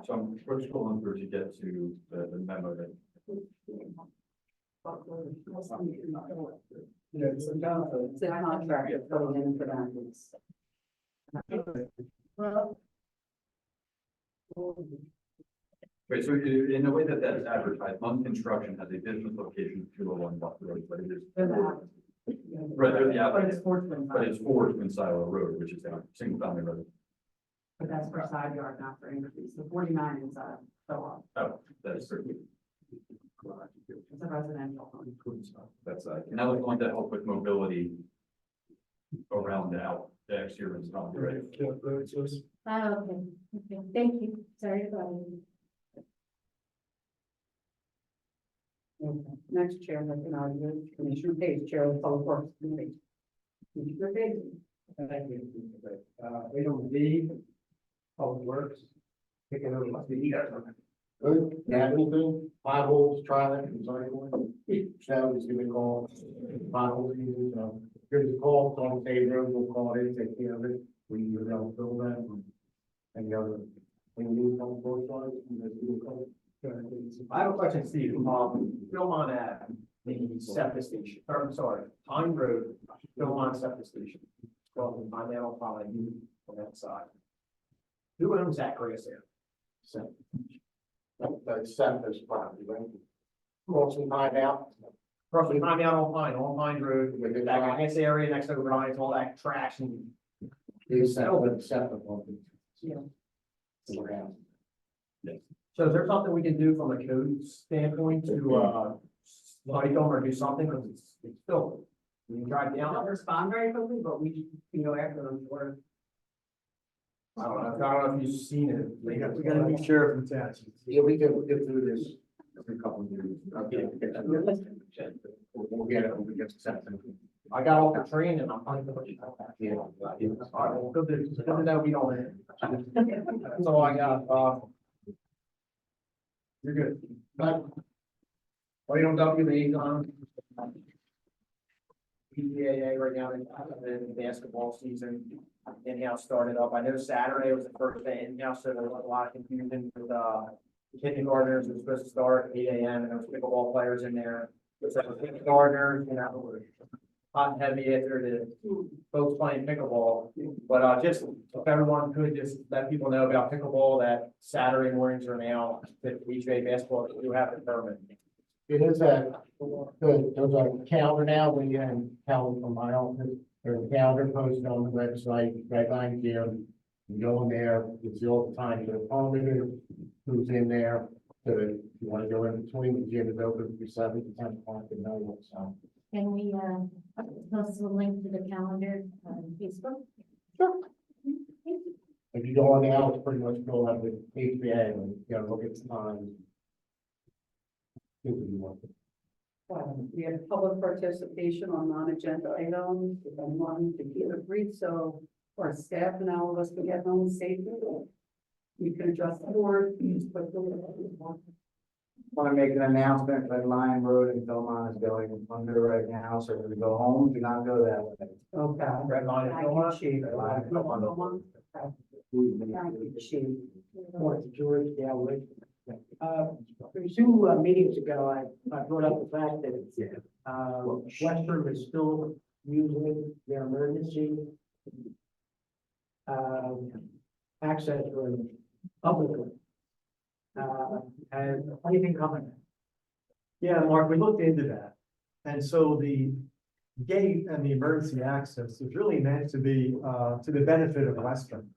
So I'm scrolling through to get to the memo that. Yeah, it's a contract going in for that. Well, Wait, so in the way that that's advertised, Munz Construction has a business location 201 Buck Road, but it is. Right, yeah, But it's Sportsman. but it's for Twin Silo Road, which is a single family road. But that's for side yard, not for increase. The 49 is so Oh, that's certainly. it's a residential home. That's and that was going to help with mobility around the exterior and stuff, right? okay, thank you. Sorry about it. Okay. Next chair recognizes Commissioner Page, Chair of the Public Works Committee. Mr. Bailey. Thank you. Item D, Public Works. Picking over the. Good, you have anything, potholes, traffic, and so on? So just give me a call, potholes, here's a call, it's on the paved road, we'll call it in, take care of it, we either don't fill that, and the other, when you move on both sides, you guys do a call. I have a question, Steve. Philmont Ave, the septic station, or I'm sorry, Pine Road, Philmont septic station. Well, I'm now following you on that side. Who owns that grass area? So, that's this property, right? Want some time out? Roughly, I'm out on Pine Road, with that grass area next to Ryan's, all that trash and. Septic. Yeah. Around. So is there something we can do from a code standpoint to, study them or do something, because it's still, we can drive They don't down. respond very quickly, but we can go after them for. I don't know if you've seen it. We got a new sheriff in town. Yeah, we can get through this every couple of years. Okay. We'll get it, we'll get something. I got off the train and I'm. Yeah. All right, well, good to know we don't. That's all I got, You're good. But. Well, you don't W liaison. PBAA right now, the basketball season, in-house started up. I know Saturday was the first day in-house, so there was a lot of confusion with, kindergartners were supposed to start at 8 a.m. and there was pickleball players in there. So kindergartners, hot and heavy after the folks playing pickleball. But, just if everyone could just let people know about pickleball, that Saturday mornings are now, that HVA basketball, we do have a tournament. It is a, good, there's a calendar now, when you have calendar from my office, there's a calendar posted on the website, right behind you. You go in there, it's all the time, the opponent who's in there, so that if you want to go in between, the gym is open from 7 to 10 o'clock at night, so. Can we, post a link to the calendar on Facebook? If you go on now, it's pretty much filled up with HBA, and you gotta look at the times. We had public participation on non-agenda items, if anyone to keep it brief, so our staff and all of us can get home safely. We can address the board. Want to make an announcement that Lion Road in Philmont is going under right now, so when we go home, do not go that way. Okay. Red line, Thank you, Chief. Thank you, Chief. George Galway. Two meetings ago, I brought up the fact that, Western is still using their emergency access road publicly. And anything coming? Yeah, Mark, we looked into that. And so the gate and the emergency access is really meant to be to the benefit of Western,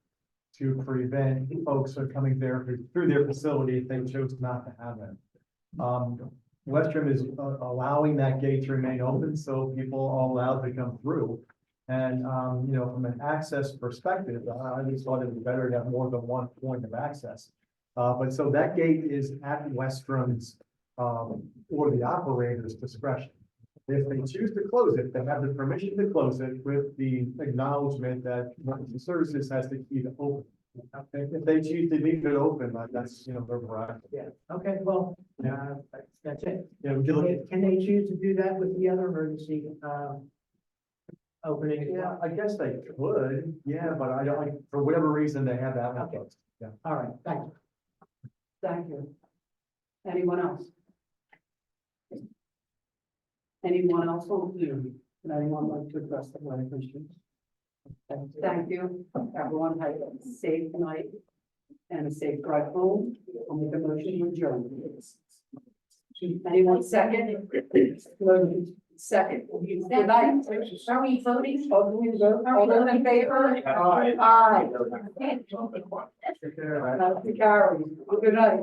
to prevent folks from coming there through their facility if they chose not to have it. Western is allowing that gate to remain open, so people are allowed to come through. And, from an access perspective, I just thought it was better to have more than one point of access. But so that gate is at Western's, or the operator's discretion. If they choose to close it, they have the permission to close it with the acknowledgement that emergency services has to keep it open. If they choose to leave it open, that's, their prerogative. Yeah, okay, well, that's it. Yeah, we can look at. Can they choose to do that with the other emergency, opening as Yeah, well? I guess they could, yeah, but I don't, for whatever reason, they have that. Okay. Yeah. All right, thank you. Thank you. Anyone else? Anyone else on Zoom? Would anyone like to address the planning commission? Thank you. Everyone have a safe night and a safe drive home. I'll make a motion to adjourn. Anyone second? Second. Good night. Are we voting? All those in favor? Aye. Motion carries. Good night.